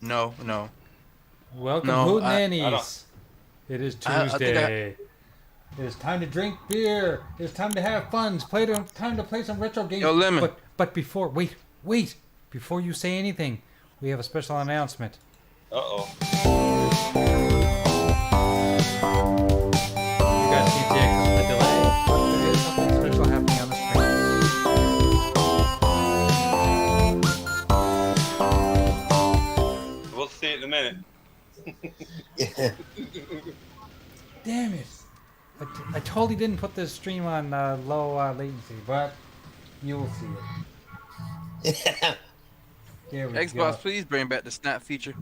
No. Welcome, No, Hootenannies. It is Tuesday. It is time to drink beer. It is time to have fun. Time to play some retro games. Yo, Lemon. But before, wait. Before you say anything, we have a special announcement. Uh-oh. You guys can't see it because of the delay, but there is something special happening on the screen. We'll see it in a minute. Damn it. I totally didn't put this stream on low latency, but you will see it. There we go. Xbox, please bring back the snap feature.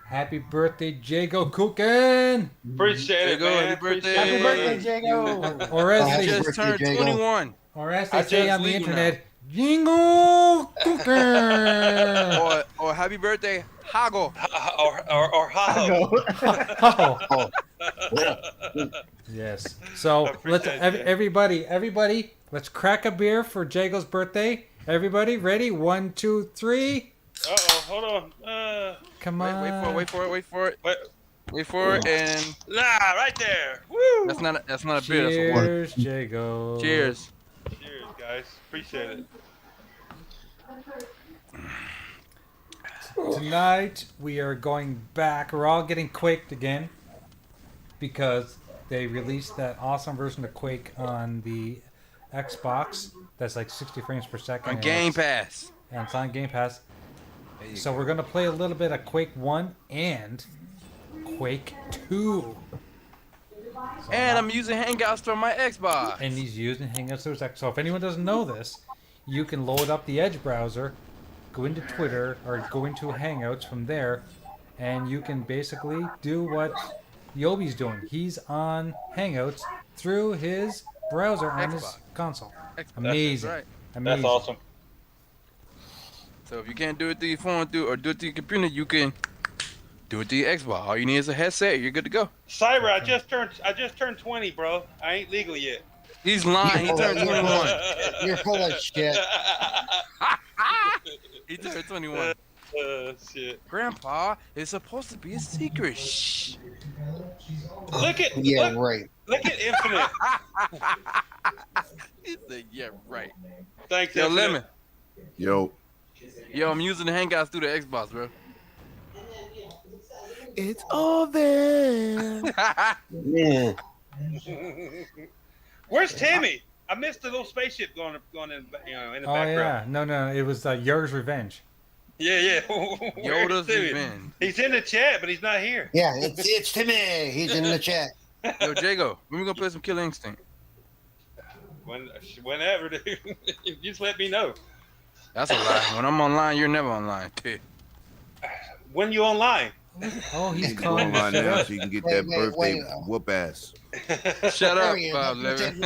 Happy birthday, Jago Kukin! Appreciate it, Jago, man. happy birthday. Happy birthday, Jago! Or as He they, just turned 21. or as they I say just on the legal internet, Jingle Kukin! Or happy birthday, Hago. Or how? Oh, yes. So let's everybody, let's crack a beer for Jago's birthday. Everybody, ready? 1, 2, 3. Uh-oh, hold on. Come on. Wait for it, and Right there. Woo! that's not a beer. That's a water. Cheers, Jago. Cheers. Cheers, guys. Appreciate it. Tonight we are going back. We're all getting Quaked again because they released that awesome version of Quake on the Xbox. That's like 60 frames per second. On Game Pass. And it's on Game Pass. There you So go. we're gonna play a little bit of Quake 1 and Quake 2. And I'm using Hangouts for my Xbox. And he's using Hangouts. So if anyone doesn't know this, you can load up the Edge browser, go into Twitter, or go into Hangouts from there, and you can basically do what Yobi's doing. He's on Hangouts through his browser on his Xbox. console. Xbox. Amazing. That's right. Amazing. That's awesome. So if you can't do it through your phone or do it through your computer, you can do it through your Xbox. All you need is a headset. You're good to go. Cyber, I just turned 20, bro. I ain't legal yet. He's lying. He turned 21. You're full of shit. He turned 21. Shit. Grandpa, it's supposed to be a secret. Shh. Look at Yeah, right. Look at Infinite. He said, yeah, right. Thanks, Yo, Infinite. Lemon. Yo, I'm using the Hangouts through the Xbox, bro. It's over. Yeah. Where's Timmy? I missed the little spaceship going in, in the Oh background. yeah, no, it was Yours Revenge. Yeah. Where's Yoda's Timmy? revenge. He's in the chat, but he's not here. Yeah, it's Timmy. He's in the chat. Yo, Jago, when we gonna play some Killer Instinct? Whenever, dude. You just let me know. That's a lie. When I'm online, you're never online. Too. When you online? Oh, he's Go calling online shit now out. so you can get Wait, that wait, birthday wait. whoop ass. Shut There up, he is. Bob No, Levin.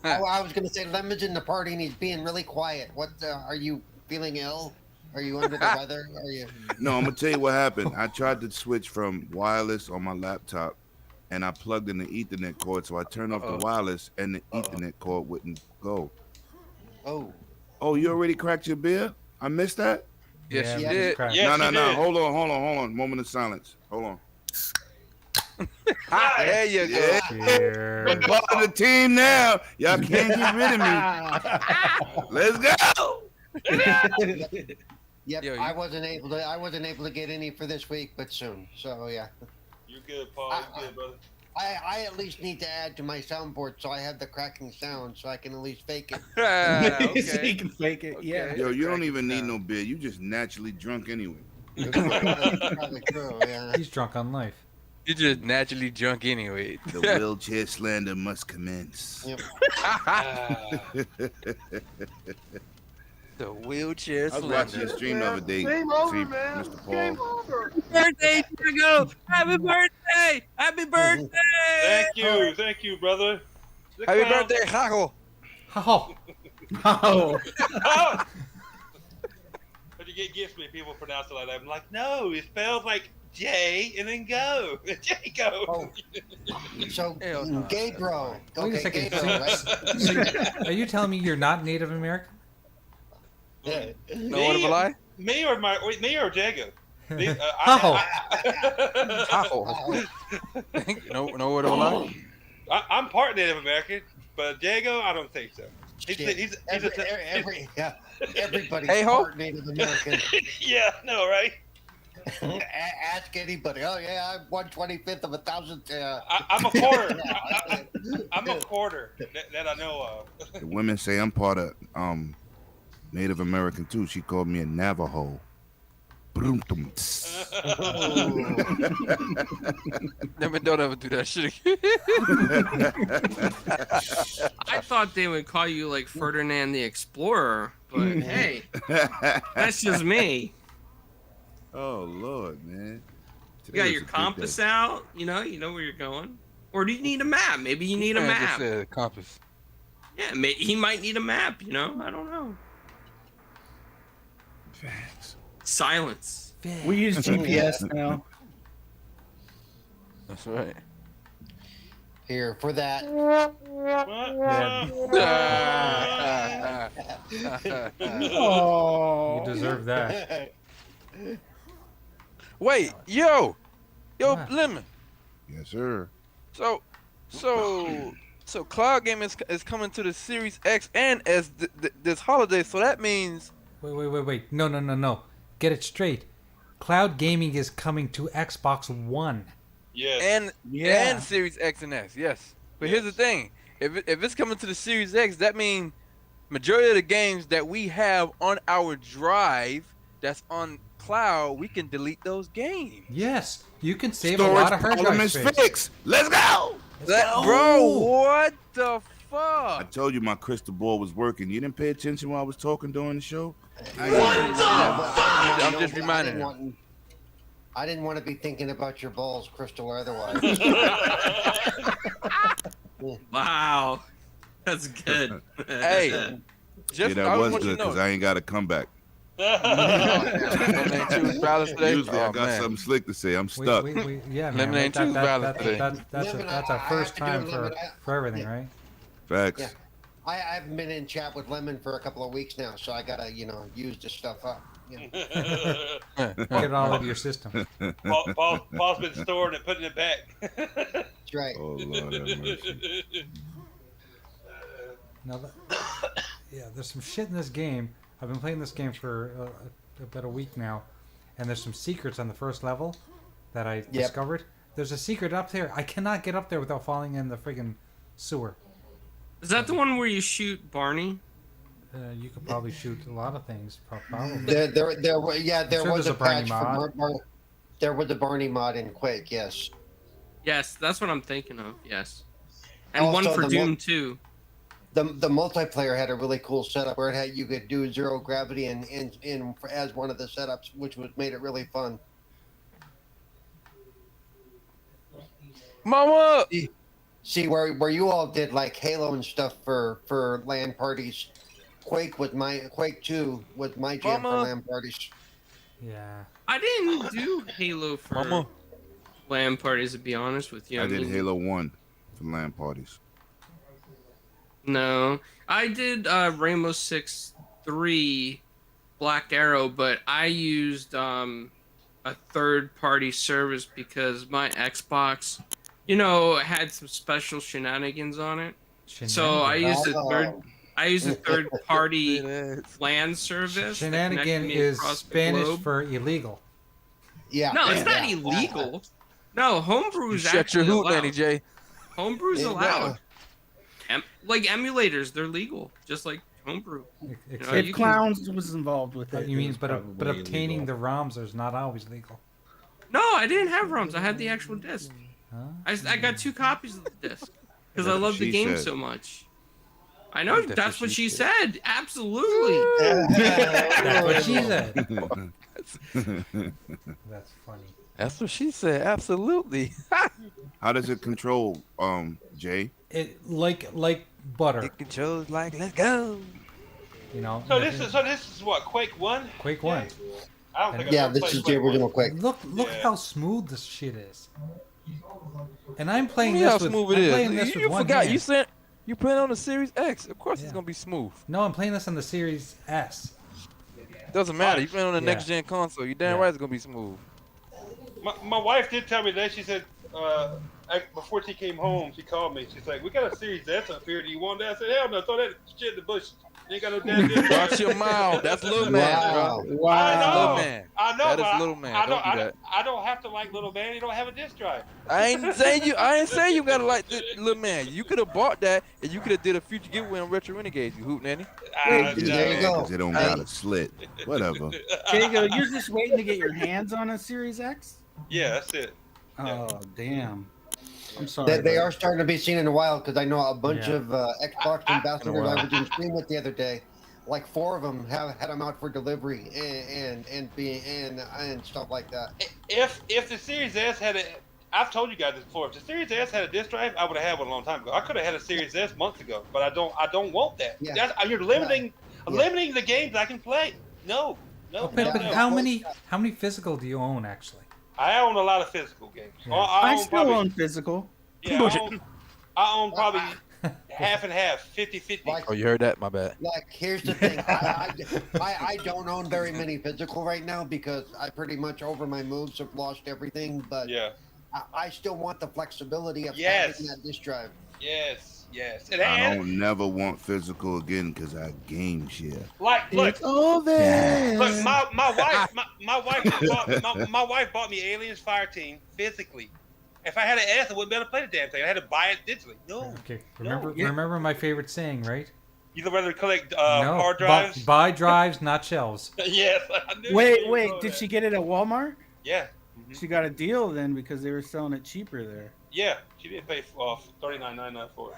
I was going to say Lemon's in the party and he's being really quiet. What are you feeling ill? Are you under the weather? Are you? No, I'm gonna tell you what happened. I tried to switch from wireless on my laptop, and I plugged in the Ethernet cord. So I turned off the wireless, and the Ethernet cord wouldn't go. Oh. Oh, you already cracked your beer? I missed that. Yes, you Yeah, did. crap. Yes, no. you did. Hold on. Moment of silence. Hold on. There you go. Yeah. Cheers. I'm part of the team now. Y'all can't get rid of me. Let's go. Yep. Yo, I wasn't able to get any for this week, but soon. So yeah. You're good, Paul. You're good, brother. I at least need to add to my soundboard so I have the cracking sound so I can at least fake it. Okay. He can fake it. Yeah. Okay. Yo, you don't even need no beer. You just naturally drunk anyway. That's probably true, yeah. He's drunk on life. You just naturally drunk anyway. The wheelchair slander must commence. Yep. The wheelchair I was watching slender. your stream the other day. Game over, See, man. Mr. Game Paul. over. Birthday, Diego! Happy birthday! Happy birthday! Thank you, brother. The Happy clown- birthday, Jago. Oh, Oh. Oh! But you get gifts when people pronounce it like that. I'm like, no, it spells like J and then go. J go. Oh. So, Hell no. gay bro. wait a Okay, gay second. bro, right? Are you telling me you're not Native American? Yeah. No word of a lie? Me or Jago? How? Jago. No word of a lie? I'm part Native American, but Jago, I don't think so. He's Everybody's Hey, ho. part Native American. yeah, no, right? Ask anybody. Oh yeah, I'm 1/25th of 1,000. I'm a quarter. I'm a quarter that I know of. The women say I'm part of Native American too. She called me a Navajo. Broom-tum. Don't ever do that shit again. I thought they would call you like Ferdinand the Explorer, but hey, that's just me. Oh Lord, man. You got your compass out, you know where you're going. Or do you need a map? Maybe you need a Man just map. said compass. Yeah, he might need a map, I don't know. Facts. Silence. We use GPS now. That's right. Here for that. Oh. You deserve that. Wait, yo, What? Lemon. Yes, sir. So, cloud gaming is coming to the Series X and as this holiday. So that means Wait. No. Get it straight. Cloud gaming is coming to Xbox One. Yes. and Series X and S. Yes, but here's the thing: if it's coming to the Series X, that means majority of the games that we have on our drive that's on cloud, we can delete those games. Yes, you can save a lot of hard drive problem is space. fixed. Let's go. Bro, what the I fuck? told you my crystal ball was working. You didn't pay attention while I was talking during the show? I'm just reminding him. I didn't want to be thinking about your balls, crystal or otherwise. Wow. That's good. Hey, just Yeah, I that was want you good to know. because I ain't got to come back. Lemonade choose violence today. Usually I Oh, got man. something slick to say. I'm stuck. Yeah, man. Lemonade that- too that- valid that- today. That's a first time for everything, right? Facts. Yeah. I haven't been in chat with Lemon for a couple of weeks now, so I gotta, use this stuff up. Get it all out of your system. Paul's been storing it, putting it back. That's right. Oh, Lord have mercy. Now, there's some shit in this game. I've been playing this game for about a week now, and there's some secrets on the first level that I discovered. There's a secret up there. I cannot get up there without falling in the friggin' sewer. Is that the one where you shoot Barney? You could probably shoot a lot of things. Probably. There sure was there's a a Barney patch for there was a Barney mod in Quake, yes. Yes, that's what I'm thinking of. Yes, and Also, one for the Doom too. The multiplayer had a really cool setup where you could do zero gravity in as one of the setups, which made it really fun. Mama. See where you all did like Halo and stuff for LAN parties. Quake 2 was my jam for Mama. LAN parties. Yeah. I didn't do Halo for Mama. LAN parties, to be honest with you. I did Halo 1 for LAN parties. No, I did Rainbow Six 3 Black Arrow, but I used a third-party service because my Xbox, had some special shenanigans on it. So I used a third-party LAN service. that connected Shenanigan me is across the Spanish globe. for illegal. Yeah. No, it's not yeah. illegal. No, homebrew is Shut your actually hoot, allowed. Manny J. Homebrew's Yeah, allowed. Like emulators, they're legal, just like homebrew. Except you If can- Clowns was involved with it. you mean, it was but probably obtaining illegal. the ROMs is not always legal. No, I didn't have ROMs. I had the actual disc. Huh? I got 2 copies of the disc because I That's what love the she game said. so much. I know that's what she said. Absolutely. That's what she said. That's funny. That's what she said. Absolutely. How does it control, Jay? It like butter, It controls like, let's go. you know. So this is what, Quake 1? Quake 1. I don't think I've Yeah, ever this played is the Quake 1. original Quake. Look Yeah. how smooth this shit is. And I'm playing See how this with smooth it I'm is. playing this You with one forgot. hand. You said you playing on the Series X. Of course Yeah. it's gonna be smooth. No, I'm playing this on the Series S. Doesn't matter. You playing on the Yeah. next gen console. You damn Yeah. right it's gonna be smooth. My wife did tell me that. She said, before she came home, she called me. She's like, "We got a Series S up here. Do you want that?" I said, "Hell no, throw that shit in the bush. You ain't got no damn disc." Watch your mouth. That's little man, Wow. bro. Wow. I know. Little man. I know, That is but little man. I Don't do that. I don't have to like little man. You don't have a disc drive. I ain't saying you gotta like the little man. You could have bought that and you could have did a future giveaway on Retro Renegades. You hoot nanny. There you go. Because it don't got a slit. Whatever. Jago, you're just waiting to get your hands on a Series X? Yeah, that's it. Oh, damn. I'm sorry. They buddy. are starting to be seen in the wild because I know a bunch Yeah. of Xbox ambassadors while. I was doing stream with the other day. Like 4 of them had them out for delivery and stuff like that. If the Series S had a, I've told you guys this before. If the Series S had a disc drive, I would have had one a long time ago. I could have had a Series S months ago, but I don't want that. Yeah. You're limiting Yeah. limiting the games I can play. No. But no. how many physical do you own actually? I own a lot of physical games. Yeah. I own still probably, own physical. Yeah, I own probably half and half, 50-50. Like, Oh, you heard that? My bad. like here's the thing. I don't own very many physical right now because I pretty much over my moves have lost everything. But Yeah. I still want the flexibility of Yes. having that disc drive. Yes. I don't never want physical again because I game share. Like, look, It's over. look, my wife bought me Aliens Fireteam physically. If I had an S, I wouldn't be able to play the damn thing. I had to buy it digitally. No. Okay. No. Remember my favorite saying, right? You'd rather collect No. hard drives? Buy drives, not shelves. Yes. I knew you Wait, would know did that. she get it at Walmart? Yeah. She got a deal then because they were selling it cheaper there. Yeah. She didn't pay $39.99 for it.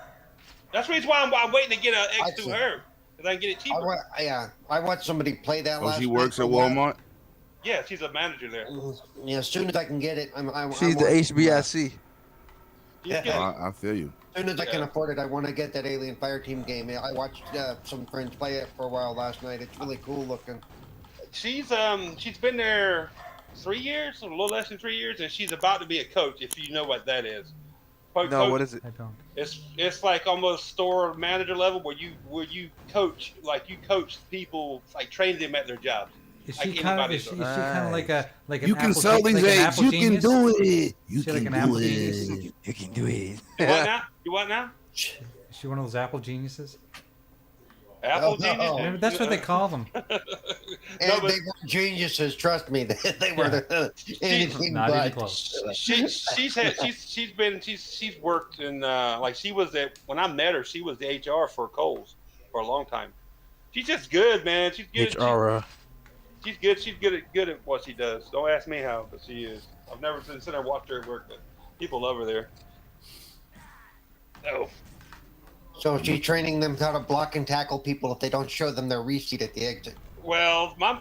That's the reason why I'm waiting to get an X I to see. her. Because I can get it cheaper. I watched somebody play that Oh, last she night works for at a while. Walmart? Yeah, she's a manager there. Yeah, as soon as I can get it, She's the HBIC. She's good. I feel you. As soon as I can Yeah. afford it, I want to get that Alien Fireteam game. I watched some friends play it for a while last night. It's really cool looking. She's been there 3 years, a little less than 3 years, and she's about to be a coach. If you know what that is. No, what is it? I don't. It's like almost store manager level where you coach, like you coach people, like train them at their jobs. Is Like she kind of anybody is she does. kind of like an You can Apple sell ge- these like an eggs. Apple You genius? can do it. You Is she like can an Apple do genius? it. You can do it. You what now? You what now? Is she one of those Apple geniuses? Apple Oh, genius? no. Remember, that's what they call them. No, And but they were geniuses, trust me. They were anything Not even but. close. she's worked in like she was at when I met her, she was the HR for Kohl's for a long time. She's just good, man. She's good. HR. She's good. She's good at what she does. Don't ask me how, but she is. I've never seen her watch her work, but people love her there. Oh, So she's training them how to block and tackle people if they don't show them their receipt at the exit. well, my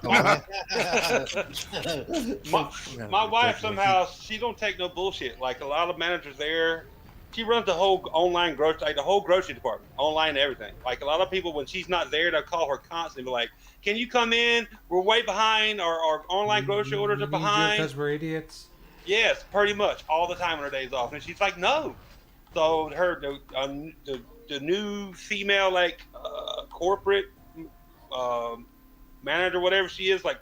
wife somehow she don't take no bullshit. Like a lot of managers there, she runs the whole online grocery, like the whole grocery department, online and everything. Like a lot of people, when she's not there, they'll call her constantly, be like, "Can you come in? We're way behind. Our online grocery orders are behind." Because we're idiots. Yes, pretty much all the time on her days off, and she's like, "No." So the new female like corporate manager, whatever she is, like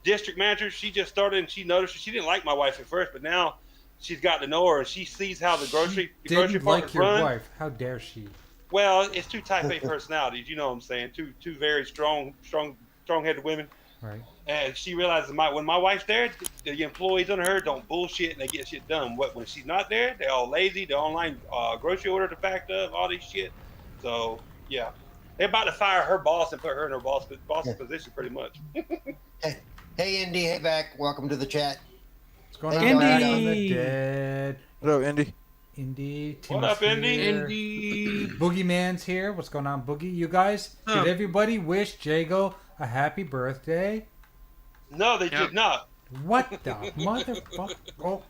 district manager, she just started and she noticed she didn't like my wife at first, but now she's got to know her and she sees how the grocery Didn't department like your run. wife. How dare she? Well, it's two type A personalities, you know what I'm saying? Two very strong-headed women. Right. And she realizes when my wife's there, the employees under her don't bullshit and they get shit done. When she's not there, they're all lazy. The online grocery orders are backed up, all this shit. So yeah, they're about to fire her boss and put her in her boss's position, pretty much. Hey, Indy. Hey, back. Welcome to the chat. What's going on, Indy. Back from the Dead? What up, Indy? Indy, Timmy's What up, Indy? here. Indy. Boogeyman's here. What's going on, Boogie? You guys, did everybody wish Jago a happy birthday? No, they did not. What the motherfucker? Oh,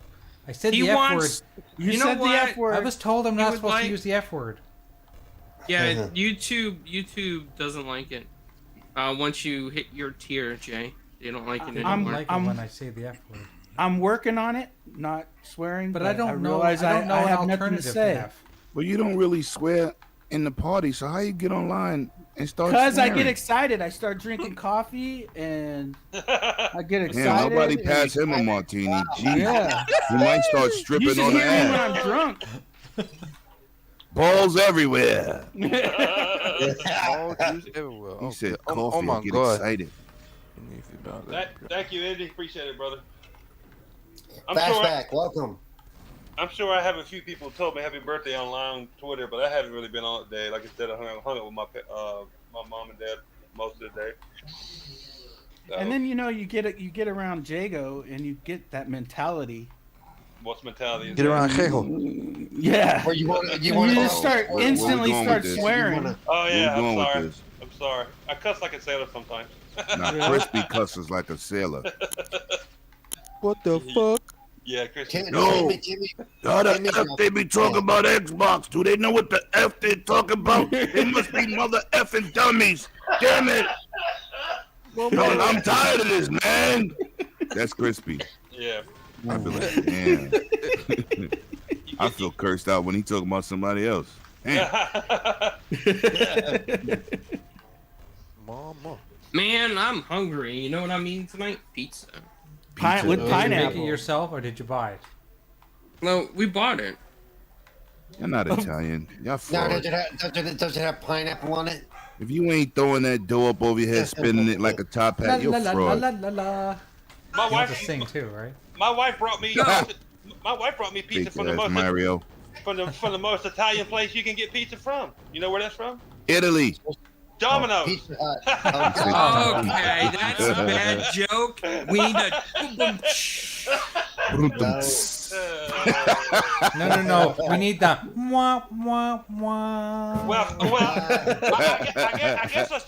I said He the F wants. word. You know said the what? F word. I was told I'm He not would supposed like- to use the F word. Yeah, YouTube doesn't like it. Once you hit your tier, Jay, they don't like it They anymore. don't like it when I say the F word. I'm working on it, not swearing, But I don't know. realize I don't know I an have nothing to alternative say. to F. Well, you don't really swear in the party, so how you get online and start Because I swearing? get excited. I start drinking coffee and I get excited. Damn, nobody and- pass him a martini. Jeez. Yeah. He might start You stripping should on hear the me when ass. I'm drunk. Balls everywhere. All juice everywhere. He said Oh, coffee. oh my get God. excited. Thank you, Indy. Appreciate it, brother. I'm Flashback, welcome. sure I have a few people told me happy birthday online on Twitter, but I haven't really been on it today. Like I said, I hung out with my mom and dad most of the day. So, And then you get around Jago and you get that mentality. what's mentality? Is Get around that? Hegel. Yeah. Or you want You to just start where we instantly going start with this? swearing. Oh yeah, Where we I'm going with sorry. this? I'm sorry. I cuss like a sailor sometimes. Now, Crispy cusses like a sailor. What the fuck? Yeah, Chris. No. Timmy, How the Timmy F dropped they be talking about Xbox? Do they know what the F they talking about? They must be mother effing dummies. Damn it. I'm tired of this, man. That's Crispy. Yeah. I feel like, man. I feel cursed out when he talking about somebody else. Damn. Mama. Man, I'm hungry. You know what I mean tonight? Pizza. With Did you make pineapple. it yourself or did you buy it? No, we bought it. You're not Italian. Y'all Now, fraud. does it have pineapple on it? If you ain't throwing that dough up over your head, spinning it like a top La hat, you're la la la fraud. la la la. My You have to wife, sing too, right? my wife brought me. No. My wife brought me pizza Fake from the ass most Mario. from the most Italian place you can get pizza from. You know where that's from? Italy. Domino's. Pizza Hut. Okay, that's a bad joke. We need a. No. We need the wah wah wah.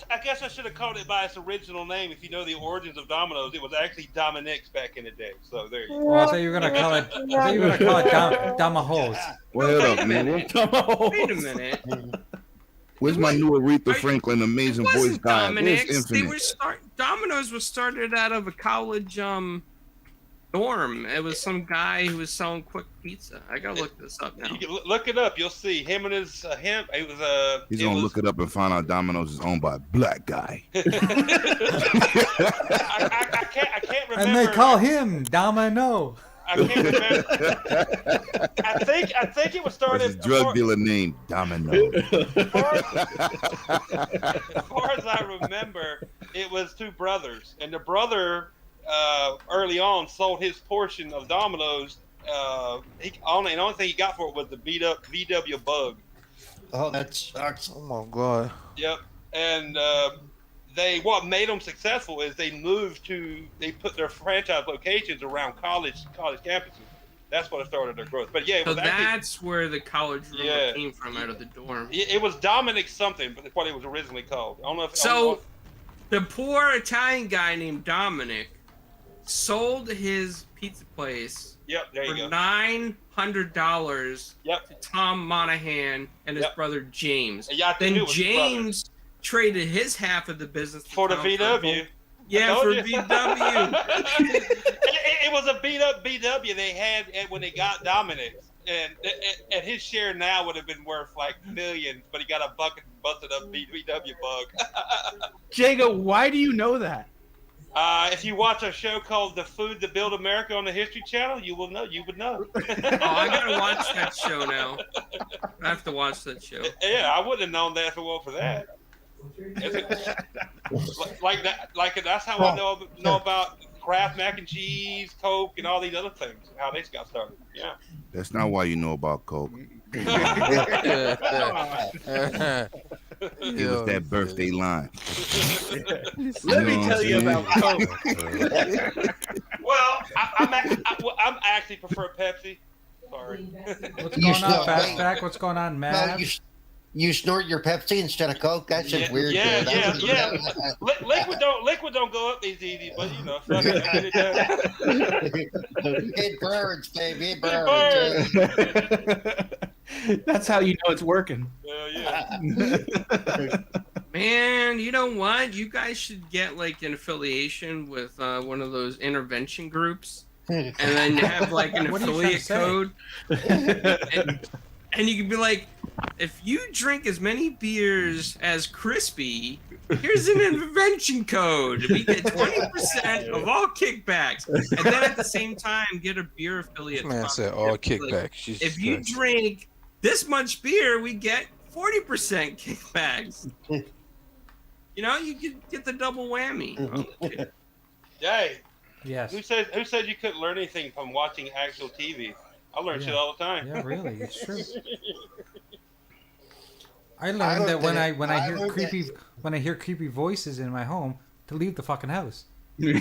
I guess I should have called it by its original name. If you know the origins of Domino's, it was actually Dominick's back in the day. So there you go. Well, I thought you were gonna call it. Damahos. Well, hold up, man. Wait a minute. Where's my new Aretha Franklin amazing It voice wasn't guy? Where's Dominick's. They Infinite? were Domino's was started out of a college dorm. It was some guy who was selling quick pizza. I gotta look this up now. You can look it up. You'll see him and his him. It was He's gonna look it up and find out Domino's is owned by a black guy. I can't remember. And they call him Domino. I can't remember. I think it was What's started. his drug dealer name? Domino. As far as I remember, it was two brothers, and the brother early on sold his portion of Domino's. The only thing he got for it was the beat up VW Bug. Oh, that sucks. Oh my God. Yep, and what made them successful is they put their franchise locations around college campuses. That's what started their growth. But yeah, it So was actually, that's where the college rumor Yeah. came from, out of the dorm. it was Dominic something, but that's what it was originally called. I don't know if So, the poor Italian guy named Dominic sold his pizza place Yep, there for you go. $900 Yep. to Tom Monahan and his Yep. brother James. Yeah, I think Then it was his brother. James traded his half of the business to For the Tom VW. Yeah, told for you. VW. it was a beat up BW they had when they got Dominic's, and his share now would have been worth like millions, but he got a busted up VW Bug. Jago, why do you know that? If you watch a show called "The Food That Built America" on the History Channel, you would know. Oh, I gotta watch that show now. I have to watch that show. Yeah, I wouldn't have known that if it weren't for that. That's how I know about Kraft mac and cheese, Coke, and all these other things. How they got started. Yeah. That's not why you know about Coke. It was that birthday line. Let me tell you about Coke. Well, I'm actually prefer Pepsi. Sorry. What's You going snort- on, Fastback? wait. What's going on, No, Matt? you snort your Pepsi instead of Coke? That's just weird. Yeah, dude. yeah, That's- Liquid don't go up as easy, but you know, fuck it, I get it done. It burns, baby. It It burns. That's how you know it's working. Yeah. Man, you know what? You guys should get like an affiliation with one of those intervention groups, and then have like an What are you affiliate trying code, and you can be like, if you drink as many beers as Crispy, here's an intervention code. We get 20% of all kickbacks, and then at the same time get a beer affiliate. Man said sponsorship. all Like, kickback. Jesus if you Christ. drink this much beer, we get 40% kickbacks. You know, you get the double whammy. Hey, Yes. who said you couldn't learn anything from watching actual TV? I learn Yeah. shit all the time. Yeah, really, it's true. I I learned that when learned I that- hear creepy voices in my home to leave the fucking house. Yeah,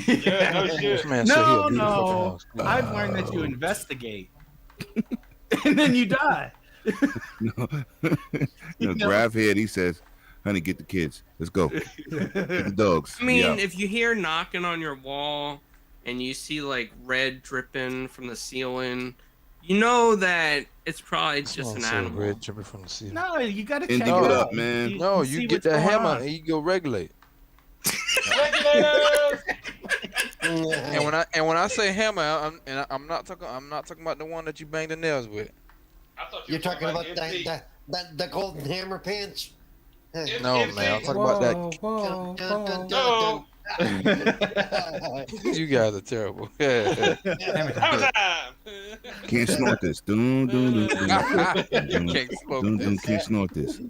no shit. This man said No, he'll be the fucking no. house. I've learned that you investigate, and then you die. Graph head, he says, honey, get the kids. Let's go. Get the dogs. I mean, Yeah. if you hear knocking on your wall and you see like red dripping from the ceiling, you know that it's probably just Someone an said animal. red dripping from the ceiling. No, you gotta Indy, check what it up, out. man? No, see you get what's that going hammer on. and you go regulate. Regulators! And when I say hammer, I'm not talking about the one that you bang the nails with. I thought you You're were talking about MC. the golden hammer pants? No, MC. man, I'm talking about that. Whoa, whoa. No. You guys are terrible. Yeah. Hammer time! Can't snort this. Dun, dun, dun, dun, dun, Can't smoke dun, dun, this. can't snort this.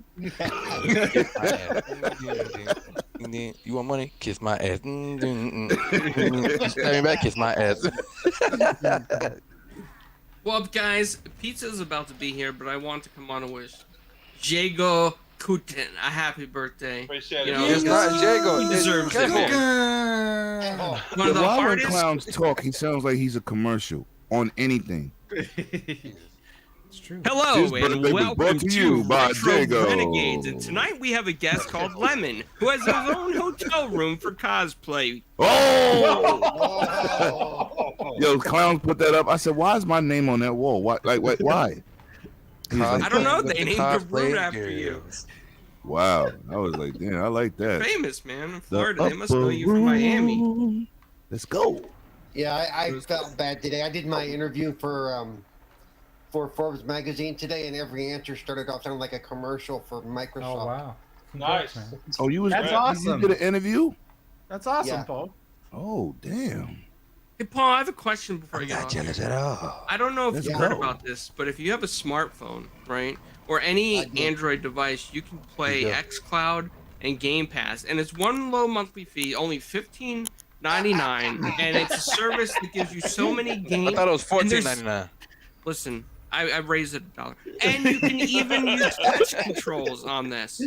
You want money? Kiss my ass. Stab me back, kiss my ass. Well, guys, pizza's about to be here, but I want to come on and wish Jago Kutin a happy birthday. Appreciate You it. know, It's not Jago. He It's deserves it. Kevin. One of the While when hardest. clowns talk, he sounds like he's a commercial on anything. It's true. Hello This birthday and was welcome brought to you to by Retro Jago. Renegades. And tonight we have a guest called Lemon, who has his own hotel room for cosplay. Oh! Oh. Yo, clowns put that up. I said, why is my name on that wall? Why? Like, why? He's like, I don't know. With They the named the room cosplay after you. girls. wow. I was like, damn, I like that. Famous man in The Florida. They must know upper you from Miami. room. Let's go. Yeah, I felt bad today. I did my interview for Forbes magazine today, and every answer started off sounding like a commercial for Microsoft. Oh wow. Nice. Man. Oh, you was That's you awesome. did an interview? That's awesome, Yeah. Paul. Oh, damn. Hey, Paul, I have a question before I get Not on. jealous at all. I don't know if Let's you've heard go. about this, but if you have a smartphone, right, or any I do. Android device, you can play You do. xCloud and Game Pass, and it's one low monthly fee, only $15.99, and it's a service that gives you so many I games. thought it was And there's- $14.99. Listen, I raised it $1, and you can even use touch controls on this.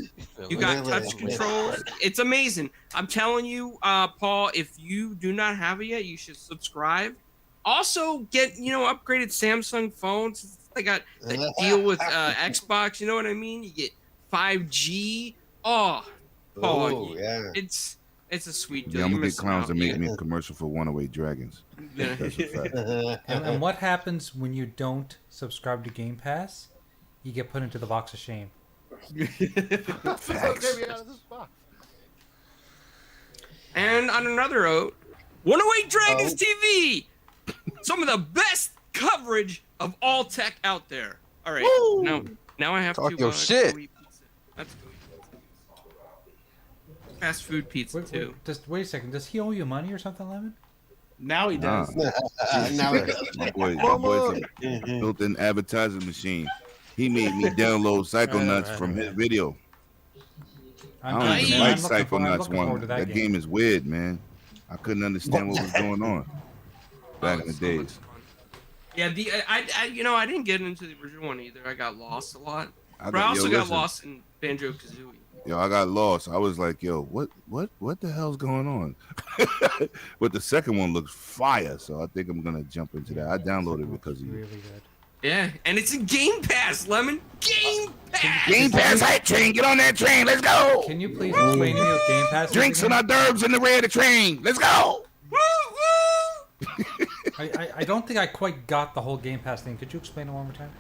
You got Really? touch controls. It's amazing. I'm telling you, Paul, if you do not have it yet, you should subscribe. Also, get upgraded Samsung phones. They got the deal with Xbox. You know what I mean? You get 5G. Oh, Paul, Oh, yeah. it's a sweet deal. Yeah, I'm You're gonna get missing clowns out. to make me a commercial for One-Away Dragons. Yeah. That's a fact. And what happens when you don't subscribe to Game Pass? You get put into the box of shame. Facts. And on another note, One-Away Dragons TV. Some of the best coverage of all tech out there. All right, now I have Talk to your shit. go eat pizza. Let's go. Fast food pizza too. Wait a second. Does he owe you money or something, Lemon? Now he Nah. does. Now it My boy's a built-in advertising machine. He made me download Psychonauts from his video. I don't Nice. even I'm like looking Psychonauts forward one. to That game is weird, man. I couldn't understand what was going on back in the So much days. fun. Yeah, I didn't get into the original one either. I got lost a lot. But I also got lost in Banjo Kazooie. Yo, I got lost. I was like, yo, what the hell's going on? But the second one looks fire, so I think I'm gonna jump into that. I downloaded it because of you. Really good. Yeah, and it's in Game Pass, Lemon. Game Pass. Game Pass hype train, get on that train, let's go. Can you please explain to me what Game Pass is? Drinks and again? hors d'oeuvres in the rear of the train, let's go. Woo woo. I don't think I quite got the whole Game Pass thing. Could you explain it one more time?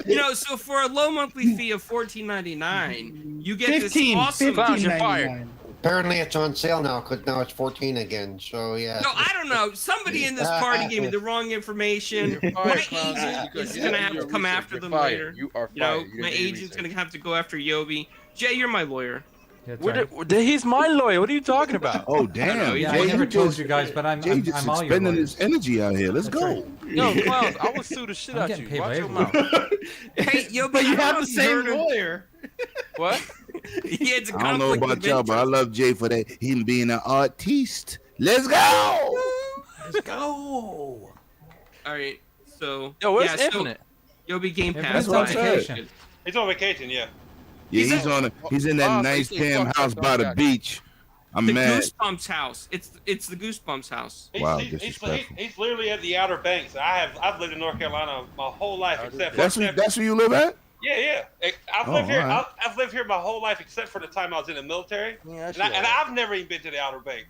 You know, so for a low monthly fee of $14.99, you get 15, this awesome. Clowns, you're 15.99. fired. Apparently it's on sale now because now it's 14 again. So yeah. No, I don't know. Somebody in this party gave me the wrong information. You're My fired, Clowns, agent because is you gonna didn't have do to your come research. after You're them fired. later. You are You know, fired. You my didn't do your agent's research. gonna have to go after Yobi. Jay, you're my lawyer. Yeah, it's What alright. he's my lawyer. What are you talking about? Oh damn. Yeah, Jay, I never you told just- you guys, but I'm Jay just all your expending lawyers. his energy out here. Let's That's go. right. Yo, Clowns, I will sue the shit I'm out getting you. paid Watch by your everyone. mouth. Hey, Yobi, But you I don't have know the if you heard same of- lawyer. What? Yeah, it's a I don't know conflict about of y'all, but I interest. love Jay for that. Him being an artiste. Let's go. Let's go. All right, so Yo, where's yeah, so Infinite? Yobi Game Everyone's Pass. what on I'm time. saying. vacation. He's on vacation, yeah. Yeah, He's he's in that Oh, so nice he can't damn fuck house that by the dog. beach. I'm The mad. Goosebumps house. It's the Goosebumps house. Wow, He's disrespectful. he's literally at the Outer Banks. I've lived in North Carolina my whole life except for That's where you live at? yeah. I've Oh, lived here. alright. I've lived here my whole life except for the time I was in the military, Yeah, and I've never even been to the Outer Banks.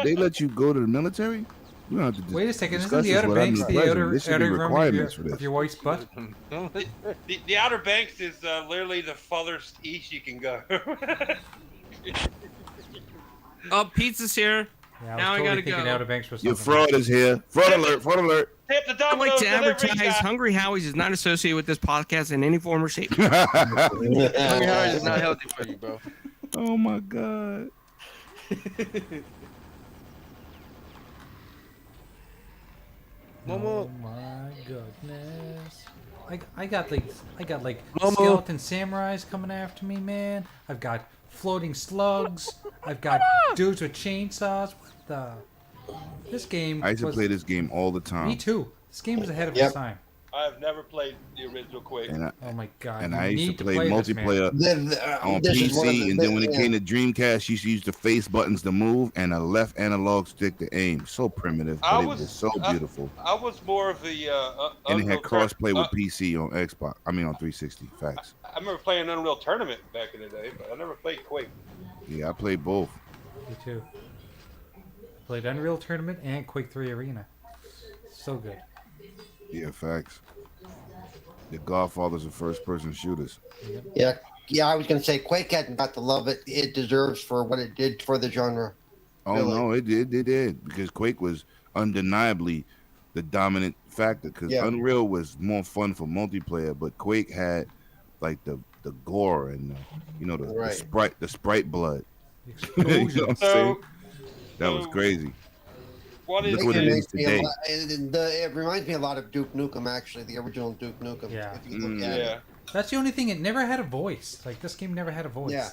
They let you go to the military? We don't have to Wait a second, isn't discuss the this Outer without Banks any the president. There should be outer rim requirements for of this. your wife's butt? The Outer Banks is literally the farthest east you can go. Oh, pizza's here. Yeah, Now I totally gotta thinking go. Outer Banks was Your something. fraud is here. Fraud alert, fraud alert. Tip the I'd like Domino's to delivery advertise guy. Hungry Howie's is not associated with this podcast in any form or shape. Hungry Howie's is not healthy for you, bro. Oh my god. Oh my goodness. I got like Momo. skeleton samurais coming after me, man. I've got floating slugs. I've got dudes with chainsaws. What the? This game I used to was, play this game all the Me time. too. This game was ahead of Yep. its time. I have never played the original Quake. And Oh my god. and you I used need to play this, man. multiplayer on This is one of PC, the- and then when it yeah. came to Dreamcast, you used to use the face buttons to move and a left analog stick to aim. So primitive, I but it was- was so beautiful. I was more of the And it had Unreal crossplay with Tur- PC on Xbox. I mean on 360. Facts. I remember playing Unreal Tournament back in the day, but I never played Quake. Yeah, I played both. Me too. Played Unreal Tournament and Quake 3 Arena. So good. Yeah, facts. The Godfathers of first-person shooters. Yeah, I was gonna say Quake hadn't got the love it deserves for what it did for the genre. Oh Really? no, it did because Quake was undeniably the dominant factor. Because Yeah. Unreal was more fun for multiplayer, but Quake had like the gore and Right. the sprite blood. The You know explosion. what I'm saying? So, That was crazy. what is Look what it is today. It reminds me a lot of Duke Nukem, actually, the original Duke Nukem. Yeah. If you look at yeah? it. That's the only thing. It never had a voice. Like this game never had a voice. Yeah.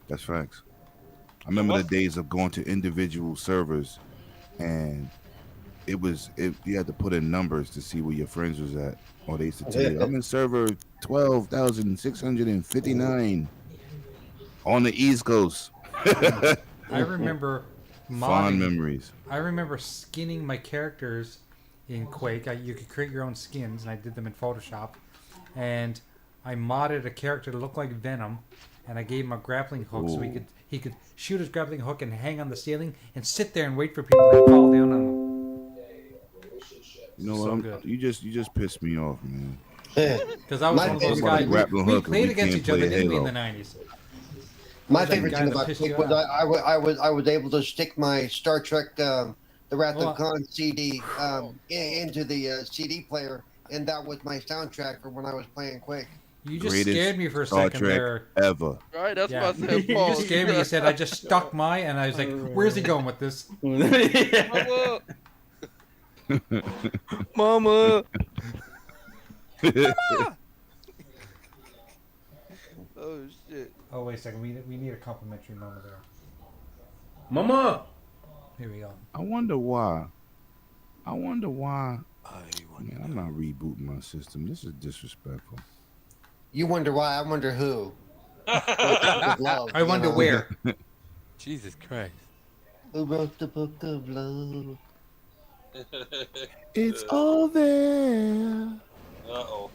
That's facts. I remember the What? days of going to individual servers, and you had to put in numbers to see where your friends was at. Or they used to tell you, I'm in server 12,659 on the East Coast. I remember Fond modding. memories. I remember skinning my characters in Quake. You could create your own skins, and I did them in Photoshop. And I modded a character to look like Venom, and I gave him a grappling hook so Ooh. he could shoot his grappling hook and hang on the ceiling and sit there and wait for people to fall down on him. You know So what? good. You just pissed me off, man. Because I was My one of those favorite- guys. Grappling We hook and played we against can't each other, play didn't we, in Halo. the 90s? My That favorite guy thing that about pissed Quake you was off. I was able to stick my Star Trek The Wrath Well, of Khan CD into the CD player, and that was my soundtrack for when I was playing Quake. You just Greatest scared me for a Star second Trek there. ever. Right, that's Yeah. what I said. You Paul. just scared me. You said I just stuck my, and I was like, "Where's he going with this?" Mama. Mama. Oh shit. Oh wait a second, we need a complimentary moment there. Mama. Here we go. I wonder why. Man, I'm not rebooting my system. This is disrespectful. You wonder why? I wonder who. With love, I wonder where. Jesus Christ. Who wrote the book of love? It's all there. Uh-oh.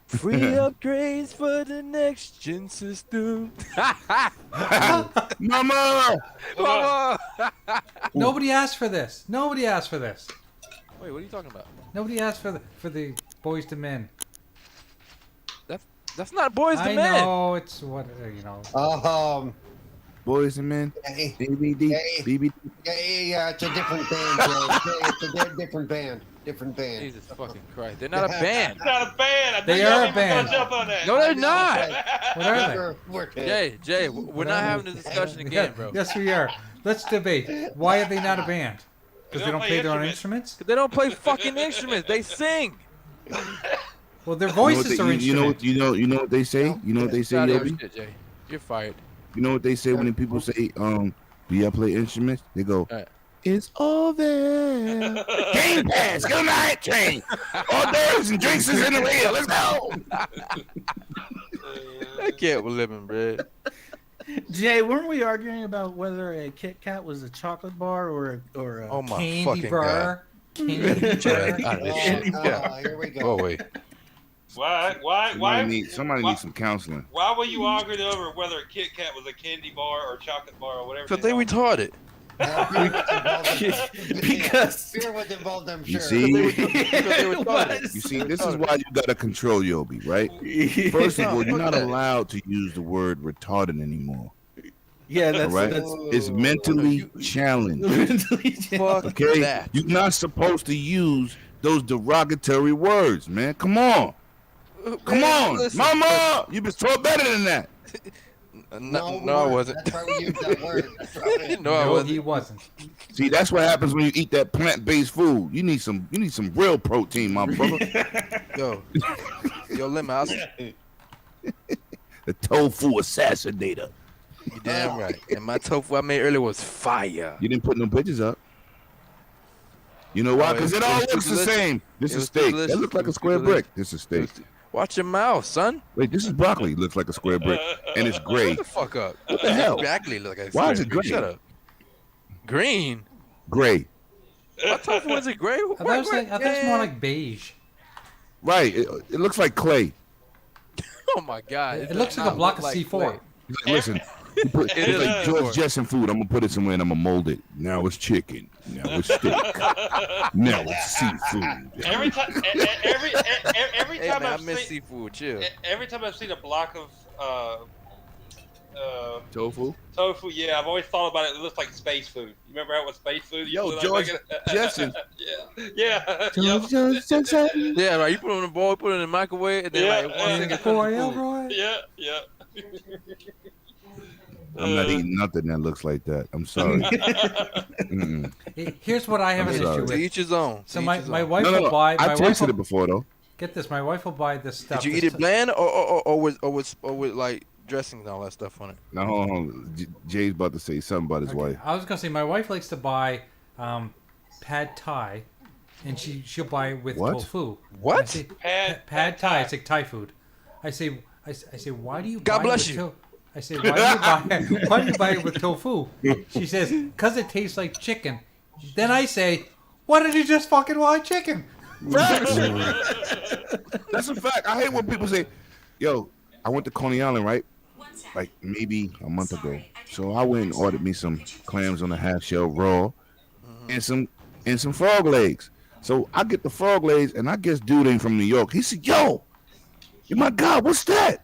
Free upgrades for the next gen system. Mama! Mama! Nobody asked for this. Nobody asked for this. Wait, what are you talking about? Nobody asked for the boys to men. That's not boys to I men. know it's what you know. Boys and men. Hey, BBD. Hey. BBD. yeah, it's a different band, Joe. It's a different band. Different band. Jesus fucking Christ. They're not a band. It's not a band. I They think are y'all a people band. gonna jump on that. No, they're not. What are they? Jay, we're not having this discussion again, bro. Yes, we are. Let's debate. Why are they not a band? Because they don't play their own instruments? They don't play fucking instruments. They sing. Well, their voices are instruments. You know what they say? You know what they say, Get out of Yobi? here, shit, Jay. You're fired. You know what they say when people say, do y'all play instruments? They go, Right. it's all there. Game pass, good night, train. All days and drinks is in the real. Let's go. I can't live in bread. Jay, weren't we arguing about whether a Kit Kat was a chocolate bar or a Oh my Candy fucking god. bar. Candy Jay, bar. out of this shit. Yeah. Here we go. Oh wait. Somebody needs some counseling. Why were you arguing over whether a Kit Kat was a candy bar or a chocolate bar or whatever? Because they retarded. Because Fear was involved, I'm You sure. see? Because they retarded. You see, this is why you gotta control Yobi, right? First of all, you're not allowed to use the word retarded anymore. yeah, All that's right? It's mentally challenged. Fuck Okay? that. You're not supposed to use those derogatory words, man. Come on. Come Man, on. listen, Mama, you've been taught better than that. No, I wasn't. That's why we use that word. No, I No, wasn't. he wasn't. See, that's what happens when you eat that plant-based food. You need some real protein, my brother. Yo, Lemon, I was, The tofu assassinator. you damn right. And my tofu I made earlier was fire. You didn't put no pictures up. You know why? Oh, Because it it all was too looks the delicious. same. This It is was too steak. delicious. That looks like It a was square too brick. This is steak. Watch your mouth, son. Wait, this is broccoli. Looks like a square brick, and it's gray. Shut the fuck up. What the hell? Exactly look like Why is it green. green? Shut up. Green? Gray. My tofu was it gray? I thought it's more like beige. Right. It looks like clay. Oh my god. It looks like a does block not of look C4. clay. Listen. It's It is like C4. George Jetson food. I'm gonna put it somewhere and I'm gonna mold it. Now it's chicken. Now it's steak. Now it's seafood. Every time, every Hey time man, I I've miss seen, seafood. Chill. every time I've seen a block of Tofu. tofu, yeah, I've always thought about it. It looks like space food. You remember how it was space food? Yo, You George like Jetson. yeah. Yeah, right. You put it on the bowl, put it in the microwave, and then Yeah, like 1 second. Yeah, turn boy, to food. boy. Yeah. I'm not eating nothing that looks like that. I'm sorry. Mm-mm. Here's what I have I'm an sorry. issue To with. each his own. So To my each his my own. wife No. will buy. I My wife tasted will, it before though. get this. My wife will buy this stuff. Did you this eat it bland or with like dressing and all that stuff on it? Now hold on. Jay's about to say something about his Okay, wife. I was gonna say my wife likes to buy pad thai, and she'll buy it with What? tofu. What? I say, Pad- pad thai. It's like Thai food. I say why do you? God buy bless it with you. I say why do you buy it with tofu? She says because it tastes like chicken. Then I say, why did you just fucking buy chicken? Facts. That's a fact. I hate when people say, "Yo, I went to Coney Island, right? Like maybe a month ago. So I went and ordered me some clams on a half shell raw, and some frog legs. So I get the frog legs, and I guess dude ain't from New York. He said, "Yo, my God, what's that?"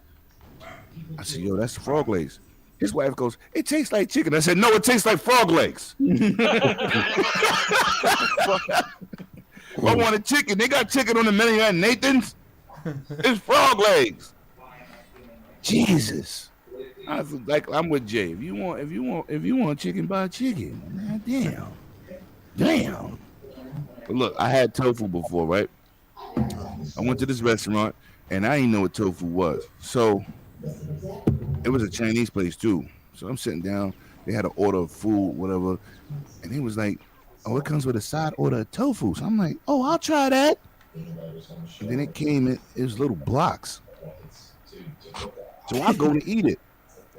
I said, "Yo, that's frog legs." His wife goes, "It tastes like chicken." I said, "No, it tastes like frog legs." I wanted chicken. They got chicken on the menu at Nathan's. It's frog legs. Jesus. I feel like I'm with Jay. If you want chicken, buy chicken. Man, damn. But look, I had tofu before, right? I went to this restaurant and I didn't know what tofu was. So it was a Chinese place too. So I'm sitting down. They had an order of food, whatever, and he was like, "Oh, it comes with a side order of tofu." So I'm like, "Oh, I'll try that." And then it came in, it was little blocks. So I go to eat it.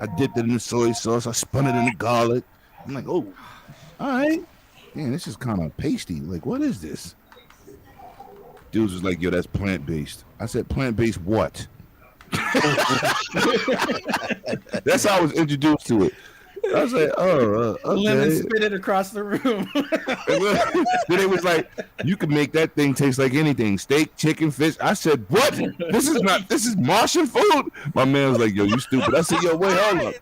I dipped it in the soy sauce. I spun it in the garlic. I'm like, oh, all right. Man, this is kind of pasty. Like, what is this? Dudes was like, yo, that's plant-based. I said, plant-based what? That's how I was introduced to it. I was like, oh, okay. Lemon spit it across the room. Then it was like, you can make that thing taste like anything. Steak, chicken, fish. I said, what? This is Martian food? My man was like, yo, you stupid. I said, yo, wait, hold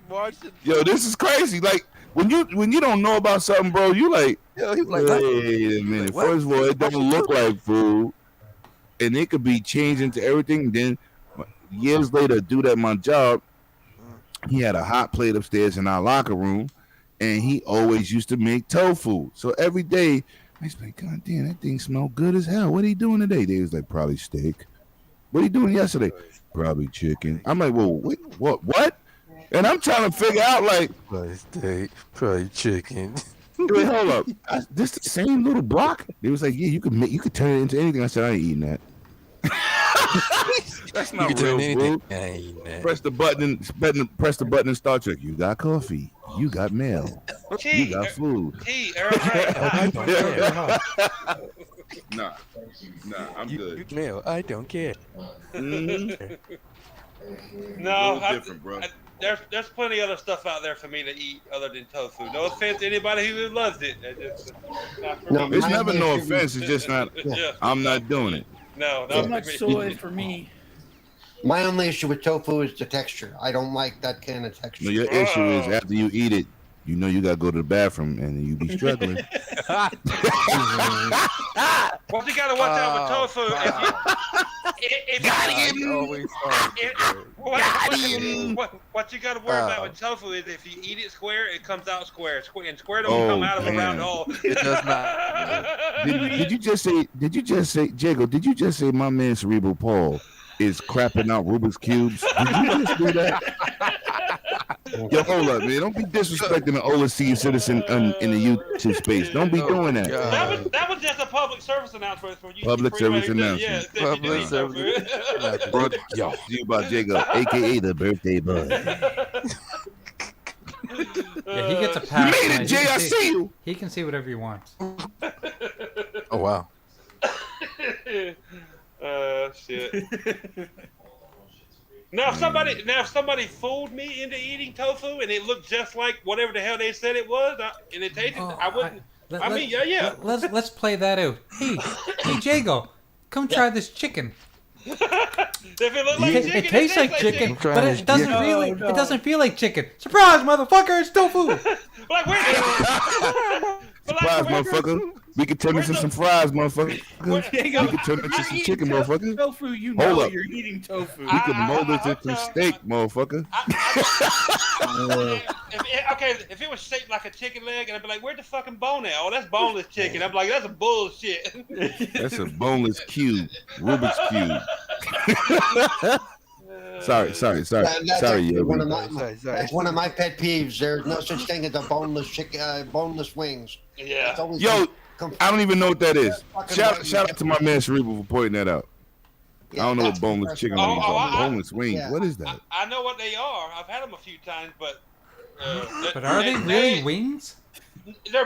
up. Yo, this is crazy. Like, when you don't know about something, bro, you like, Yo, he was wait a minute. what? First of all, it doesn't look like food. And it could be changed into everything. Then years later, dude at my job, he had a hot plate upstairs in our locker room, and he always used to make tofu. So every day, I was like, God damn, that thing smelled good as hell. What are you doing today? They was like, probably steak. What are you doing yesterday? Probably chicken. I'm like, well, wait, what? And I'm trying to figure out, like, Probably steak, probably chicken. wait, hold up. This the same little block? They was like, yeah, you could turn it into anything. I said, I ain't eating that. That's You not can turn real anything. food. I ain't eating that. Press the button in Star Trek. You got coffee. You got mail. Tea, You got food. tea, Earl Grey. I don't care. Nah, I'm good. You mail. I don't care. Mhm. No, Real different, bro. there's plenty other stuff out there for me to eat other than tofu. No offense to anybody who loves it. It's not for No, me. It's never no offense. It's just not. Yeah. I'm not doing it. No, Too not much for me. soy for me. My only issue with tofu is the texture. I don't like that kind of texture. No, your issue is after you eat it, you know you gotta go to the bathroom and you be struggling. What you gotta watch out with tofu? Got him. What you gotta worry about with tofu is if you eat it square, it comes out square. And square don't Oh, come out of a round damn. hole. It does not. Did you just say, Jago? Did you just say my man Cerebral Paul is crapping out Rubik's cubes? Did you just do that? Yo, hold up, man! Don't be disrespecting the overseas citizen in the YouTube space. Don't be doing that. God. That was just a public service announcement for you. Public for anybody service who did- announcement. Yeah, that you Public did service tofu. Bro, yo, you about Jago, aka the birthday boy. Yeah, he gets a You pass. made man. it, Jay. I see you. He can see whatever he wants. Oh wow. Shit. Now if somebody fooled me into eating tofu and it looked just like whatever the hell they said it was, and it tasted, Oh, I wouldn't. Yeah. Let's play that out. Hey, Jago, come try this chicken. If it looked like chicken, It tastes like chicken, I'm trying but this it doesn't chicken. really. Oh, no. It doesn't feel like chicken. Surprise, motherfucker! It's tofu. Like where? Surprise, motherfucker. We can turn this into some fries, motherfucker. We can turn it into some chicken, motherfucker. Tofu, you Hold know up. you're eating tofu. We can mold this into steak, motherfucker. If it was shaped like a chicken leg, and I'd be like, "Where's the fucking bone at?" Oh, that's boneless chicken. I'm like, "That's a bullshit." That's a boneless cube, Rubik's cube. Sorry, That's yo. one of Sorry. that's one of my pet peeves. There's no such thing as a boneless chicken, boneless wings. Yeah. It's always Yo, I don't even know what that is. Fucking Shout out to my man Cerebral for pointing that out. Yeah, I don't know what that's- boneless chicken Oh, wings oh, are. I- Boneless wings. yeah. What is that? I know what they are. I've had them a few times, but. But are they really wings?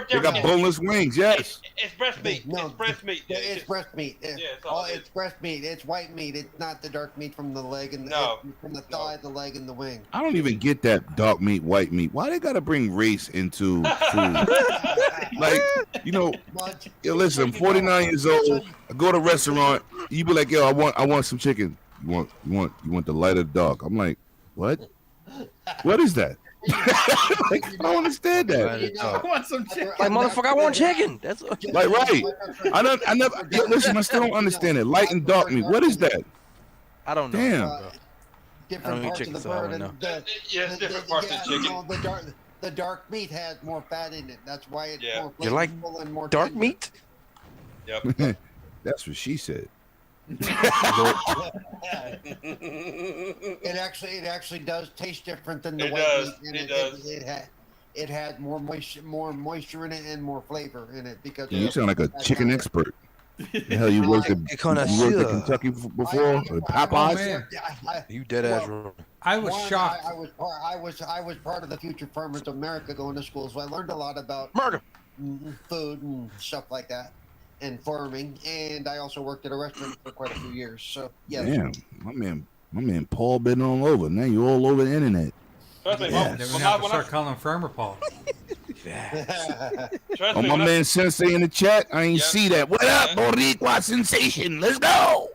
They got boneless wings, yes. It's breast meat. No, It's breast meat. It's breast meat. it's all it is. It's breast meat. It's white meat. It's not the dark meat from the leg and No. from the thigh, the leg, and the wing. I don't even get that dark meat, white meat. Why they gotta bring race into food? Like, you know, But yo, listen, I'm 49 years old. I go to a restaurant. You be like, yo, I want some chicken. You want the light or the dark? I'm like, what? What is that? Like, I don't understand that. I want some chicken. Like motherfucker, I want chicken. That's Like, right? I never. Yo, listen, I still don't understand it. Light and dark meat. What is that? I don't know. Damn. bro. I different don't eat parts chicken, of the so I bird don't and know. It's different parts of chicken. no, the dark meat has more fat in it. That's why it's Yeah. more You like flavorful and more Dark tender. meat? Yep. That's what she said. It actually does taste different than the It white does. meat. It does. It has more moisture in it and more flavor in it because You sound like a chicken expert. The hell, you worked at Kentucky before? Or Oh Popeyes? man, You dead ass wrong. I was shocked. I was part of the Future Farmers of America going to school, so I learned a lot about Murder. food and stuff like that, and farming. And I also worked at a restaurant for quite a few years. So yeah. Damn, my man Paul been all over. Now you all over the internet. Trust me, Yeah. Then we have to start calling him Farmer Paul. trust Oh, me, my man Sensei in the chat. I ain't Yep. see that. What up, Boricua sensation? Let's go.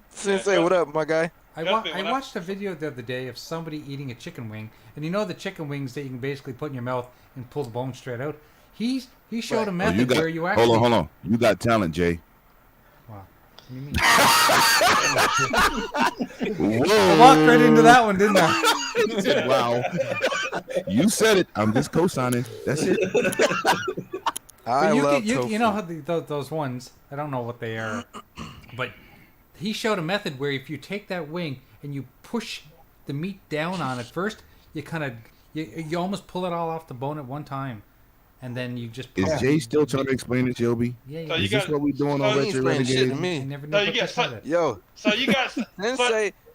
Sensei, what up, my guy? I watched a video the other day of somebody eating a chicken wing, and you know the chicken wings that you can basically put in your mouth and pull the bone straight out. He showed a Oh, method where you actually. Hold on. You got talent, Jay. Wow. What do you mean? Whoa. I walked right into that one, didn't I? Wow. You said it. I'm just co-signing. That's it. I But love you know how those ones, I don't know what they are, but he showed a method where if you take that wing and you push the meat down on it first, you kind of you almost pull it all off the bone at one time, and then you just. Is Jay still trying to explain it, Joby? Yeah. So Is you this got- what we doing so on you Retro explain shit to Renegades? me. I never So knew you what get to say. Yo, So you got.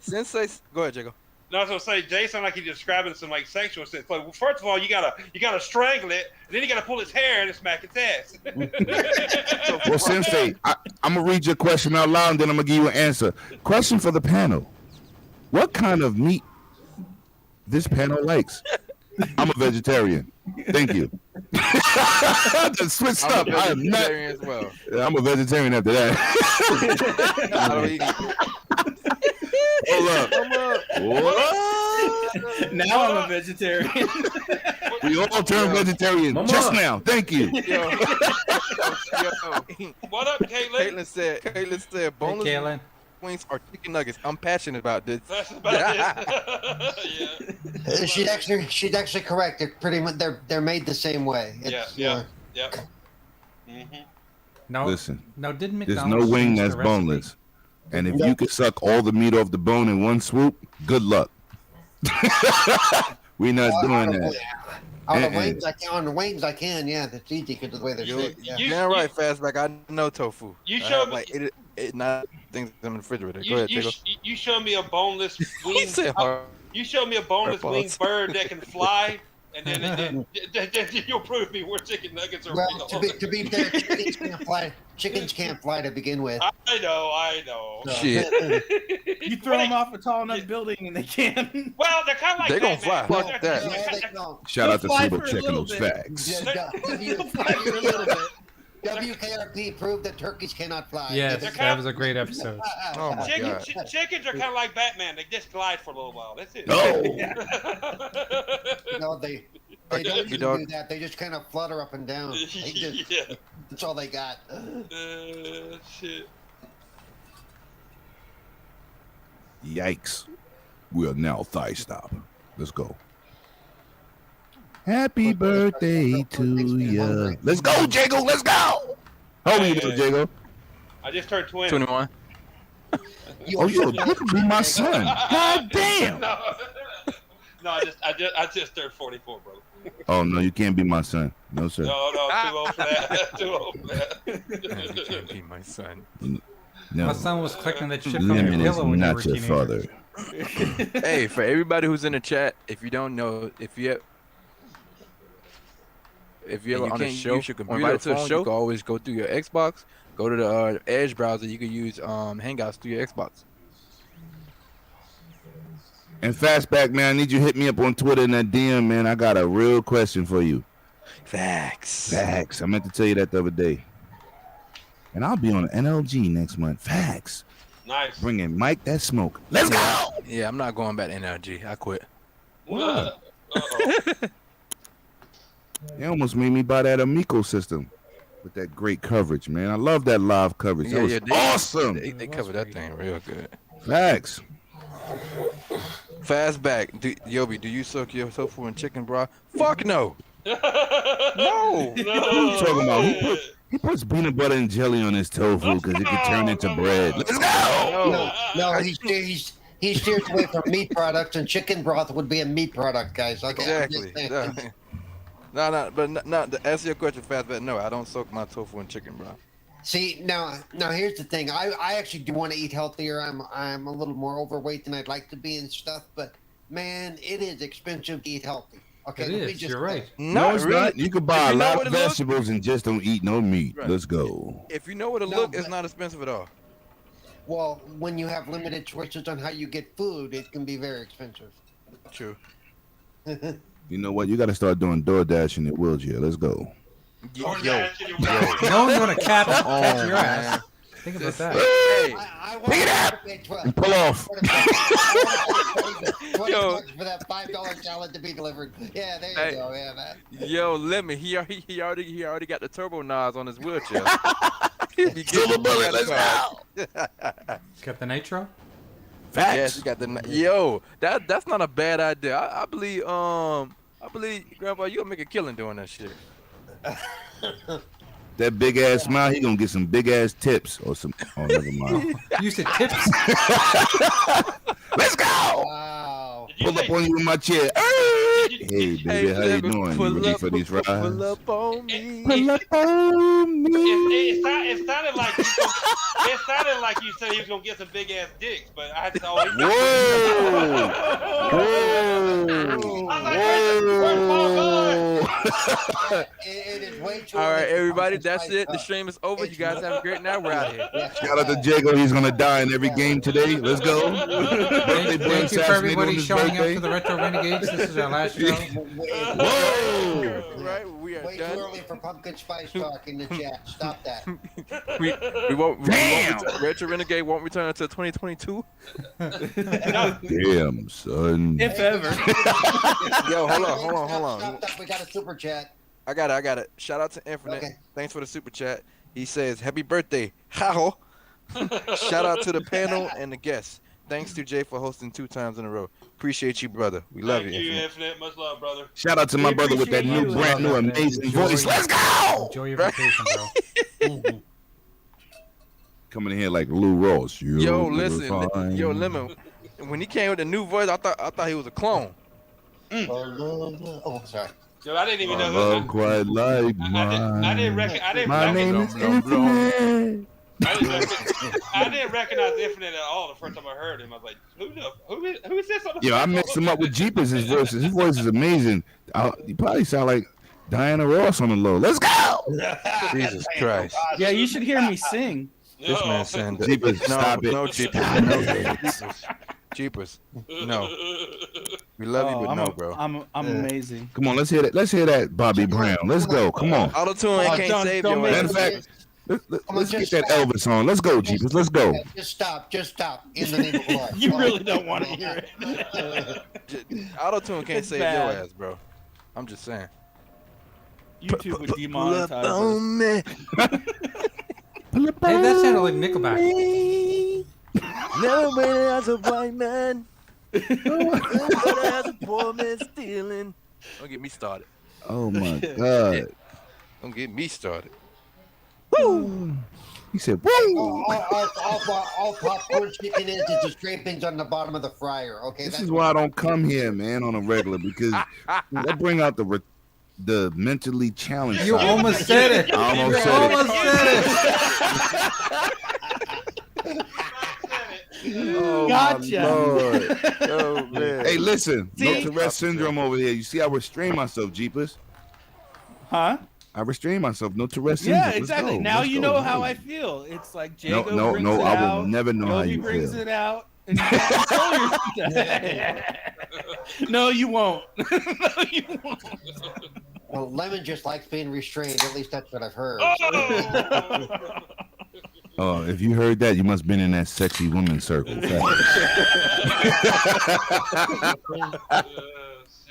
Sensei, go ahead, Jacob. No, I was gonna say, Jason, like he's describing some like sexual stuff. Like, well, first of all, you gotta strangle it, and then you gotta pull its hair and smack its ass. Well, Sensei, I'm gonna read your question out loud, and then I'm gonna give you an answer. Question for the panel: what kind of meat this panel likes? I'm a vegetarian. Thank you. Just switched I'm up. a I am not. vegetarian as well. I'm a vegetarian after that. I don't eat. Hold up. What? Now I'm a vegetarian. We all turned vegetarian just now. Thank you. Yo. What up, Caitlin? Caitlin said, Hey, boneless Kaylin. wings are chicken nuggets. I'm passionate about this. That's about it. She's actually correct. They're pretty much they're made the same way. It's, Yeah. Mm-hmm. No, Listen, no, didn't there's McDonald's no wing change the that's recipe? boneless. And if you could suck all the meat off the bone in one swoop, good luck. We're not doing that. On the wings, I can. Yeah, that's easy because of the way they're shaped. Yeah. You- Damn right, Fastback. I know tofu. You I showed have, me. like it not things in the refrigerator. Go ahead, Jacob. You showed me a boneless He wing. said hard. You showed me a boneless Hard winged balls. bird that can fly, and then you'll prove me where chicken nuggets are Well, real. to be fair, chickens can't fly. Chickens can't fly to begin with. I know. So- Shit. You throw them off a tall enough building and they can. Well, they're kind of like They gonna Batman. fly. They're- Fuck that. No, they're- they don't. Shout out to Fly Super for a checking little those bit. facts. WKRP proved that turkeys cannot fly. Yes, They're that was a great episode. Oh my god. Chickens are kind of like Batman. They just glide for a little while. That's it. No. No, they Okay, don't even dog. do that. They just kind of flutter up and down. They just, Yeah. That's all they got. Shit. Yikes. We are now thigh stop. Let's go. Happy birthday to ya. Let's go, Jago. Let's go. How old are you, Jago? I just turned 20. 21. Oh, you could be my son. God damn. No, no, I just turned 44, bro. Oh, no, you can't be my son. No, sir. No, too old for that. Too old for You can't that. be my son. No. My son was clicking that shit from your Lemon is pillow when you were not a your teenager. father. Hey, for everybody who's in the chat, if you don't know, if you're on a show, use your or computer invited to a phone, show, you you can always go through your Xbox, go to the Edge browser. You can use Hangouts through your Xbox. And Fastback, man, I need you to hit me up on Twitter in that DM, man. I got a real question for you. Facts. Facts. I meant to tell you that the other day. And I'll be on NLG next month. Facts. Nice. Bringing Mike that smoke. Let's go. Yeah, I'm not going back to NRG. I quit. Uh-oh. They almost made me buy that Amico system with that great coverage, man. I love that live coverage. That was awesome. They covered that thing real good. Facts. Fastback, Yobi, do you soak your tofu in chicken broth? Fuck no. No. What are you talking about? He puts peanut butter and jelly on his tofu because it can turn into bread. Let's go. No, he steers away from meat products, and chicken broth would be a meat product, guys. Okay, Exactly. No, but not to answer your question, Fastback. No, I don't soak my tofu in chicken broth. See, now here's the thing. I actually do want to eat healthier. I'm a little more overweight than I'd like to be and stuff, but man, it is expensive to eat healthy. Okay, It let me is. just You're right. No, it's really. not. You can buy If a you know lot what of it look- vegetables and just don't eat no meat. Right. Let's go. If you know what it No, look, it's but- not expensive at all. Well, when you have limited choices on how you get food, it can be very expensive. True. You know what? You got to start doing DoorDash in your wheelchair. Let's go. Or Yo, that in your No one's gonna catch your man. ass. Think about that. Hey, I want Pick it to up pay and pull off. $20 Yo. for that $5 salad to be delivered. Yeah, there you Hey. go. Yeah, man. yo, Lemon, he already got the turbo knobs on his wheelchair. He be Silver getting bullet. Let's card. go. Got the nitro? Facts. Yes, he got the. Yo, that's not a bad idea. I believe Grandpa, you gonna make a killing doing that shit. That big ass smile, he gonna get some big ass tips or some. Oh, never mind. You said tips? Let's go. Wow. Did you Pull up say- on you in my chair. did Hey, baby, how you Lemon, doing? You pull ready up- for these rides? Pull up on me. Pull up on me. It sounded like it sounded like you said he was gonna get some big ass dicks, but I thought. Whoa! Whoa! I was like, where's my boy? It is way too. All right, early for everybody, pumpkin that's spice it. The stuff. stream is over. You guys have a great night. We're out of here. Yeah. Shout out to Jago. He's gonna die in every game today. Let's go. Thank you for everybody showing up to the Retro Renegades. This is our last show. Whoa! Right, we are Way too done. early for pumpkin spice talk in the chat. Stop that. We won't. Damn. Retro Renegade won't return until 2022. Damn, son. If ever. Yo, hold on. Stop. We got a super chat. I got it. Shout out to Infinite. Okay. Thanks for the super chat. He says, "Happy birthday, how?" Shout out to the panel and the guests. Thanks to Jay for hosting 2 times in a row. Appreciate you, brother. We love Thank you. you, Infinite. Infinite. Much love, brother. Shout out to my We brother with that appreciate new, you. brand new, amazing Enjoy. voice. Let's go! Enjoy your vacation, bro. Coming in here like Lou Ross. Yo, listen, yo, Lemon. When he came with the new voice, I thought he was a clone. Oh, sorry. So I didn't even I know love quite like I didn't mine. recognize. My name is Infinite. I didn't recognize Infinite at all the first time I heard him. I was like, who is this? Yo, I mixed him up with Jeepers. His voice is amazing. You probably sound like Diana Ross on the low. Let's go! Jesus Christ. Yeah, you should hear me sing. This man saying Jeepers, stop it. No, Jeepers. Stop No, it. Jeepers. No. We love you, but no, bro. I'm amazing. Come on, let's hear that. Let's hear that, Bobby Brown. Let's go. Come on. Auto-tune can't don't- save don't your make Matter ass. of fact, let's get that Elvis on. Let's go, Jeepers. Let's go. Just stop. In the name of God. You really don't want to hear it. Auto-tune can't It's save bad. your ass, bro. I'm just saying. YouTube would Pull up demonetize us. on me. Hey, that sounded like Nickelback. Never been as a white man. Never as a poor man stealing. Don't get me started. Oh my God. Don't get me started. He said, "Woo!" All popcorn chicken is the scrapings on the bottom of the fryer. Okay. This that's is why I don't come here, man, on a regular because that bring out the mentally challenged. You side. almost said it. I almost You said it. almost said it. Oh, Gotcha. my Lord. Oh man. Hey, listen, no See? Tourette syndrome over here. You see, I restrain myself, Jeepers. Huh? I restrain myself. No Tourette syndrome. Yeah, Let's exactly. go. Now Let's you go. know how I feel. It's like No, Jago no, brings no. it I out. will never know how Yogi you brings feel. it out. And you can't control yourself. No, you won't. No, you won't. Well, Lemon just likes being restrained. At least that's what I've heard. Oh, if you heard that, you must have been in that sexy woman circle.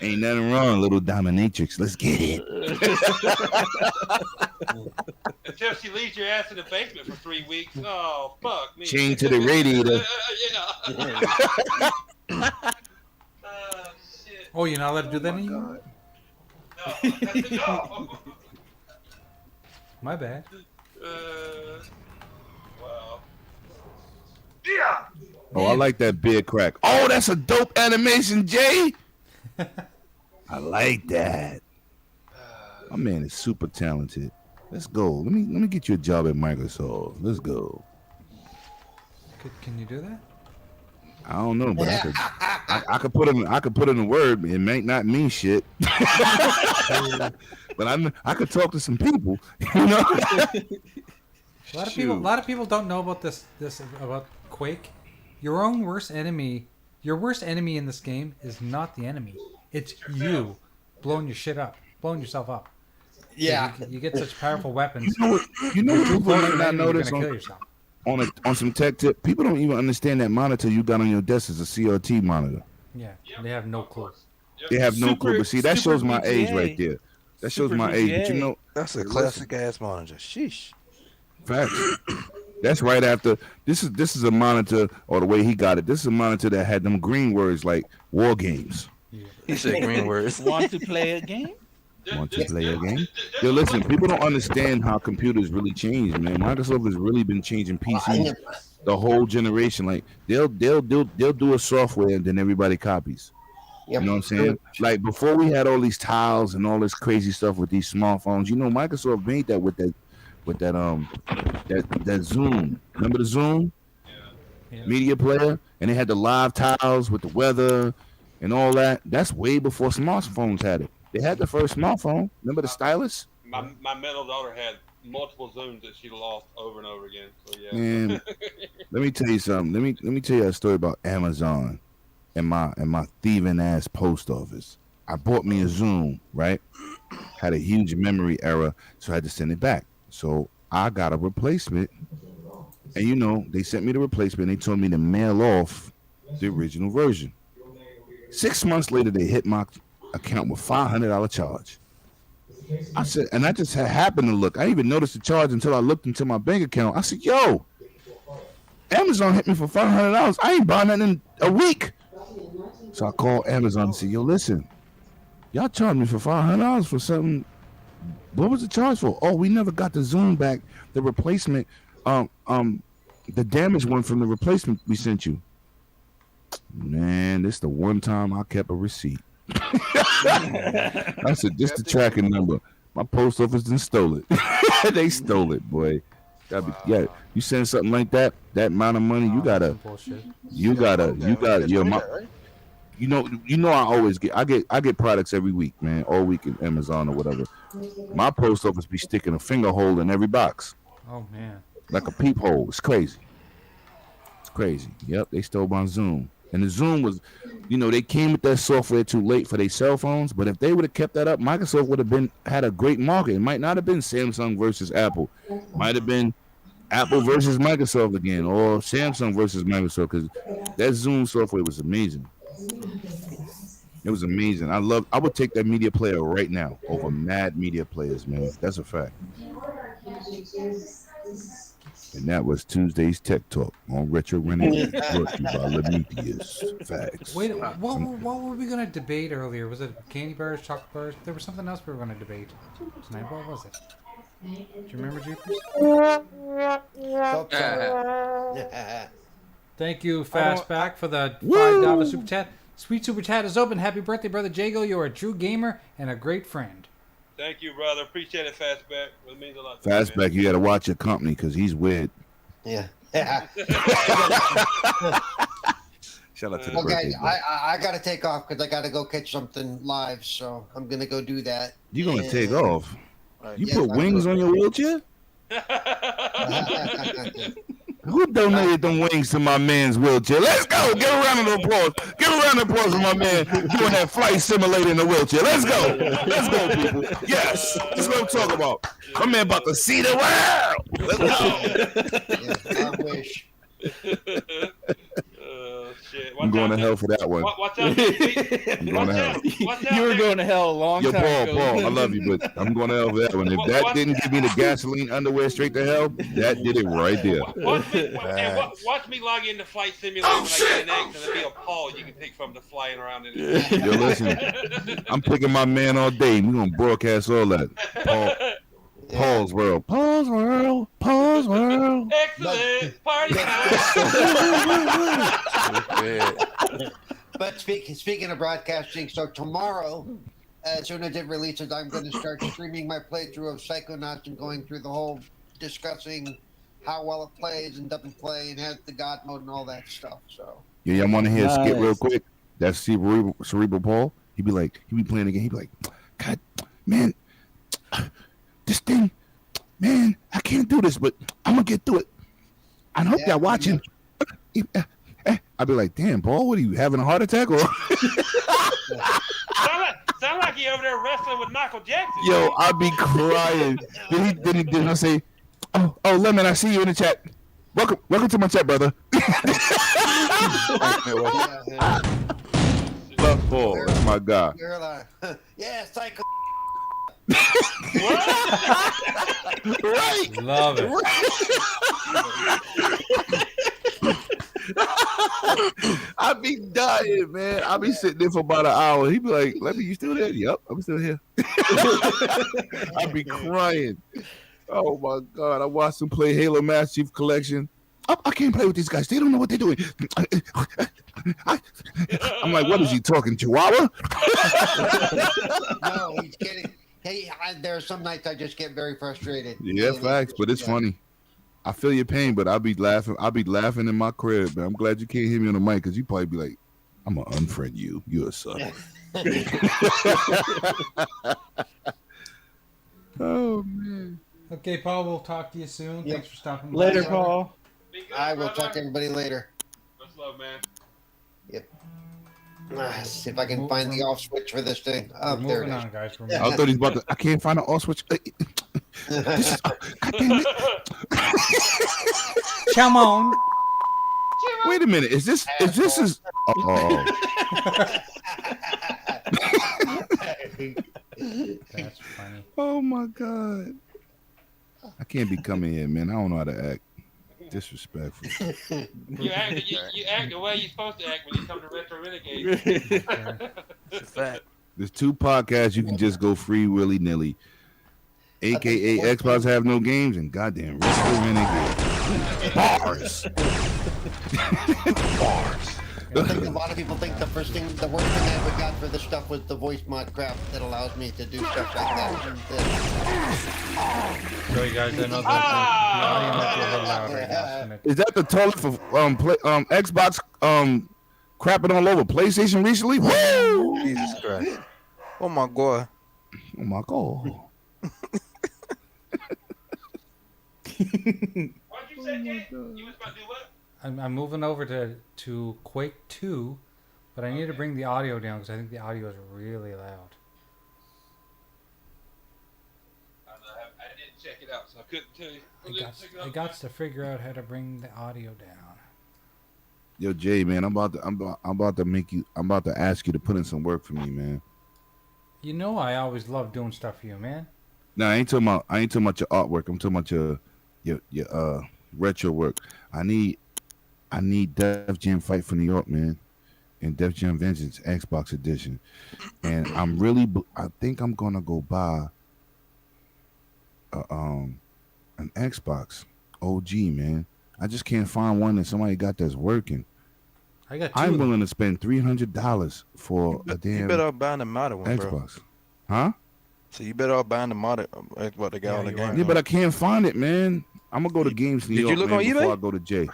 Ain't nothing wrong, little dominatrix. Let's get it. Until she leaves your ass in the basement for 3 weeks. Oh, fuck me. Chain to the radiator. Yeah. Shit. Oh, you're not allowed to do that anymore? No. My bad. Wow. Yeah. Oh, I like that beer crack. Oh, that's a dope animation, Jay. I like that. My man is super talented. Let's go. Let me get you a job at Microsoft. Let's go. Can you do that? I don't know, but I could put in a word. It might not mean shit, but I could talk to some people. You know, A lot of people don't know about this about Quake. Your worst enemy in this game is not the enemy. It's you blowing your shit up, blowing yourself up. Yeah. You get such powerful weapons. You know what people might not You're notice gonna kill yourself. on some tech tip. People don't even understand that monitor you got on your desk is a CRT monitor. Yeah, they have no clue. They have no clue. But see, that shows my age VGA. right there. That shows Super my age. But you VGA. know, That's a classic ass monitor. Sheesh. facts. That's right after this is a monitor, or the way he got it. This is a monitor that had them green words like war games. He said green words. Want to play a game? Want to play a game? Yo, listen, people don't understand how computers really change, man. Microsoft has really been changing PCs the whole generation. Like they'll do a software and then everybody copies. Yep. You know what I'm saying? Like before we had all these tiles and all this crazy stuff with these smartphones. You know, Microsoft made that with that Zoom. Remember the Zoom? Yeah. Media player, and they had the live tiles with the weather and all that. That's way before smartphones had it. They had the first smartphone. Remember the stylus? My middle daughter had multiple Zooms that she lost over and over again. So yeah. Man, let me tell you something. Let me tell you a story about Amazon and my thieving ass post office. I bought me a Zoom, right? Had a huge memory error, so I had to send it back. So I got a replacement, and you know they sent me the replacement. They told me to mail off the original version. 6 months later, they hit my account with $500 charge. I said, and I just happened to look. I didn't even noticed the charge until I looked into my bank account. I said, "Yo, Amazon hit me for $500. I ain't buying that in a week." So I called Amazon and said, "Yo, listen, y'all charged me for $500 for something. What was the charge for? Oh, we never got the Zoom back. The replacement, the damaged one from the replacement we sent you." Man, this the one time I kept a receipt. I said, "Just the tracking number." My post office didn't stole it. They stole it, boy. Yeah, you send something like that amount of money, you gotta, yo, you know, I get products every week, man, all week in Amazon or whatever. My post office be sticking a finger hole in every box, Oh man. like a peephole. It's crazy. It's crazy. Yep, they stole my Zoom. And the Zoom was, you know, they came with that software too late for their cell phones. But if they would have kept that up, Microsoft would have had a great market. It might not have been Samsung versus Apple. Might have been Apple versus Microsoft again, or Samsung versus Microsoft, because that Zoom software was amazing. It was amazing. I would take that media player right now over mad media players, man. That's a fact. And that was Tuesday's Tech Talk on Retro Renegades, brought to you by Lemetius. Facts. Wait, what were we gonna debate earlier? Was it candy bars, chocolate bars? There was something else we were gonna debate tonight. What was it? Do you remember, Jeepers? Thank you, Fastback, for the $5 super chat. Sweet super chat is open. Happy birthday, brother Jago. You're a true gamer and a great friend. Thank you, brother. Appreciate it, Fastback. It means a lot. Fastback, you got to watch your company because he's weird. Yeah. Shout out to the Okay, birthday boy. I got to take off because I got to go catch something live. So I'm going to go do that. You going to take off? You Yes, put I wings will. on your wheelchair? Who donated them wings to my man's wheelchair? Let's go. Give a round of applause. Give a round of applause for my man doing that flight simulator in the wheelchair. Let's go. Let's go, people. Yes. That's what I'm talking about. My man about to see the world. Let's go. Yeah, I wish. Shit. I'm going to hell for that one. Watch out. I'm going to hell. You were going to hell a long Yo, time ago. Paul, I love you, but I'm going to hell for that one. If that didn't give me the gasoline underwear straight to hell, that did it right there. Watch me log into Flight Simulator when I get an X, and there'll be a Paul you can pick from to flying around in it. Yo, listen, I'm picking my man all day. We're going to broadcast all that. Paul's World. Paul's World. Paul's World. Excellent party time. But speaking of broadcasting, so tomorrow as soon as it releases, I'm going to start streaming my playthrough of Psychonauts and going through the whole discussing how well it plays and doesn't play and has the God mode and all that stuff. So Yeah, y'all want to hear a skit real Nice. quick? That's Cerebral Paul. He be playing again. He be like, God, man, this thing, man, I can't do this, but I'm gonna get through it. I hope Yeah, y'all watching. I'd be like, damn, Paul, what are you having a heart attack or? Sound like he over there wrestling with Michael Jackson. Yo, I'd be crying. Then I say, oh, Lemon, I see you in the chat. Welcome to my chat, brother. Love Paul, that's my God. you're like, yeah, Psycho. Right. Love it. I'd be dying, man. I'd be sitting there for about an hour. He'd be like, Lemon, you still there? Yep, I'm still here. I'd be crying. Oh my God. I watched them play Halo Master Chief Collection. I can't play with these guys. They don't know what they're doing. I'm like, what is he talking, Chihuahua? No, he's kidding. Hey, there are some nights I just get very frustrated. Yeah, facts, but it's funny. I feel your pain, but I'll be laughing. I'll be laughing in my crib, man. I'm glad you can't hear me on the mic because you probably be like, I'm gonna unfriend you. You're a sucker. Oh man. Okay, Paul, we'll talk to you soon. Yep. Thanks for stopping by. Later, Paul. Be good, I will brother. talk to everybody later. Much love, man. See if I can find the off switch for this thing. We're Oh, there it moving is. on, guys. We're I moving thought he's about to. I can't find an off switch. This is, God damn it. Come on. Wait a minute. Is this? Oh. That's funny. Oh my God. I can't be coming here, man. I don't know how to act. Disrespectful. You act the way you're supposed to act when you come to Retro Renegades. It's a fact. There's 2 podcasts you can just go free willy nilly. AKA Xbox have no games and goddamn Retro Renegades. Bars. Bars. I think a lot of people think the worst thing that we got for this stuff was the voice mod crap that allows me to do stuff like that. So you guys, I know the audio might be a little loud right now. so Is that the toilet for Xbox crapping all over PlayStation recently? Woo! Jesus Christ. Oh my God. Oh my God. What did you say, Jay? You was about to do what? I'm moving over to Quake 2, but I need to bring the audio down because I think the audio is really loud. I didn't check it out, so I couldn't tell you. I got to figure out how to bring the audio down. Yo, Jay, man, I'm about to ask you to put in some work for me, man. You know I always love doing stuff for you, man. No, I ain't talking about your artwork. I'm talking about your retro work. I need Def Jam Fight for New York, man, and Def Jam Vengeance Xbox Edition, and I think I'm gonna go buy an Xbox OG, man. I just can't find one that somebody got that's working. I got two. I'm willing to spend $300 for a You damn better off buying the modded one, bro. Xbox, huh? So you better off buying the modded Xbox that got Yeah, on the you game. are. Yeah, but I can't find it, man. I'm gonna go to Games New Did you York, look man, on before eBay? I go to Jay.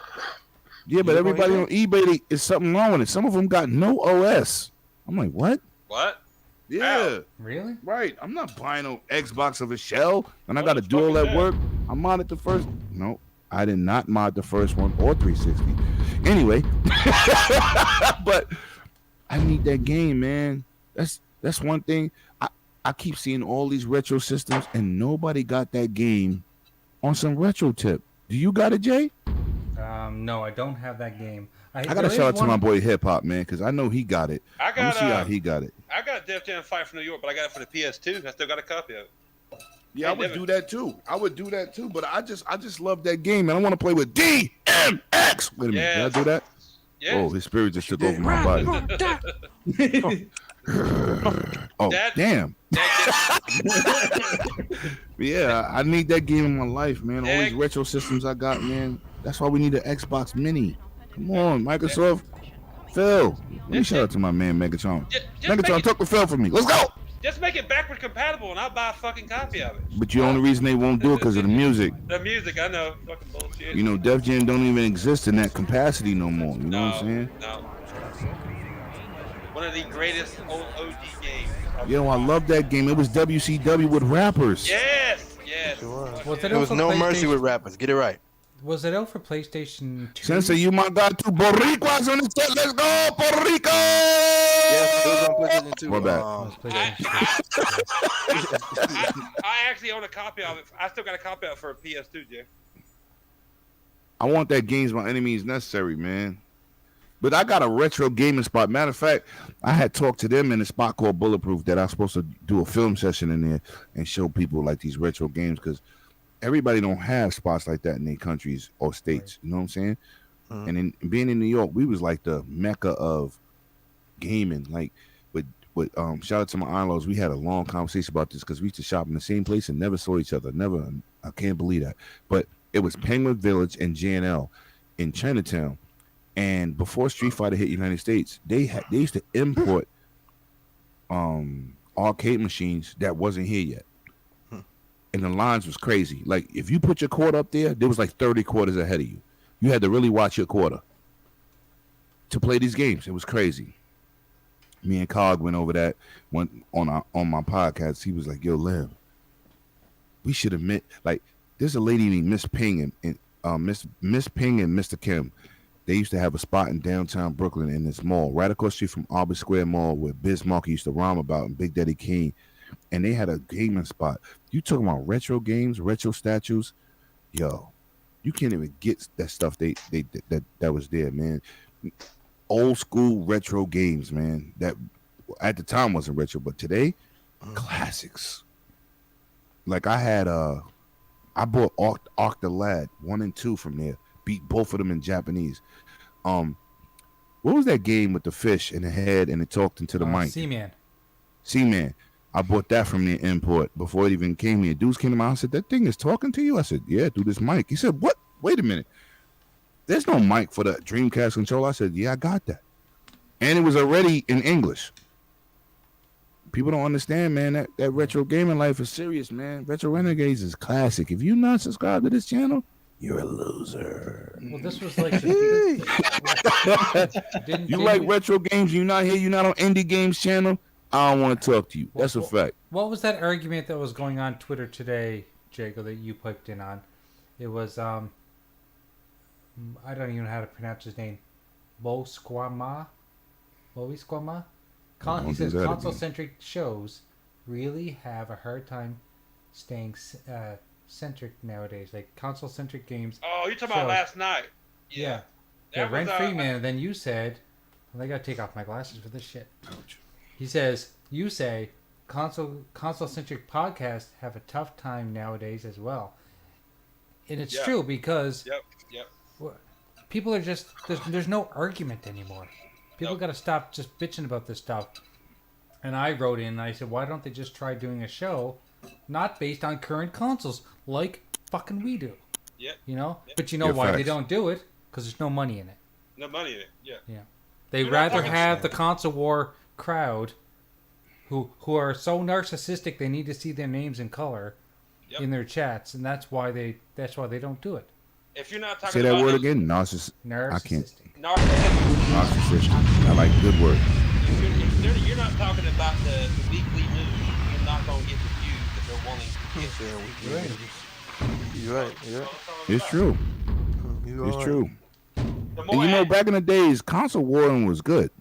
Yeah, but look on everybody on eBay, is something wrong with it. Some of them got no OS. I'm like, what? What? Yeah, Really? right. I'm not buying no Xbox of a shell, and I got to do all that work. I modded the first. No, I did not mod the first one or 360. Anyway, but I need that game, man. That's one thing. I keep seeing all these retro systems, and nobody got that game on some retro tip. Do you got it, Jay? No, I don't have that game. I gotta shout out to my boy Hip Hop, man, because I know he got it. I I'm gonna got see how he got it. I got Def Jam Fight from New York, but I got it for the PS2. I still got a copy of it. Yeah, I would do that too. But I just love that game, and I want to play with DMX. Wait a minute, Yes. did I do that? Yes. Oh, his spirit just took over my body. Oh, Dad- damn. Dad, Yeah, I need that game in my life, man. All these Dad- retro systems I got, man. That's why we need an Xbox Mini. Come on, Microsoft. Phil, let me shout out to my man Megatron. just Megatron, talk to Phil for me. Let's go. Just make it backward compatible, and I'll buy a fucking copy of it. But the only reason they won't do it because of the music. The music, I know, fucking bullshit. You know, Def Jam don't even exist in that capacity no more. You know what I'm saying? No. One of the greatest old OG games. Yo, I love that game. It was WCW with rappers. Yes. There was no mercy with rappers. Get it right. Was it out for PlayStation 2? Sensei, you my god, two Boricuas on the set. Let's go, Puerto Rico! Yes, it was on PlayStation 2. My bad. I actually own a copy of it. I still got a copy of it for a PS2, Jay. I want that Games by Any Means Necessary, man. But I got a retro gaming spot. Matter of fact, I had talked to them in a spot called Bulletproof that I was supposed to do a film session in there and show people like these retro games because everybody don't have spots like that in their countries or states. You know what I'm saying? And in being in New York, we was like the mecca of gaming. Like with shout out to my in-laws, we had a long conversation about this because we used to shop in the same place and never saw each other. Never, I can't believe that. But it was Penguin Village and J&L in Chinatown. And before Street Fighter hit United States, they used to import arcade machines that wasn't here yet. And the lines was crazy. Like if you put your quarter up there was like 30 quarters ahead of you. You had to really watch your quarter to play these games. It was crazy. Me and Cog went over that one on my podcast. He was like, "Yo, Lim, we should admit like there's a lady named Miss Ping and Miss Ping and Mr. Kim. They used to have a spot in downtown Brooklyn in this mall, right across the street from Auburn Square Mall, where Bismarck used to rhyme about and Big Daddy King. And they had a gaming spot. You talking about retro games, retro statues? Yo, you can't even get that stuff that was there, man. Old school retro games, man. That at the time wasn't retro, but today, classics. Like I had I bought Octolad 1 and 2 from there. Beat both of them in Japanese. What was that game with the fish in the head and it talked into the mic? Seaman. I bought that from the import before it even came here. Dudes came to my house and said, "That thing is talking to you?" I said, "Yeah, through this mic." He said, "What? Wait a minute. There's no mic for the Dreamcast controller." I said, "Yeah, I got that." And it was already in English. People don't understand, man, that retro gaming life is serious, man. Retro Renegades is classic. If you're not subscribed to this channel, you're a loser. Well, this was like... you like retro games, you're not here, you're not on Indie Games channel, I don't want to talk to you. That's a fact. What was that argument that was going on Twitter today, Jago, that you piped in on? It was, I don't even know how to pronounce his name. Bo Squama? He says console-centric shows really have a hard time staying centric nowadays. Like console-centric games. Oh, you're talking about last night. Yeah. Rent-free man. Then you said, I gotta take off my glasses for this shit. Ouch. He says, you say console-centric podcasts have a tough time nowadays as well. And it's true because people are just, there's no argument anymore. People got to stop just bitching about this stuff. And I wrote in and I said, why don't they just try doing a show not based on current consoles like fucking we do? Yep. You know? Yep. But you know why they don't do it? Because there's no money in it. No money in it, yeah. They'd rather have the console war crowd who are so narcissistic they need to see their names in color in their chats, and that's why they don't do it. If you're not talking say that word again, narcissistic. I can't. Narcissistic. I like good word. If you're not talking about the weekly news, you're not going to get the views that they're wanting to get. You're right. Yeah. It's true. It's true. And you know, back in the days, console warring was good.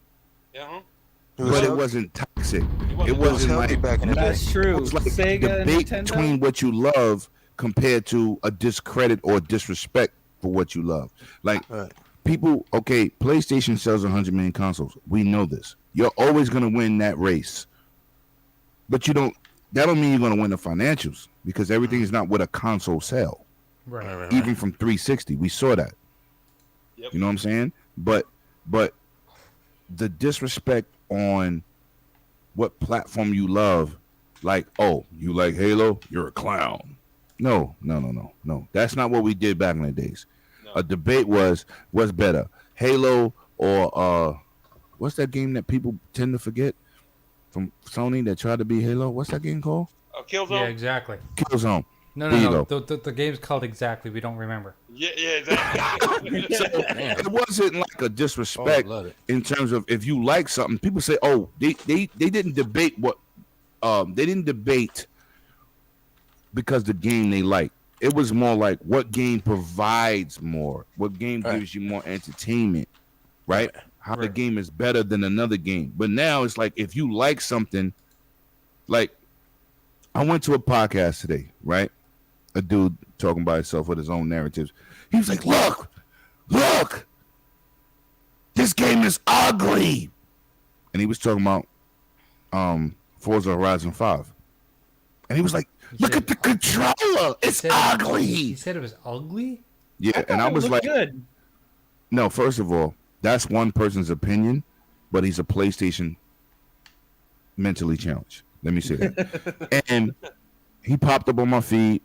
But it wasn't toxic. It wasn't like back in the day. That's true. It was like Sega and debate Nintendo? between what you love compared to a discredit or disrespect for what you love. Like people, okay, PlayStation sells 100 million consoles. We know this. You're always gonna win that race. But that don't mean you're gonna win the financials because everything is not what a console sell. Right. Even from 360, we saw that. You know what I'm saying? But the disrespect on what platform you love, like, oh, you like Halo, you're a clown. No. That's not what we did back in the days. No. A debate was what's better, Halo or what's that game that people tend to forget? from Sony that tried to be Halo. What's that game called? Killzone. Yeah, exactly. Killzone. No, There you no, go. no. The game's called exactly. We don't remember. Yeah, exactly. So it wasn't like a disrespect love it. in terms of if you like something. People say, "Oh, they didn't debate what they didn't debate because the game they like." It was more like what game provides more, what game gives you more entertainment, right? How the game is better than another game. But now it's like if you like something, like I went to a podcast today, right? A dude talking by himself with his own narratives. He was like, look, this game is ugly. And he was talking about Forza Horizon 5. And he was like, look at the controller. It's ugly. He said it was ugly? Yeah, and I was like, good. no, first of all, that's one person's opinion, but he's a PlayStation mentally challenged. Let me say that. And he popped up on my feed.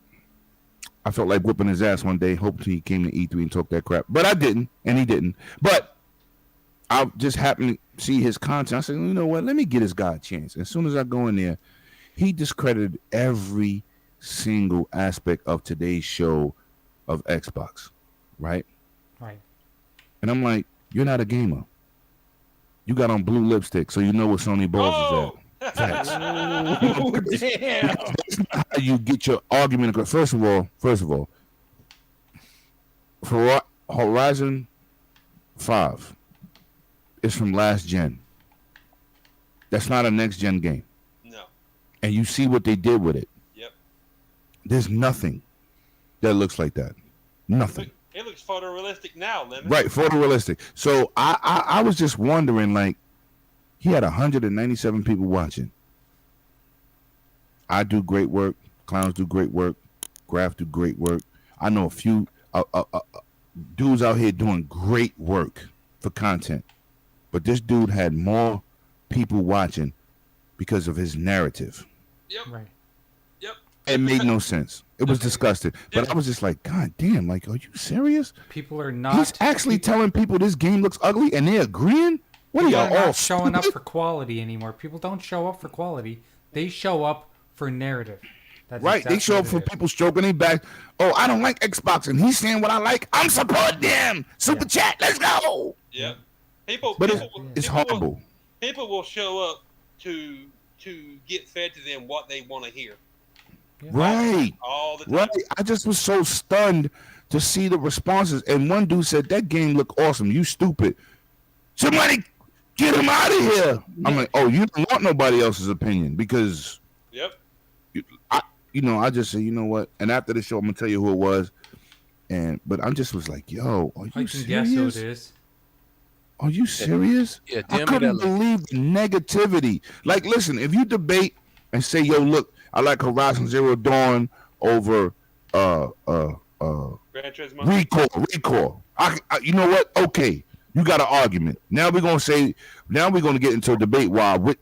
I felt like whipping his ass one day. Hoped he came to E3 and talk that crap. But I didn't, and he didn't. But I just happened to see his content. I said, you know what? Let me get this guy a chance. As soon as I go in there, he discredited every single aspect of today's show of Xbox, right? Right. And I'm like, you're not a gamer. You got on blue lipstick, so you know what Sony balls is at. Facts. Oh, damn. That's not how you get your argument across. First of all, for Horizon 5 is from last gen. That's not a next gen game. No. And you see what they did with it. Yep. There's nothing that looks like that. Nothing. It looks photorealistic now, Lemon. Right, photorealistic. So I was just wondering, like, he had 197 people watching. I do great work. Clowns do great work. Graph do great work. I know a few dudes out here doing great work for content. But this dude had more people watching because of his narrative. Yep. Right. Yep. It made no sense. It was disgusting. But I was just like, God damn, like, are you serious? People are not. He's actually telling people this game looks ugly and they're agreeing? What are People y'all are all not showing up stupid? for quality anymore. People don't show up for quality. They show up for narrative. That's Right, exactly they show up what for it is. people stroking their back. Oh, I don't like Xbox, and he's saying what I like. I'm supporting them. Super chat, let's go. Yep. People. But people it's people horrible. People will show up to get fed to them what they want to hear. Right, All the time. right. I just was so stunned to see the responses. And one dude said, that game looked awesome. You stupid. Somebody get him out of here. I'm like, oh, you don't want nobody else's opinion because, Yep. I just said, you know what? And after the show, I'm going to tell you who it was. But I just was like, yo, are I you can guess who it serious? is. Are you serious? Yeah, I DM couldn't that. believe the negativity. Like, listen, if you debate and say, yo, look, I like Horizon Zero Dawn over Gran Turismo. Recall. You know what? Okay, you got an argument. Now we're gonna get into a debate why what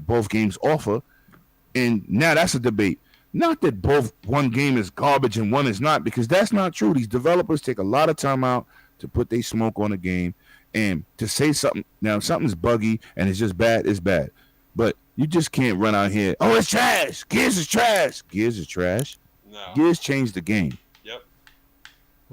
both games offer, and now that's a debate. Not that one game is garbage and one is not, because that's not true. These developers take a lot of time out to put their smoke on a game and to say something. Now, if something's buggy and it's just bad, it's bad. But you just can't run out here. Oh, it's trash. Gears is trash. Gears is trash. No. Gears changed the game. Yep.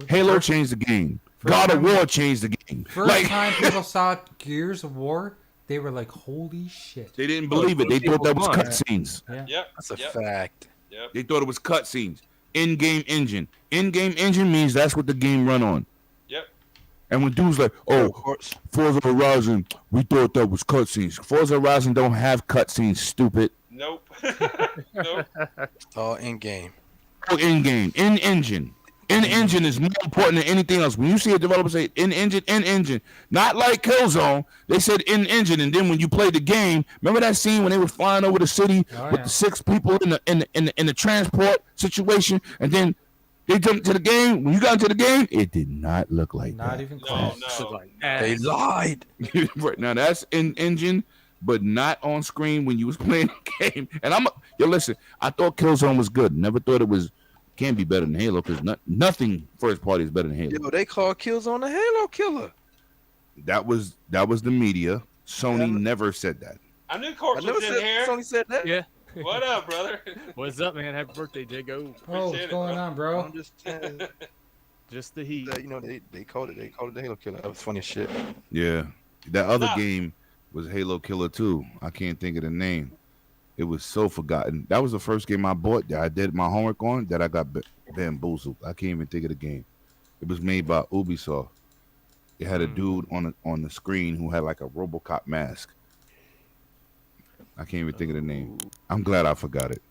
Halo changed the game. God of War changed the game. First time people saw Gears of War, they were like, holy shit. They didn't believe it. They thought that was cutscenes. Yeah. Yep. That's a Yep. fact. Yep. They thought it was cutscenes. In-game engine. In-game engine means that's what the game run on. Yep. And when dudes like, oh, Of course. Forza Horizon, we thought that was cutscenes. Forza Horizon don't have cutscenes, stupid. Nope. Nope. It's all in game. Oh, in-game. In-engine. In-engine is more important than anything else. When you see a developer say in-engine, not like Killzone, they said in-engine, and then when you play the game, remember that scene when they were flying over the city with the 6 people in the transport situation, and then they jumped to the game. When you got into the game, it did not look like Not that. even No, close. no. They lied. Right now, that's in-engine, but not on screen when you was playing the game. And listen, I thought Killzone was good. Never thought it was. Can be better than Halo because nothing first party is better than Halo. Yo, they call Killzone a Halo killer. That was the media. Sony Yeah. never said that. I knew Corpse I never was in said here. Sony said that. Yeah. What up, brother? What's up, man? Happy birthday, Jago. Oh, what's going on, bro? I'm just saying Just the heat. that, you know, they called it the Halo Killer. That was funny as shit. Yeah, that other Nah. game was Halo Killer 2. I can't think of the name. It was so forgotten. That was the first game I bought that I did my homework on that I got bamboozled. I can't even think of the game. It was made by Ubisoft. It had a dude on the screen who had like a RoboCop mask. I can't even think of the name. I'm glad I forgot it.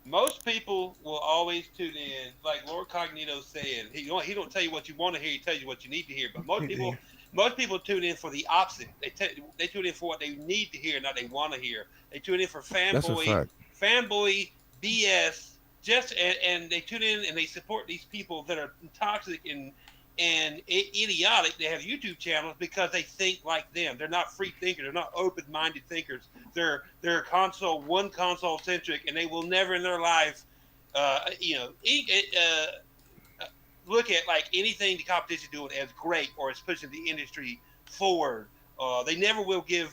Most people will always tune in, like Lord Cognito said. He don't tell you what you want to hear. He tells you what you need to hear. But most people tune in for the opposite. They tune in for what they need to hear, not they want to hear. They tune in for That's a fact. fanboy BS. And they tune in and they support these people that are toxic and idiotic. They have YouTube channels because they think like them. They're not free thinkers. They're not open-minded thinkers. They're console centric, and they will never in their life, look at like anything the competition doing as great or as pushing the industry forward. They never will give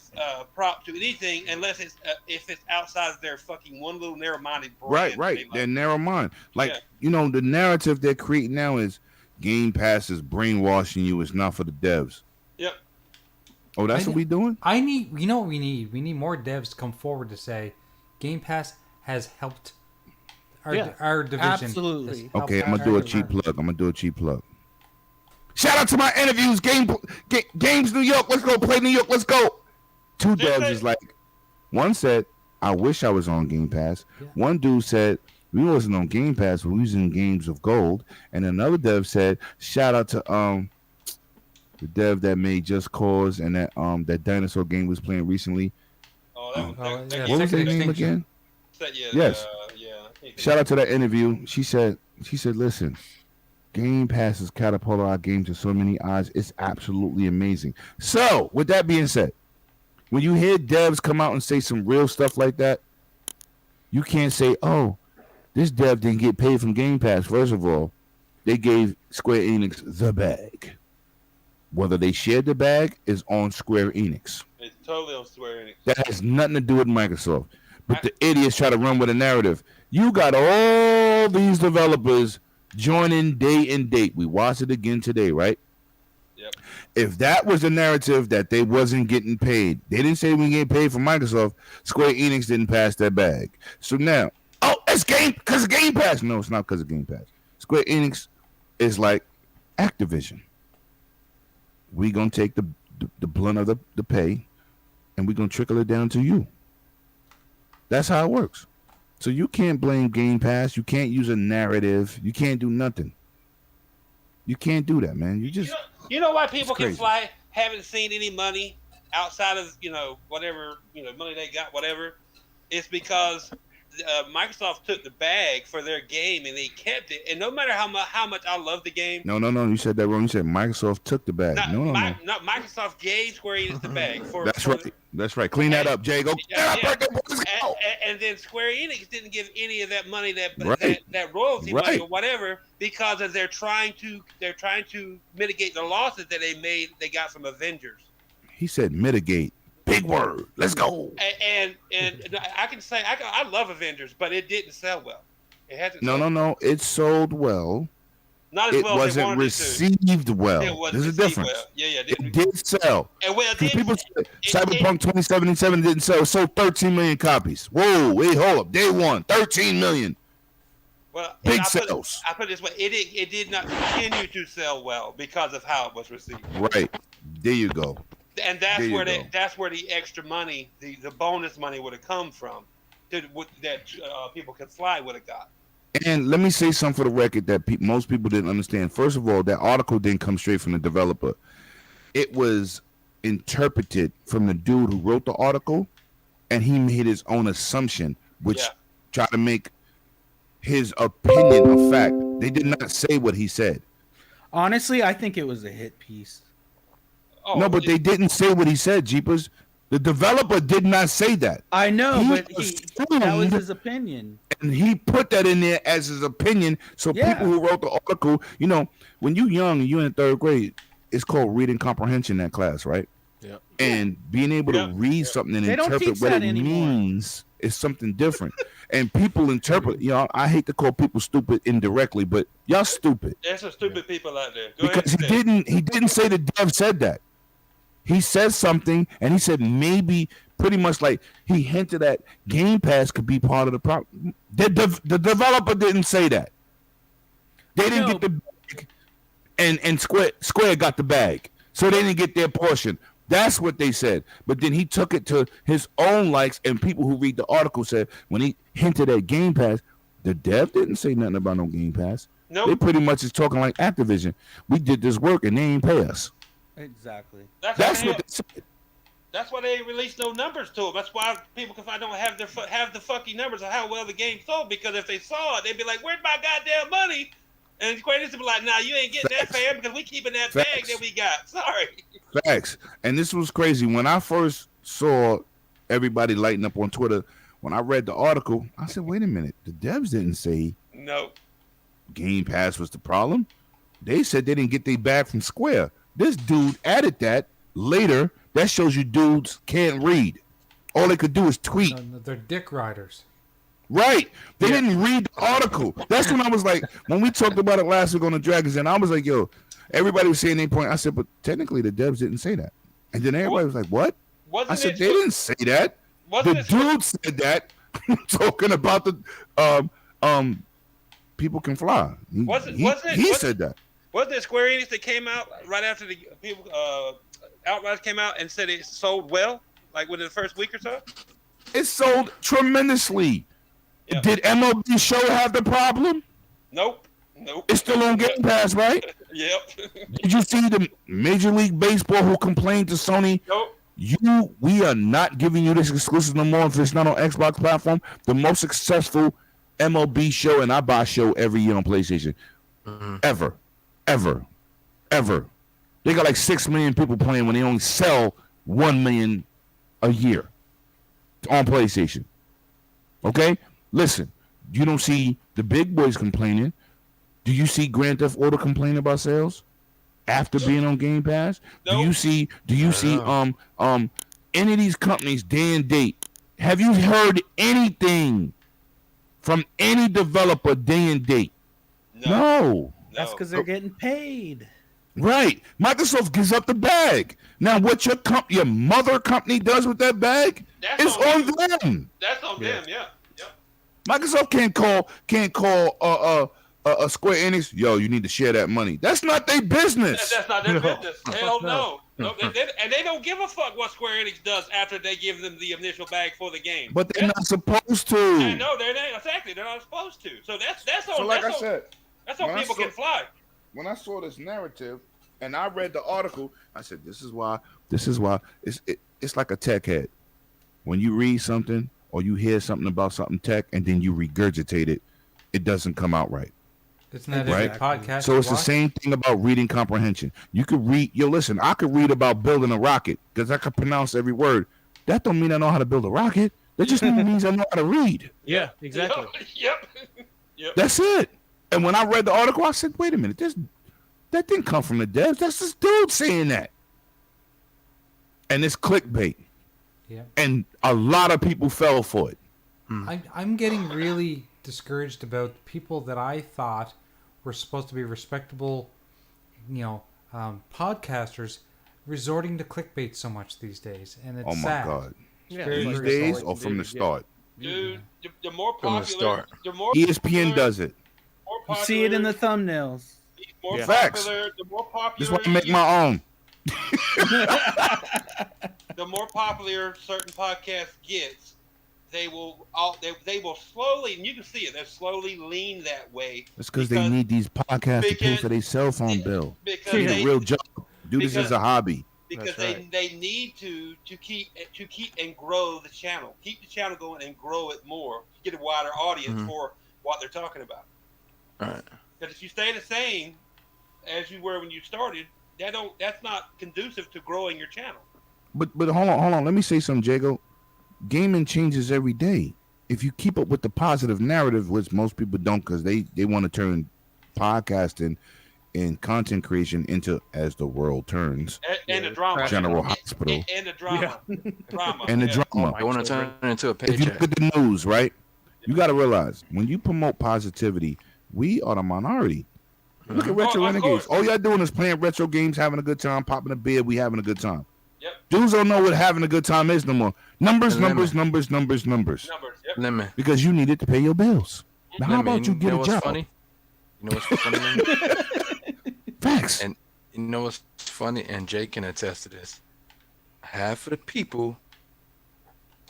prop to anything unless it's if it's outside of their fucking one little narrow-minded brand. Right. They're narrow mind. Like the narrative they're creating now is Game Pass is brainwashing you. It's not for the devs. Yep. Oh, that's what we doing? You know what we need? We need more devs to come forward to say Game Pass has helped our division. Absolutely. Okay, I'm gonna do a cheap plug. Shout out to my interviews, Games New York. Let's go play New York. Let's go. Two devs is like, one said, I wish I was on Game Pass. Yeah. One dude said, we wasn't on Game Pass, we was in Games of Gold. And another dev said, shout out to the dev that made Just Cause and that dinosaur game was playing recently. Oh, what was their name again? Yes. Shout out to that interview. She said, listen, Game Pass has catapulted our game to so many eyes. It's absolutely amazing. So, with that being said, when you hear devs come out and say some real stuff like that, you can't say, oh, this dev didn't get paid from Game Pass. First of all, they gave Square Enix the bag. Whether they shared the bag is on Square Enix. It's totally on Square Enix. That has nothing to do with Microsoft. But the idiots try to run with a narrative. You got all these developers joining day and date. We watched it again today, right? Yep. If that was the narrative that they wasn't getting paid, they didn't say we get paid from Microsoft. Square Enix didn't pass that bag. So now, it's because of Game Pass. No, it's not because of Game Pass. Square Enix is like Activision. We gonna take the blunt of the pay, and we gonna trickle it down to you. That's how it works. So you can't blame Game Pass. You can't use a narrative. You can't do nothing. You can't do that, man. You know why people can fly? Haven't seen any money outside of whatever money they got, whatever. It's because Microsoft took the bag for their game and they kept it. And no matter how much I love the game. No. You said that wrong. You said Microsoft took the bag. No. Not Microsoft gave Square Enix the bag. That's right. Clean that up, Jay. Go. And then Square Enix didn't give any of that money, that royalty money or whatever, because they're trying to mitigate the losses that they got from Avengers. He said mitigate. Big word. Let's go. And I can say I love Avengers, but it didn't sell well. It hasn't. No. It sold well. Not as well as they wasn't wanted received well. It wasn't There's a received difference. well. Yeah. It did sell. And People said Cyberpunk 2077 didn't sell. It sold 13 million copies. Whoa, wait, hold up. Day one, 13 million. Well, big sales. I put it this way: it did not continue to sell well because of how it was received. Right. There you go. And that's where the extra money, the bonus money would have come from, that people could fly would have got. And let me say something for the record that most people didn't understand. First of all, that article didn't come straight from the developer. It was interpreted from the dude who wrote the article, and he made his own assumption, which tried to make his opinion a fact. They did not say what he said. Honestly, I think it was a hit piece. No, but they didn't say what he said, Jeepers. The developer did not say that. I know, but that was his opinion. And he put that in there as his opinion. So people who wrote the article, when you're young and you're in third grade, it's called reading comprehension, that class, right? Yep. And being able to read something and They don't interpret teach what that it anymore. means is something different. And people interpret, I hate to call people stupid indirectly, but y'all stupid. There's some stupid people out there. Go Because ahead. he didn't say the dev said that. He said something, and he said maybe pretty much like he hinted at Game Pass could be part of the problem. The developer didn't say that. They didn't get the bag, and Square got the bag, so they didn't get their portion. That's what they said. But then he took it to his own likes, and people who read the article said when he hinted at Game Pass, the dev didn't say nothing about no Game Pass. Nope. They pretty much is talking like Activision. We did this work and they ain't pay us. Exactly. That's what they said. That's why they ain't released no numbers to them. That's why people can find don't have the fucking numbers of how well the game sold. Because if they saw it, they'd be like, "Where's my goddamn money?" And Square Enix would be like, "Nah, you ain't getting that, fam, because we keeping that bag that we got." Sorry. Facts. And this was crazy. When I first saw everybody lighting up on Twitter, when I read the article, I said, "Wait a minute. The devs didn't say No. Game Pass was the problem. They said they didn't get their bag from Square." This dude added that later. That shows you dudes can't read. All they could do is tweet. They're dick riders. Right. They didn't read the article. That's when I was like, when we talked about it last week on the Dragons, and I was like, yo, everybody was saying their point. I said, but technically the devs didn't say that. And then everybody was like, what? I said, they didn't say that. The dude said that. Talking about the people can fly. He said that. Wasn't it Square Enix that came out right after the people Outriders came out and said it sold well, like within the first week or so? It sold tremendously. Yep. Did MLB Show have the problem? Nope. It's still on Game Pass, right? Yep. Did you see the Major League Baseball who complained to Sony? Nope. We are not giving you this exclusive no more if it's not on Xbox platform. The most successful MLB show and I buy show every year on PlayStation. Ever. They got like 6 million people playing when they only sell 1 million a year on PlayStation. Okay? Listen, you don't see the big boys complaining. Do you see Grand Theft Auto complaining about sales after being on Game Pass? Nope. Do you see any of these companies day and date? Have you heard anything from any developer day and date? No. That's because they're getting paid. Right. Microsoft gives up the bag. Now, what your mother company does with that bag is on them. That's on them. Yeah. Microsoft can't call a Square Enix. Yo, you need to share that money. That's not their business. That's not their business. Hell no. And they don't give a fuck what Square Enix does after they give them the initial bag for the game. But they're not supposed to. I know they're not. Exactly, they're not supposed to. So that's on. So like I said, that's how people can fly. When I saw this narrative and I read the article, I said, this is why it's like a tech head. When you read something or you hear something about something tech and then you regurgitate it, it doesn't come out right. Isn't that right? Podcast so it's the same thing about reading comprehension. You could read, listen, I could read about building a rocket because I could pronounce every word. That don't mean I know how to build a rocket. That just means I know how to read. Yeah, exactly. Yep. That's it. And when I read the article, I said, wait a minute, that didn't come from the devs. That's this dude saying that. And it's clickbait. Yeah. And a lot of people fell for it. I'm getting really discouraged about people that I thought were supposed to be respectable, podcasters resorting to clickbait so much these days. And it's sad. God. Yeah. These days or from the start? Dude, the more popular, the more ESPN does it. You see it in the thumbnails. Facts. The more popular. This is why I make my own. The more popular certain podcasts gets, they will slowly, and you can see it. They slowly lean that way. That's because they need these podcasts to pay for their cell phone bill. Because they a real job. Do this as a hobby. Because they need to keep and grow the channel, keep the channel going and grow it more, get a wider audience for what they're talking about. Right. Because if you stay the same as you were when you started, that's not conducive to growing your channel. But hold on. Let me say something, Jago. Gaming changes every day. If you keep up with the positive narrative, which most people don't, because they want to turn podcasting and content creation into as the world turns. And the drama. General Hospital. And the drama. Drama. And the yeah. drama. They want to turn it into a If you paycheck. look at the news, right? You got to realize when you promote positivity, we are the minority. Look at Retro Renegades. All y'all doing is playing retro games, having a good time, popping a beer. We having a good time. Yep. Dudes don't know what having a good time is no more. Numbers. Numbers. Yep. Lemon. Because you need it to pay your bills. Now, how Lemon, about you get know a what's job? funny? You know what's funny? Lemon? Facts. And you know what's funny? And Jay can attest to this. Half of the people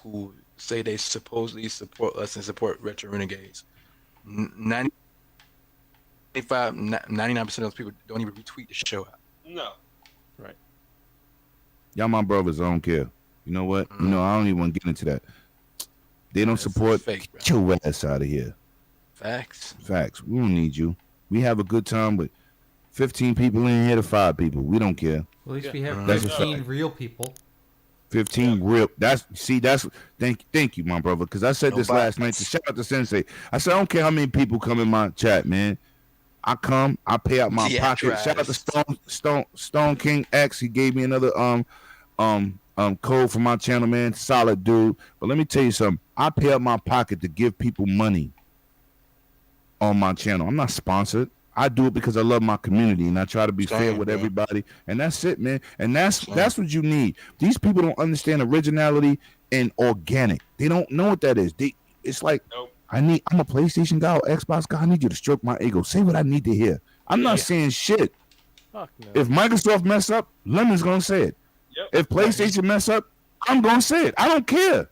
who say they supposedly support us and support Retro Renegades, 99% of those people don't even retweet the show out. No. Right. Y'all my brothers, I don't care. You know what? You know, I don't even want to get into that. They don't support. fake, Get your ass out of here. Facts. Facts. We don't need you. We have a good time with 15 people in here to 5 people. We don't care. Well, at least we have That's a 15 fact. real people. 15 real. That's thank you, my brother. Because I said this last night. To shout out to Sensei. I said I don't care how many people come in my chat, man. I come, I pay out my pocket. Shout out to Stone King X. He gave me another code for my channel, man. Solid dude. But let me tell you something. I pay out my pocket to give people money on my channel. I'm not sponsored. I do it because I love my community and I try to be fair with everybody. And that's it, man. And that's what you need. These people don't understand originality and organic. They don't know what that is. It's like I'm a PlayStation guy or Xbox guy. I need you to stroke my ego. Say what I need to hear. I'm not saying shit. Fuck no. If Microsoft mess up, Lemon's gonna say it. Yep. If PlayStation mess up, I'm gonna say it. I don't care.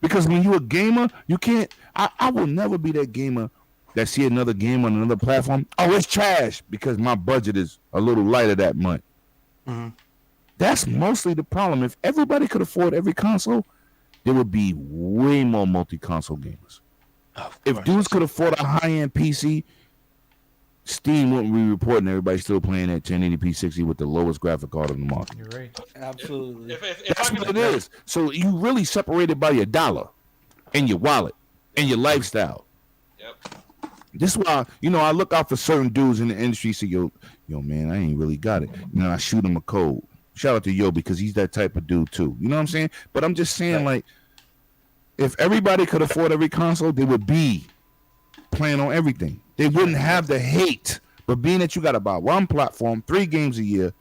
Because when you're a gamer, you can't I will never be that gamer that see another game on another platform. Oh, it's trash because my budget is a little lighter that month. Mm-hmm. That's mostly the problem. If everybody could afford every console, there would be way more multi-console gamers. If dudes could afford a high-end PC, Steam wouldn't be reporting everybody still playing at 1080p 60 with the lowest graphic card on the market. You're right. Absolutely. That's what it is. So you really separated by your dollar and your wallet and your lifestyle. Yep. This is why, I look out for certain dudes in the industry. Say, yo, man, I ain't really got it. I shoot him a code. Shout out to Yo because he's that type of dude too. You know what I'm saying? But I'm just saying, like, if everybody could afford every console, they would be playing on everything. They wouldn't have the hate. But being that you got to buy one platform, 3 games a year,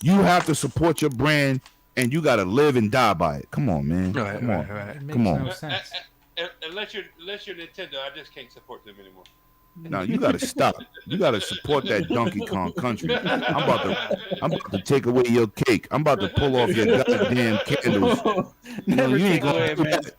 you have to support your brand and you got to live and die by it. Come on, man. Come on. Come on. No sense. Unless you're Nintendo, I just can't support them anymore. No, you gotta stop. You gotta support that Donkey Kong Country. I'm about to take away your cake. I'm about to pull off your goddamn candles. Never you ain't take away gonna a man's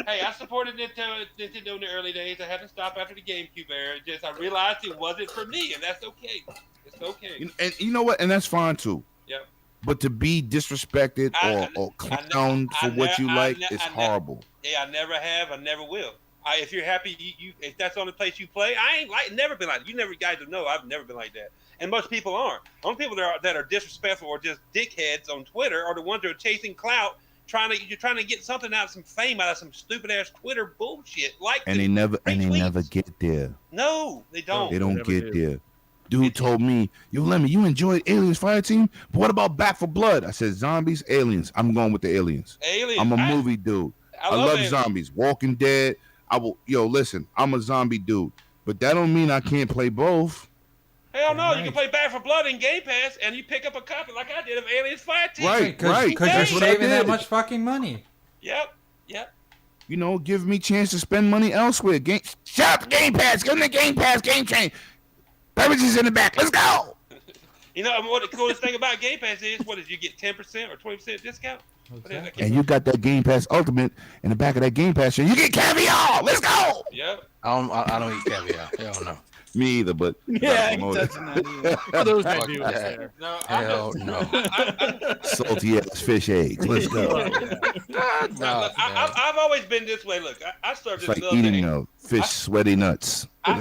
Hey, I supported Nintendo in the early days. I had to stop after the GameCube era. I realized it wasn't for me, and that's okay. It's okay. And you know what? And that's fine too. Yep. But to be disrespected or clowned for what you like is horrible. Yeah, I never have. I never will. If you're happy, if that's the only place you play, I ain't never been like that. You never guys know I've never been like that, and most people aren't. Only people that are disrespectful or just dickheads on Twitter are the ones that are chasing clout, you're trying to get something out of some fame out of some stupid ass Twitter bullshit. And they never get there. No, they don't. They don't get there. Dude told me, yo, Lemmy, you enjoyed Aliens Fireteam, but what about Back for Blood? I said, zombies, aliens. I'm going with the aliens. Aliens. I'm a movie dude. I love zombies. Walking Dead. Listen, I'm a zombie dude, but that don't mean I can't play both. Hell no, you can play Back for Blood in Game Pass, and you pick up a copy like I did of Aliens Fireteam. Right. Because you're saving that much fucking money. Yep. Give me a chance to spend money elsewhere. Shut up, Game Pass. Give me the Game Pass, Game Chain. Beverages in the back. Let's go. What the coolest thing about Game Pass is, you get 10% or 20% discount? Exactly. And you got that Game Pass Ultimate in the back of that Game Pass. You get caviar. Let's go. Yep. I don't eat caviar. Hell no. Me either, but Yeah, he doesn't either. Those Fuck dudes that. there. No, Hell no. salty ass fish eggs. Let's go. I've always been this way. Look, I served It's in like the military. eating fish sweaty nuts. I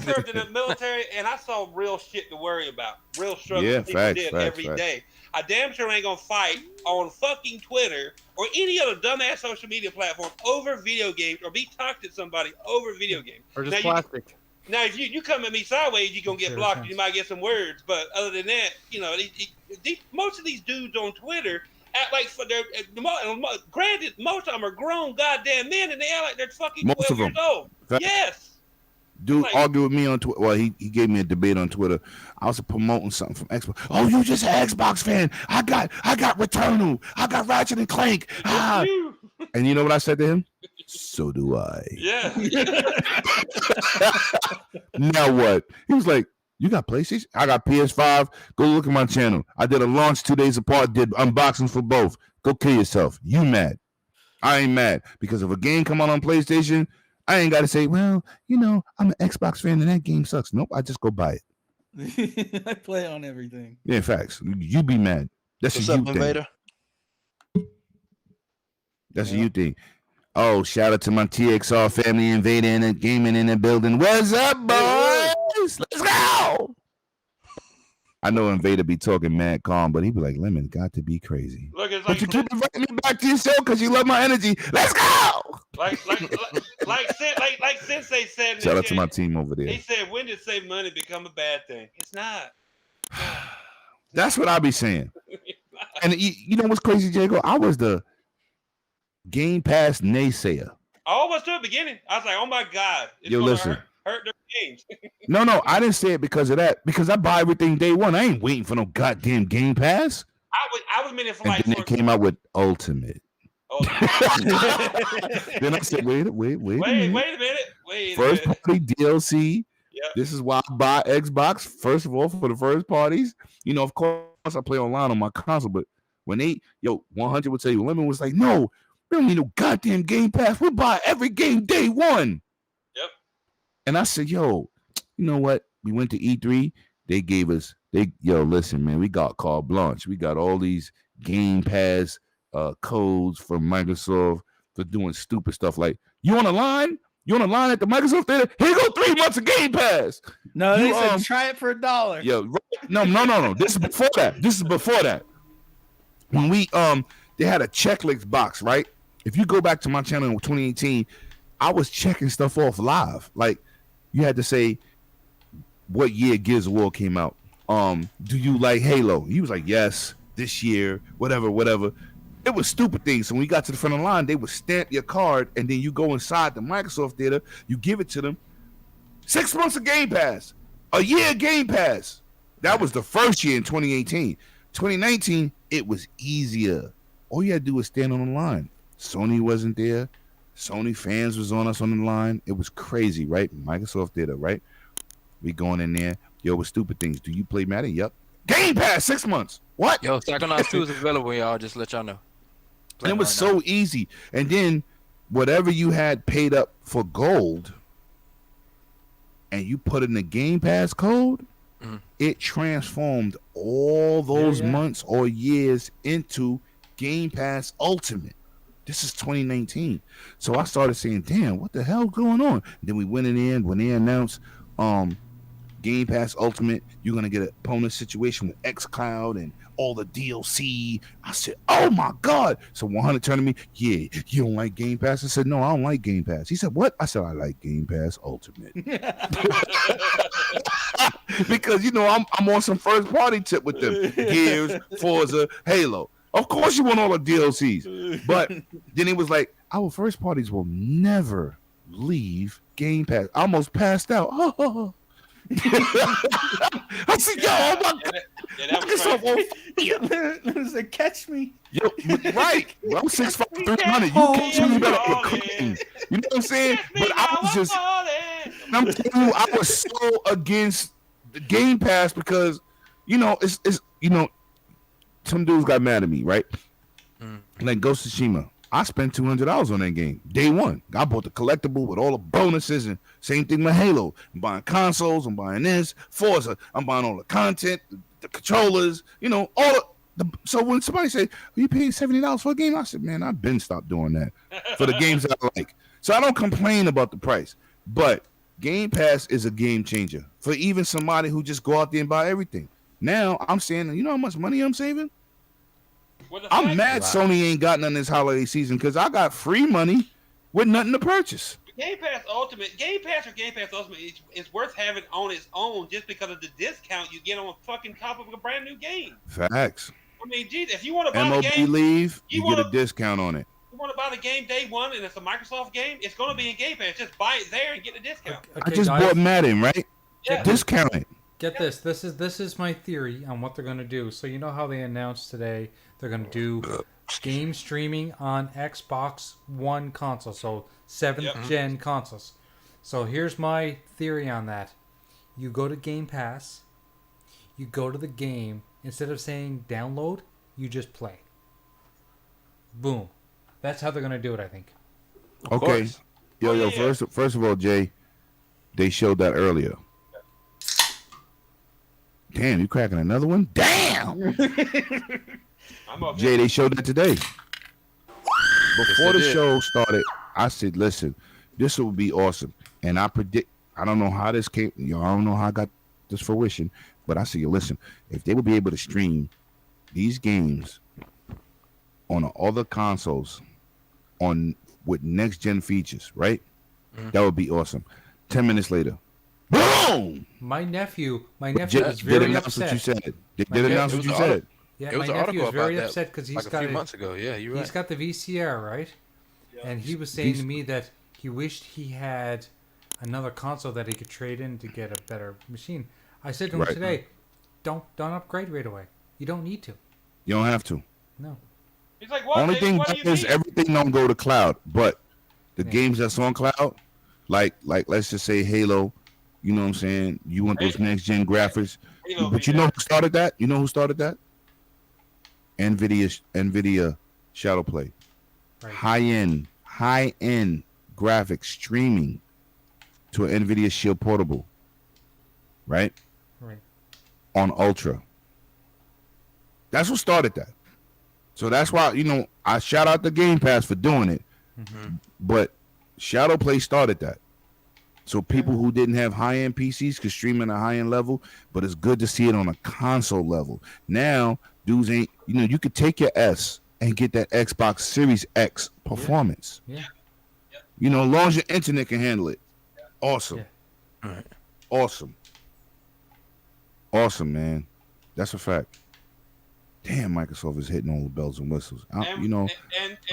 served in the military, and I saw real shit to worry about. Real struggles people did every day. I damn sure ain't gonna fight on fucking Twitter or any other dumbass social media platform over video games or be talked to somebody over video games. Or just plastic. Now, if you come at me sideways, you're gonna get Zero blocked. sense. You might get some words, but other than that, you know, most of these dudes on Twitter act like for their. Granted, most of them are grown goddamn men, and they act like they're fucking Most 12 of years them. old. Fact. Yes. Dude Like- argued with me on Twitter. Well, he gave me a debate on Twitter. I was promoting something from Xbox. Oh, you just an Xbox fan. I got Returnal. I got Ratchet and Clank. Ah. And you know what I said to him? So do I. Yeah. Now what? He was like, you got PlayStation? I got PS5. Go look at my channel. I did a launch 2 days apart, did unboxings for both. Go kill yourself. You mad. I ain't mad. Because if a game come out on PlayStation, I ain't got to say, well, you know, I'm an Xbox fan and that game sucks. Nope, I just go buy it. I play on everything. Yeah, facts. You be mad. That's What's a you up, thing. Invader? That's a you thing. Oh, shout out to my TXR family, Invader in the gaming in the building. What's up, boys? Let's go. I know Invader be talking mad calm, but he be like, Lemon got to be crazy. Look, it's But like you keep inviting me back to your show because you love my energy. Let's go. like Sensei said. in Shout the out to chat, my team over there. He said, "When did save money become a bad thing? It's not." That's what I be saying. And you know what's crazy, Jago? I was the Game Pass naysayer. I almost to the beginning. I was like, "Oh my god, it's Yo, gonna listen. hurt their games." No, I didn't say it because of that. Because I buy everything day one. I ain't waiting for no goddamn Game Pass. I was meaning for And like. then they came out with Ultimate. Oh, Then I said, wait a minute. wait a minute. First party DLC. Yep. This is why I buy Xbox, first of all, for the first parties. You know, of course, I play online on my console, but when 100 would say, Lemon was like, no, we don't need no goddamn Game Pass. We'll buy every game day one. Yep. And I said, yo, you know what? We went to E3. They gave us, listen, man, we got carte blanche. We got all these Game Pass codes from Microsoft for doing stupid stuff like, you on the line? You on the line at the Microsoft Theater? Here go 3 months of Game Pass. No, they said try it for $1. Yo, no. This is before that. When we they had a checklist box, right? If you go back to my channel in 2018, I was checking stuff off live. Like you had to say what year Gears of War came out. Do you like Halo? He was like, yes, this year, whatever. It was stupid things. So when you got to the front of the line, they would stamp your card, and then you go inside the Microsoft Theater, you give it to them. 6 months of Game Pass, a year of Game Pass. That was the first year in 2018. 2019, it was easier. All you had to do was stand on the line. Sony wasn't there. Sony fans was on us on the line. It was crazy, right? Microsoft Theater, right? We going in there. Yo, with stupid things. Do you play Madden? Yep. Game Pass, 6 months. What? Yo, Psychonauts 2 is available, y'all. Just let y'all know. And it was so easy. And then whatever you had paid up for gold and you put in the Game Pass code, it transformed all those months or years into Game Pass Ultimate. This is 2019. So I started saying, damn, what the hell going on? Then we went in there, and when they announced Game Pass Ultimate, you're going to get a bonus situation with xCloud and all the DLC. I said, oh my God. So 100 turned to me, yeah, you don't like Game Pass? I said, no, I don't like Game Pass. He said, what? I said, I like Game Pass Ultimate. Because, you know, I'm on some first party tip with them. Gears, Forza, Halo. Of course you want all the DLCs. But then it was like, our first parties will never leave Game Pass. I almost passed out. I said, yo, oh my God. It said, catch me. Yo, right. Well, I'm 6'5", 300. You catch me better with cooking. You know what I'm saying? But I was just, I'm telling you, I was so against the Game Pass because, you know, it's you know, some dudes got mad at me, right? Like Ghost of Tsushima. I spent $200 on that game day one. I bought the collectible with all the bonuses, and same thing with Halo. I'm buying consoles. I'm buying this. Forza. I'm buying all the content, the controllers. You know, all the. So when somebody say, "Are you paying $70 for a game?" I said, "Man, I've been stopped doing that for the games that I like." So I don't complain about the price, but Game Pass is a game changer for even somebody who just go out there and buy everything. Now I'm saying, you know how much money I'm saving? I'm mad Sony ain't got none this holiday season because I got free money with nothing to purchase. Game Pass Ultimate, Game Pass or Game Pass Ultimate is worth having on its own just because of the discount you get on fucking top of a brand new game. Facts. I mean, geez, if you want to buy MLB the game, leave, you get a wanna- discount on it. you want to buy the game day one and it's a Microsoft game, it's going to be in Game Pass. Just buy it there and get the discount. Okay, I just guys, bought Madden, right? Yeah. Discount it. get this. This is my theory on what they're going to do. So you know how they announced today they're going to do game streaming on Xbox One console, so 7th gen consoles. So here's my theory on that. You go to Game Pass, you go to the game, instead of saying download, you just play. Boom. That's how they're going to do it, I think. Okay. course. Yo, first of all, Jay, they showed that earlier. Damn, you cracking another one? Damn! I'm okay. Jay, they showed that today. Before the did. show started, I said, listen, this will be awesome. And I predict, I don't know how this came, I don't know how I got this fruition, but I said, listen, if they would be able to stream these games on other consoles with next gen features, right? That would be awesome. 10 minutes later, boom! My nephew Did is very announce what you upset. said. Did announce what you said. Yeah, It was my an nephew article is very about that, upset because he's like a got few months ago. Yeah, you're right. he's got the VCR, right? And he was saying to me that he wished he had another console that he could trade in to get a better machine. I said to him Right. today, don't upgrade right away. You don't need to. You don't have to. No. He's like, what? Only David, thing what do bad you is mean? everything don't go to cloud, but the Yeah. games that's on cloud, like let's just say Halo, you know what I'm saying? You want those next gen graphics, Halo but be you know there. who started that? You know who started that? Nvidia Shadowplay, Right. high end graphics streaming to an Nvidia Shield Portable, right? Right. On Ultra. That's what started that. So that's why, I shout out the Game Pass for doing it. But Shadowplay started that. So people who didn't have high-end PCs could stream at a high-end level, but it's good to see it on a console level. Now, dudes ain't, you could take your S and get that Xbox Series X performance. Yeah. As long as your internet can handle it. Awesome. Yeah. Right. Awesome. Awesome, man. That's a fact. Damn, Microsoft is hitting all the bells and whistles. I'm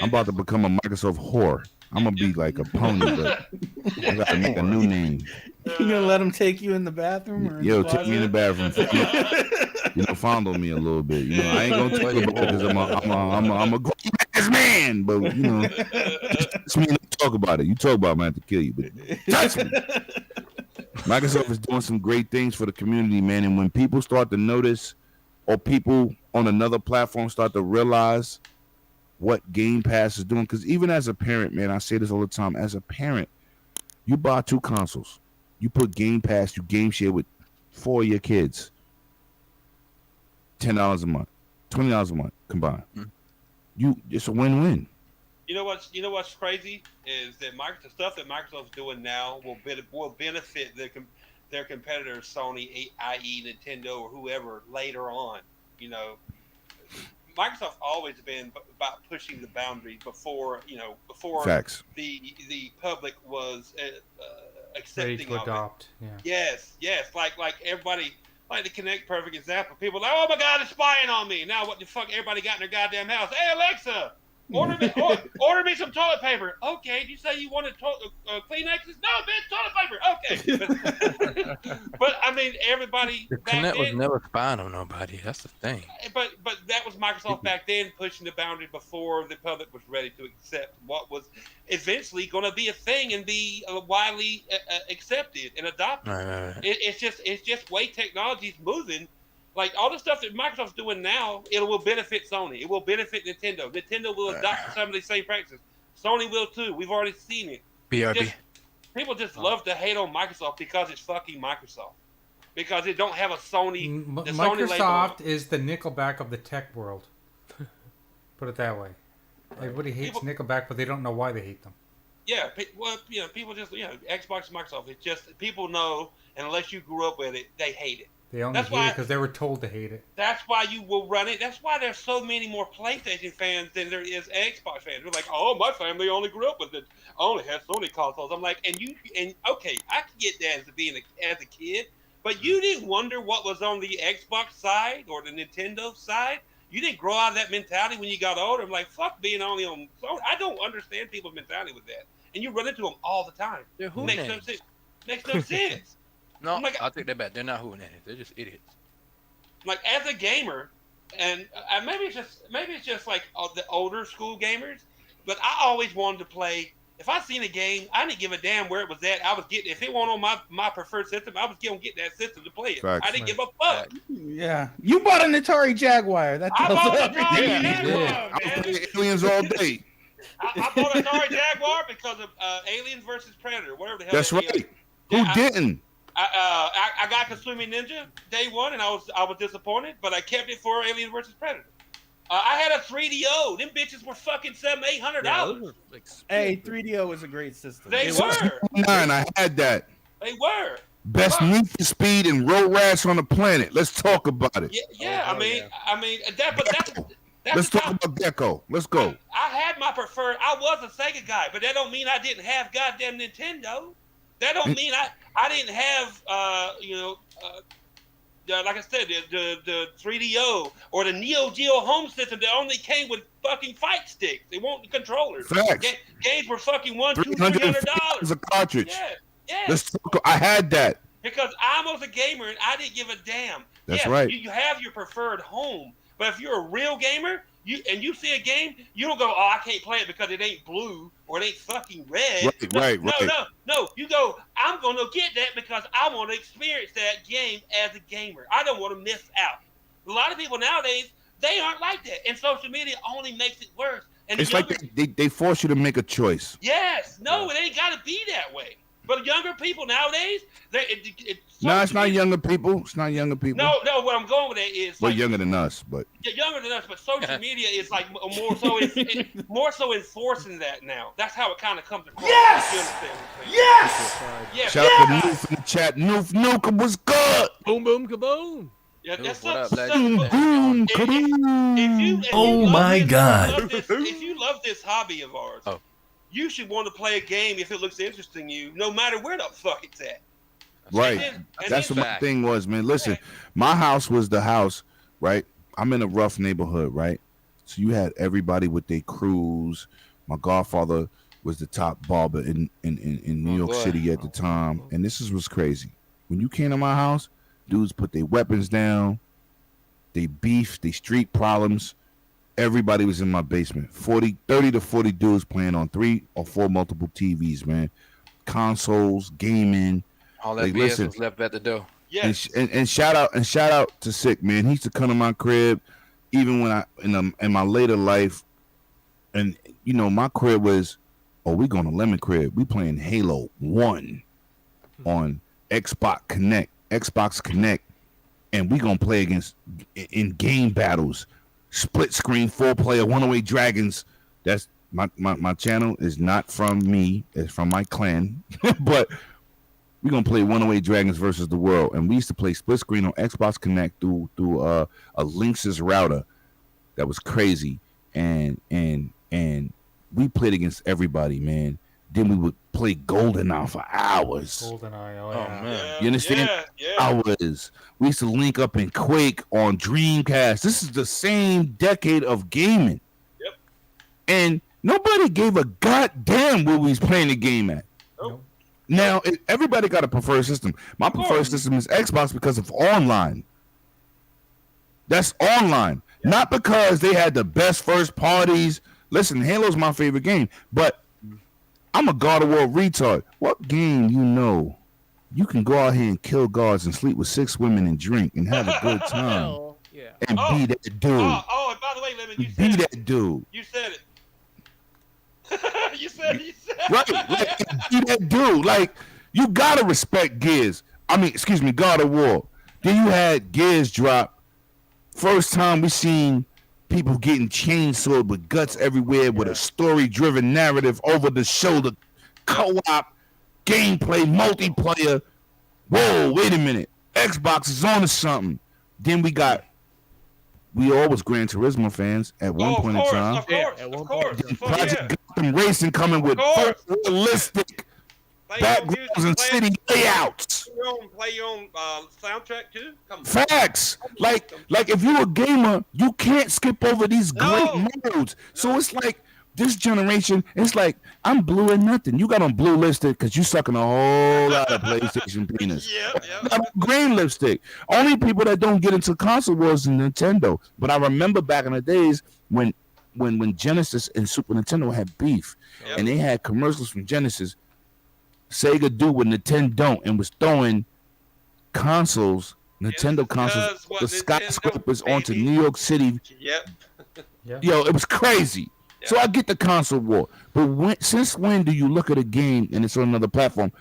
about to become a Microsoft whore. I'm gonna be like a pony, but I gotta make a new name. You gonna let him take you in the bathroom or in Yo, the take me in the bathroom. Fondle me a little bit. I ain't gonna tell you about it because I'm a grown ass man. But just me not talk about it. You talk about it, I'm gonna have to kill you. But touch me. Microsoft is doing some great things for the community, man. And when people start to notice, or people on another platform start to realize what Game Pass is doing, because even as a parent, man, I say this all the time. As a parent, you buy 2 consoles, you put Game Pass, you game share with 4 of your kids. $10 a month, $20 a month combined. It's a win-win. You know what's crazy is that the stuff that Microsoft's doing now will benefit their competitors, Sony, i.e. Nintendo or whoever later on. Microsoft's always been about pushing the boundaries before Facts. the public was Ready accepting to of adopt. it. Yeah. Yes, like everybody. Like the Connect, perfect example. People are like, oh my God, it's spying on me. Now what the fuck? Everybody got in their goddamn house. Hey Alexa, order me some toilet paper. Okay, did you say you wanted Kleenexes? No, bitch, toilet paper. Okay, but I mean, everybody. The back Connect was then, never spying on nobody. That's the thing. But that was Microsoft back then pushing the boundary before the public was ready to accept what was eventually going to be a thing and be widely accepted and adopted. Right. It's just way technology's moving. Like all the stuff that Microsoft's doing now, it will benefit Sony. It will benefit Nintendo. Nintendo will adopt some of these same practices. Sony will too. We've already seen it. BRB. People just love to hate on Microsoft because it's fucking Microsoft. Because it don't have a Sony. The Sony label on Microsoft is the Nickelback of the tech world. Put it that way. Everybody hates Nickelback, but they don't know why they hate them. Yeah, people just Xbox and Microsoft. It's just people know, and unless you grew up with it, they hate it. They only That's hate why- it because they were told to hate it. That's why you will run it. That's why there's so many more PlayStation fans than there is Xbox fans. They're like, oh, my family only grew up with it. I only had Sony consoles. I'm like, okay, I can get that as a kid, but you didn't wonder what was on the Xbox side or the Nintendo side. You didn't grow out of that mentality when you got older. I'm like, fuck being only on Sony. I don't understand people's mentality with that. And you run into them all the time. They're Makes no hootenannies. sense. Makes no sense. No, I'm like, I'll take that back. They're not hootenannies. They're just idiots. like as a gamer, and maybe it's just like the older school gamers, but I always wanted to play. If I seen a game, I didn't give a damn where it was at. I was getting if it wasn't on my preferred system, I was gonna get that system to play it. Facts. I didn't give a fuck. Yeah, you bought an Atari Jaguar. That I tells bought an everything. Atari Yeah, Jaguar, I man. play aliens all day. I bought an Atari Jaguar because of Aliens versus Predator, whatever the hell. That's that is. right. Yeah, Who didn't? I got Kasumi Ninja day one, and I was disappointed, but I kept it for Alien versus Predator. I had a 3DO. Them bitches were fucking $700-800. Hey, 3DO was a great system. They were. Nine. I had that. They were. Best Need for Speed and road rash on the planet. Let's talk about it. Yeah. Oh, I mean, that's Let's talk about Gecko. Let's go. I had my preferred. I was a Sega guy, but that don't mean I didn't have goddamn Nintendo. That don't mean I didn't have like I said, the 3DO or the Neo Geo home system that only came with fucking fight sticks. They weren't the controllers. Facts. Games were fucking $200-300. $350 a cartridge. Yeah. Let's talk. I had that. Because I was a gamer and I didn't give a damn. That's right. You have your preferred home, but if you're a real gamer, you see a game, you don't go, oh, I can't play it because it ain't blue or it ain't fucking red. Right. No. You go, I'm gonna get that because I want to experience that game as a gamer. I don't want to miss out. A lot of people nowadays, they aren't like that, and social media only makes it worse. And It's like they force you to make a choice. yes, no, it ain't gotta be that way. But younger people nowadays, No, it's not younger people. It's not younger people. No. What I'm going with that is Well, like, younger than us, but younger than us. But social media is like more so enforcing that now. That's how it kind of comes across. Yes! You understand what I'm saying? Yes! Yeah. shout out to Noof in the chat. Noof, what's good? Boom, boom, kaboom. Yeah, that's What up, such- legend? such- Boom, if kaboom. you Oh love my this- God. if you love this hobby of ours, Oh. you should want to play a game if it looks interesting to you, no matter where the fuck it's at. Right. And That's then- what my thing was, man. Listen, my house was the house, right? I'm in a rough neighborhood, right? So you had everybody with their crews. My godfather was the top barber in New York boy. City at the time. And this was crazy. When you came to my house, dudes put their weapons down, they beef, they street problems. Everybody was in my basement. 30 to 40 dudes playing on 3 or 4 multiple TVs, man. Consoles, gaming. All that Like, BS listen. was left at the door. Yes. And shout out to Sick, man. He used to come to my crib even when I in my later life, and you know my crib was, we going to Lemon crib. We playing Halo 1 on Xbox Connect, and we gonna play against in game battles, split screen, 4-player, 108 Dragons. That's my channel is not from me, it's from my clan, but. We're gonna play 108 Dragons versus the world, and we used to play split screen on Xbox Connect through a Lynx's router. That was crazy, and we played against everybody, man. Then we would play GoldenEye for hours. GoldenEye, Oh, yeah. man. You understand? Yeah. Hours. We used to link up in Quake on Dreamcast. This is the same decade of gaming. Yep. And nobody gave a goddamn where we was playing the game at. Nope. Now, everybody got a preferred system. My course. preferred system is Xbox because of online. That's online. Not because they had the best first parties. Listen, Halo's my favorite game, but I'm a God of War retard. What game you can go out here and kill guards and sleep with 6 women and drink and have a good time Hell, yeah. and be that dude. And by the way, Lemon, you Be said it. that dude. You said it. you said it. Right, like, be that dude. Like, you gotta respect Gears. God of War. Then you had Gears drop. First time we seen people getting chainsawed with guts everywhere with a story-driven narrative, over-the-shoulder, co-op, gameplay, multiplayer. Whoa, wait a minute. Xbox is on to something. Then we all was Gran Turismo fans at one point in time. Of course, at of one course. point, Fuck Project Gotham Racing coming with realistic backgrounds and city layouts. Play your own soundtrack too. Come on. Facts. Like if you're a gamer, you can't skip over these great modes. So it's like this generation. It's like I'm blue and nothing. You got on blue lipstick because you sucking a whole lot of PlayStation penis. Yeah. You got on green lipstick. Only people that don't get into console wars is Nintendo. But I remember back in the days when Genesis and Super Nintendo had beef, and they had commercials from Genesis. Sega do what Nintendo don't, and was throwing consoles, Nintendo consoles, the skyscrapers onto New York City. Yep. Yo, it was crazy. Yep. So I get the console war, but since when do you look at a game and it's on another platform?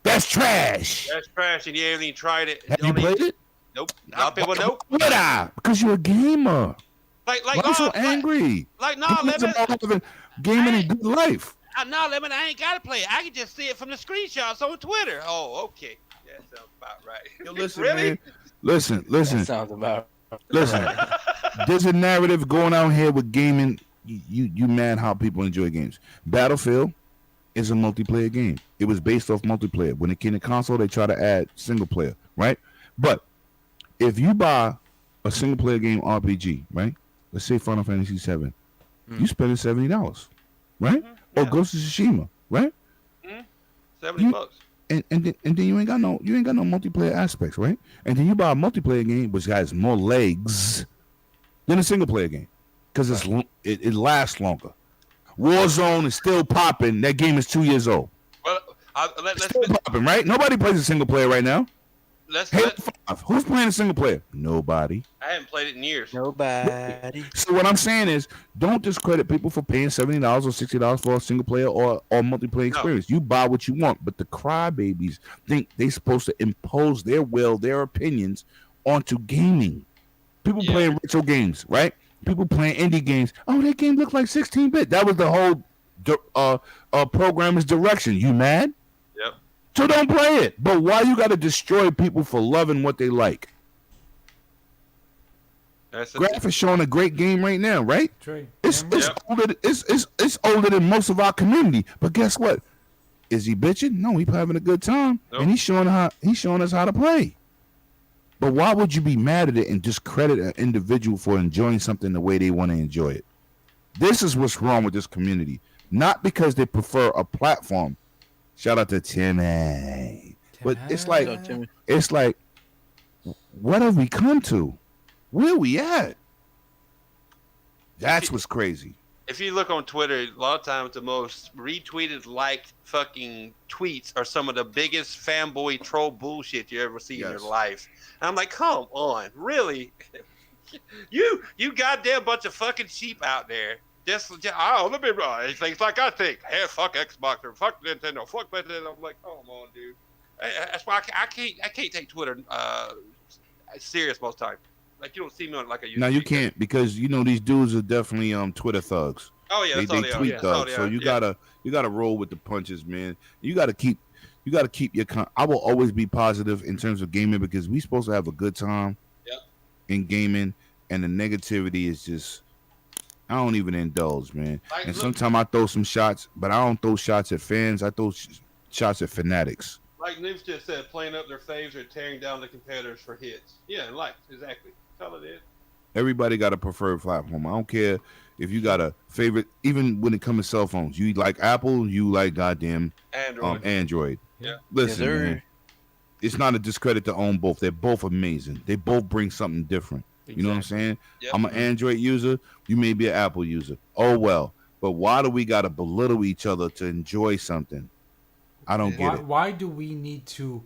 That's trash. That's trash, and you haven't even tried it. Have you played it? Nope. A lot of people nope. Would I? Because you're a gamer. Why are you so angry? Gaming in good life. No, Lemon, I ain't gotta play it. I can just see it from the screenshots on Twitter. Oh, okay. That sounds about right. Yo, listen, really? man. Listen. That sounds about. Listen. There's a narrative going out here with gaming. You mad how people enjoy games. Battlefield is a multiplayer game. It was based off multiplayer. When it came to console, they try to add single player, right? But if you buy a single player game RPG, right? Let's say Final Fantasy VII, you spending $70, right? Or Ghost of Tsushima, right? $70. And then you ain't got no multiplayer aspects, right? And then you buy a multiplayer game which has more legs than a single player game because it lasts longer. Warzone is still popping. That game is 2 years old. Well, let's still popping, right? Nobody plays a single player right now. Halo 5. Who's playing a single player? Nobody. I haven't played it in years. Nobody. So what I'm saying is, don't discredit people for paying $70 or $60 for a single player or multiplayer experience. You buy what you want, but the crybabies think they're supposed to impose their will, their opinions onto gaming. People playing retro games, right? People playing indie games. Oh, that game looked like 16-bit. That was the whole programmer's direction. You mad? Yep. So don't play it. But why you got to destroy people for loving what they like? Graph is showing a great game right now, right? It's older than most of our community. But guess what? Is he bitching? No, he's having a good time, and he's showing us how to play. But why would you be mad at it and discredit an individual for enjoying something the way they want to enjoy it? This is what's wrong with this community. Not because they prefer a platform. Shout out to Timmy. But it's like, what have we come to? Where we at? That's what's crazy. If you look on Twitter, a lot of times the most retweeted, liked fucking tweets are some of the biggest fanboy troll bullshit you ever see in your life. And I'm like, come on, really? you goddamn bunch of fucking sheep out there. Let me things like I think. Hey, fuck Xbox or fuck Nintendo, fuck Nintendo. I'm like, come on, dude. That's why I can't take Twitter serious most time. Like, you don't see me on like a YouTube. No, you can't, because these dudes are definitely Twitter thugs. Oh yeah, they tweet thugs. So you gotta roll with the punches, man. You gotta keep your. I will always be positive in terms of gaming because we supposed to have a good time. In gaming, and the negativity is just. I don't even indulge, man. And sometimes I throw some shots, but I don't throw shots at fans. I throw shots at fanatics. Like Noobs just said, playing up their faves or tearing down the competitors for hits. Yeah, likes, exactly. That's all it is. Everybody got a preferred platform. I don't care if you got a favorite, even when it comes to cell phones. You like Apple, you like goddamn Android. Yeah. Listen, man, it's not a discredit to own both. They're both amazing. They both bring something different. Exactly. You know what I'm saying? Yep. I'm an Android user. You may be an Apple user. Oh, well. But why do we got to belittle each other to enjoy something? I don't get it. Why do we need to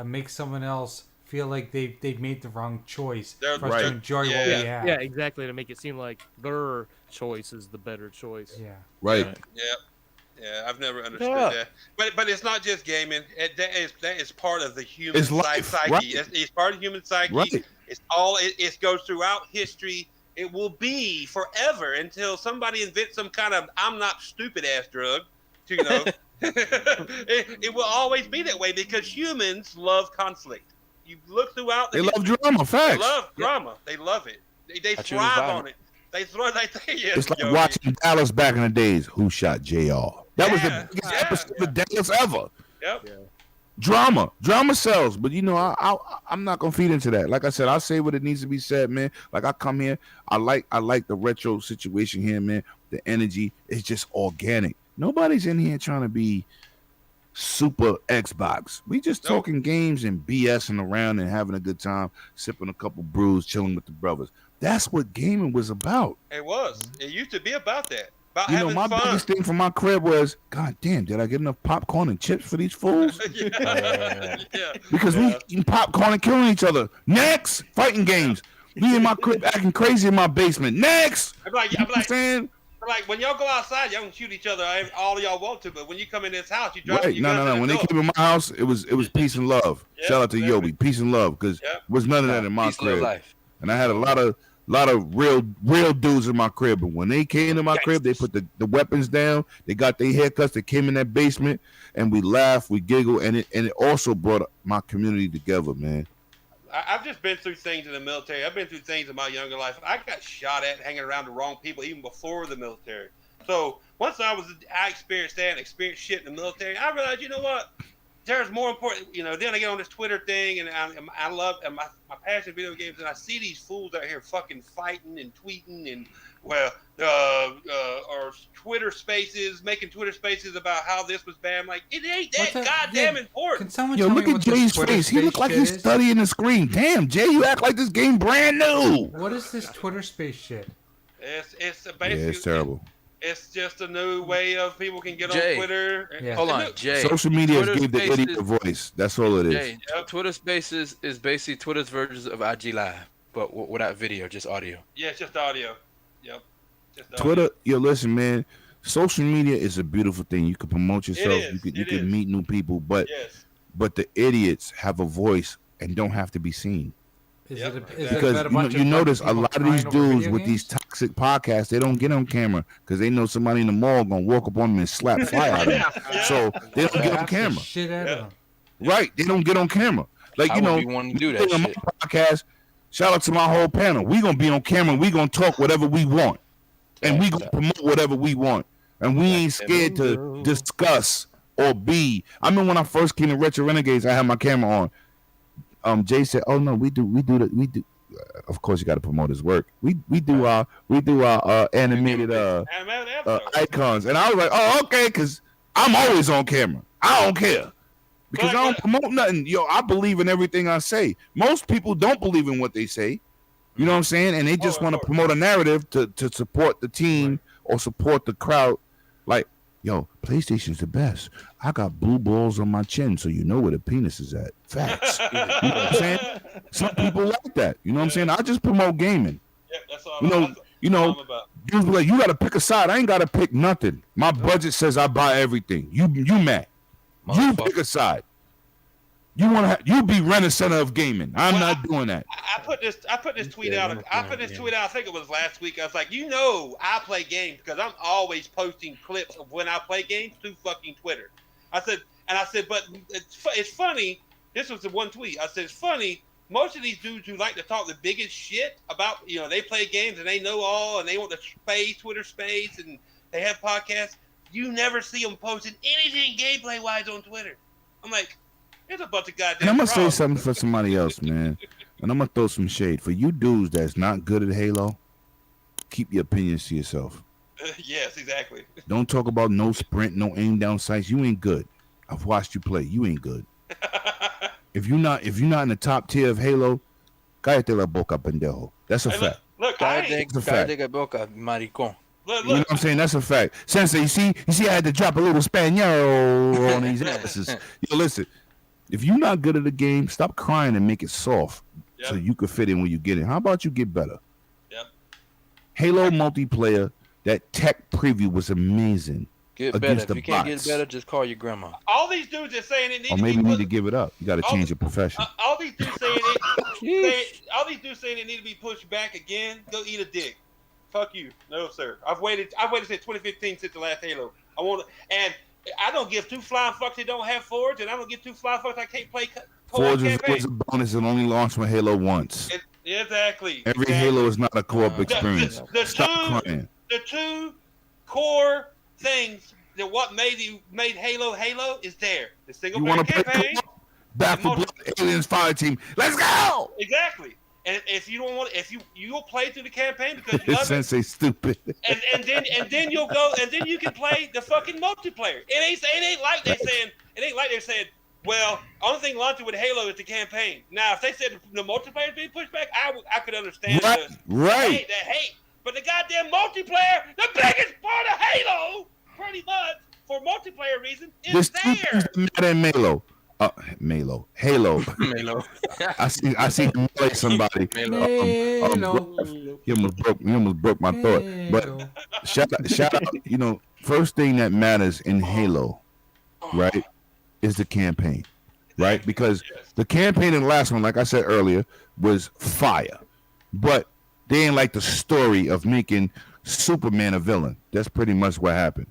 make someone else feel like they've made the wrong choice for us to enjoy what we have? Yeah, exactly. To make it seem like their choice is the better choice. Yeah. Right. Yeah, I've never understood that. But it's not just gaming. That is part of the human psyche. Right. It's part of human psyche. Right. It's all. It goes throughout history. It will be forever until somebody invents some kind of I'm not stupid ass drug. It will always be that way because humans love conflict. you look throughout. They love drama. Facts. They love drama. They love it. They thrive on it. They thrive. Yeah, It's like Yogi. watching Dallas back in the days. Who shot JR? That was the biggest episode of Dallas ever. Yep. Yeah. Drama sells, but you know, I'm not gonna feed into that. Like I said, I'll say what it needs to be said, man. Like I come here, I like the retro situation here, man. The energy is just organic. Nobody's in here trying to be super Xbox. We just talking games and BSing around and having a good time, sipping a couple brews, chilling with the brothers. That's what gaming was about. It was. It used to be about that. About You know, having my fun. biggest thing from my crib was, God damn, did I get enough popcorn and chips for these fools? Yeah. Because we eating popcorn and killing each other. Next, fighting games. Me in my crib acting crazy in my basement. Next, I'm like, you know what I'm saying? like when y'all go outside, y'all can shoot each other. All of y'all want to, but when you come in this house, you drop. Right? You No. When they came in my house, it was peace and love. Yeah, Shout out to exactly. Yobi, peace and love, because there was none of that in my Peace, love, crib. life. And I had a lot of real dudes in my crib. But when they came to my crib, they put the weapons down. They got their haircuts. They came in that basement, and we laughed, we giggled, and it also brought my community together, man. I've just been through things in the military. I've been through things in my younger life. I got shot at hanging around the wrong people even before the military. So once I experienced that and experienced shit in the military, I realized, you know what? There's more important, you know. Then I get on this Twitter thing, and I love and my passion video games, and I see these fools out here fucking fighting and tweeting and or Twitter spaces, making Twitter spaces about how this was bad. I'm like, it ain't that goddamn important. Can someone Yo, tell look me at what this Jay's Twitter face. He space look like shit he's is? studying the screen. Damn, Jay, you act like this game brand new. What is this Twitter space shit? It's Yeah, basically it's terrible. It's just a new way of people can get Jay. on Twitter. Yeah. Hold on, Jay. Social media Twitter gave the Spaces- idiot a voice. That's all it is. Jay, Twitter Spaces is basically Twitter's versions of IG Live, but without video, just audio. Yeah, it's just audio. Yep. Just audio. Twitter, yo, listen, man. Social media is a beautiful thing. You can promote yourself. is, You it can is. meet new people, but Yes. the idiots have a voice and don't have to be seen. Is Yep. it a, is Because it a bunch you of notice a people lot of these crying over dudes video with these games? toxic podcasts, they don't get on camera because they know somebody in the mall gonna walk up on them and slap fire out of them. So they don't get on Slap the camera. shit out of them. Right? They don't get on camera. Like, I you would know, be wanting to do thing that on shit. my podcast. Shout out to my whole panel. We gonna be on camera. We gonna talk whatever we want, and we gonna promote whatever we want, and we ain't scared to discuss or be. I remember when I first came to Retro Renegades, I had my camera on. Jay said, "Oh no, we do. Of course, you got to promote his work. We do our animated icons," and I was like, "Oh, okay," because I'm always on camera. I don't care. Because I don't promote nothing. Yo, I believe in everything I say. Most people don't believe in what they say. You know what I'm saying? And they just want to promote a narrative to support the team or support the crowd. Like, yo, PlayStation's the best. I got blue balls on my chin, so you know where the penis is at. Facts. You know what I'm saying? Some people like that. You know what I'm saying? I just promote gaming. Yeah, that's all. You know, dudes be like, you got to pick a side. I ain't got to pick nothing. My budget says I buy everything. You mad? You pick a side. You be Renaissance of gaming. I'm not doing that. I put this tweet out. I think it was last week. I was like, you know, I play games because I'm always posting clips of when I play games to fucking Twitter. I said, but it's funny. This was the one tweet. I said, it's funny. Most of these dudes who like to talk the biggest shit about, you know, they play games and they know all and they want to space Twitter space and they have podcasts. You never see them posting anything gameplay wise on Twitter. I'm like, there's a bunch of goddamn. And I'm gonna say problems. something for somebody else, man. And I'm gonna throw some shade for you dudes that's not good at Halo. Keep your opinions to yourself. Yes, exactly. Don't talk about no sprint, no aim down sights. You ain't good. I've watched you play. You ain't good. If you're not in the top tier of Halo, cállate la boca, pendejo. That's a fact. Look, Cállate la boca, maricón. Look, You know what I'm saying? That's a fact. Sensei, you see, I had to drop a little Spaniel on these asses. Yo, listen, if you're not good at the game, stop crying and make it soft so you can fit in when you get in. How about you get better? Yep. Halo multiplayer, that tech preview was amazing. Get against better. the If you can't bots. get better, just call your grandma. all these dudes are saying it needs Or to maybe be you need put, to give it up. You got to change your profession. all these dudes saying it need to be pushed back again. Go eat a dick. Fuck you. No, sir. I've waited since 2015 since the last Halo. And I don't give two flying fucks that don't have forge, and I don't give two flying fucks I can't play Forge is campaign. always a bonus and only launched with Halo once. Exactly. Every exactly. Halo is not a co-op The- experience. the Stop two- crying. The two core things that what made Halo is there. The single You player want to play campaign. co-op? Back for Blood, Aliens Fire Team. Let's go! Exactly. And if you don't want, if you'll play through the campaign because you love it, Sensei stupid. and then you'll go and then you can play the fucking multiplayer. It ain't like they're saying, well, only thing launching with Halo is the campaign. Now, if they said the multiplayer is being pushed back, I could understand the hate. But the goddamn multiplayer, the biggest part of Halo, pretty much for multiplayer reason, is There's two things that matter in Halo. Halo. Halo. I see him play somebody. You almost broke my thought. But shout out. First thing that matters in Halo, right, is the campaign, right? Because the campaign in the last one, like I said earlier, was fire, but they ain't like the story of making Superman a villain. That's pretty much what happened.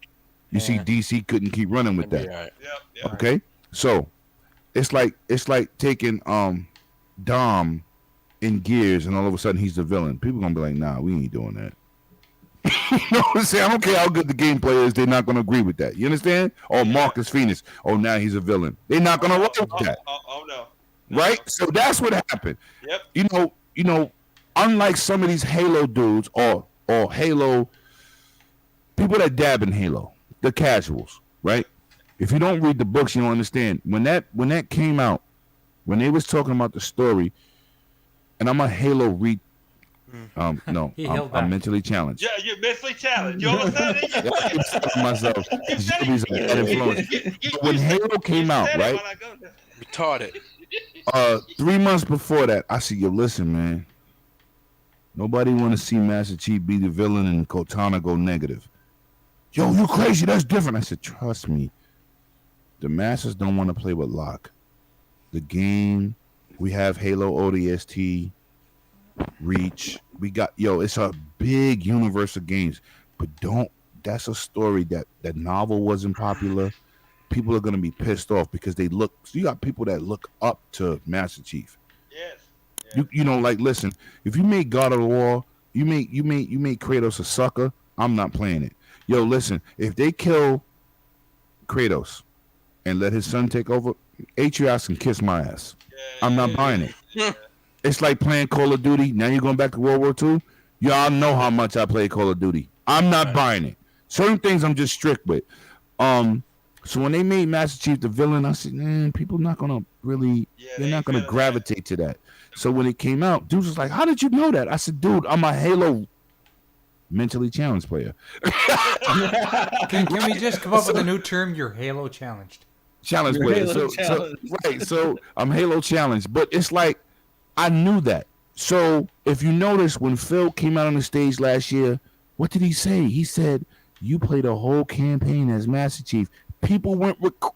You see, DC couldn't keep running with that. Yep. Okay, so it's like taking Dom in Gears, and all of a sudden he's the villain. People gonna be like, nah, we ain't doing that. You know what I'm saying? I don't care how good the gameplay is, they're not gonna agree with that. You understand? Or Marcus Phoenix, now he's a villain. They're not gonna like that. No. Right? So that's what happened. Yep. You know, unlike some of these Halo dudes or Halo people that dab in Halo, the casuals, right? If you don't read the books, you don't understand. When that came out, when they was talking about the story, and I'm a Halo read. No, I'm mentally challenged. Yeah, you're mentally challenged. You understand it? Myself. When Halo came out, right? Retarded. 3 months before that, I said, yo, listen, man. Nobody want to see Master Chief be the villain and Cortana go negative. Yo, you crazy? That's different. I said, trust me. The masses don't want to play with Locke. The game, we have Halo ODST, Reach. We got, it's a big universe of games. But that's a story that novel wasn't popular. People are going to be pissed off because you got people that look up to Master Chief. Yes. Like, listen, if you make God of War, you make Kratos a sucker, I'm not playing it. Yo, listen, if they kill Kratos and let his son take over, Atreus can kiss my ass. I'm not buying it. Yeah. It's like playing Call of Duty. Now you're going back to World War II. Y'all know how much I play Call of Duty. I'm not buying it. Certain things I'm just strict with. So when they made Master Chief the villain, I said, man, people not gonna really, they're not gonna gravitate to that. So when it came out, dudes was like, how did you know that? I said, dude, I'm a Halo mentally challenged player. Can we just come up with a new term? You're Halo challenged. Challenge player. So I'm Halo challenged, but it's like I knew that. So if you notice, when Phil came out on the stage last year, what did he say? He said, "You played a whole campaign as Master Chief." People went about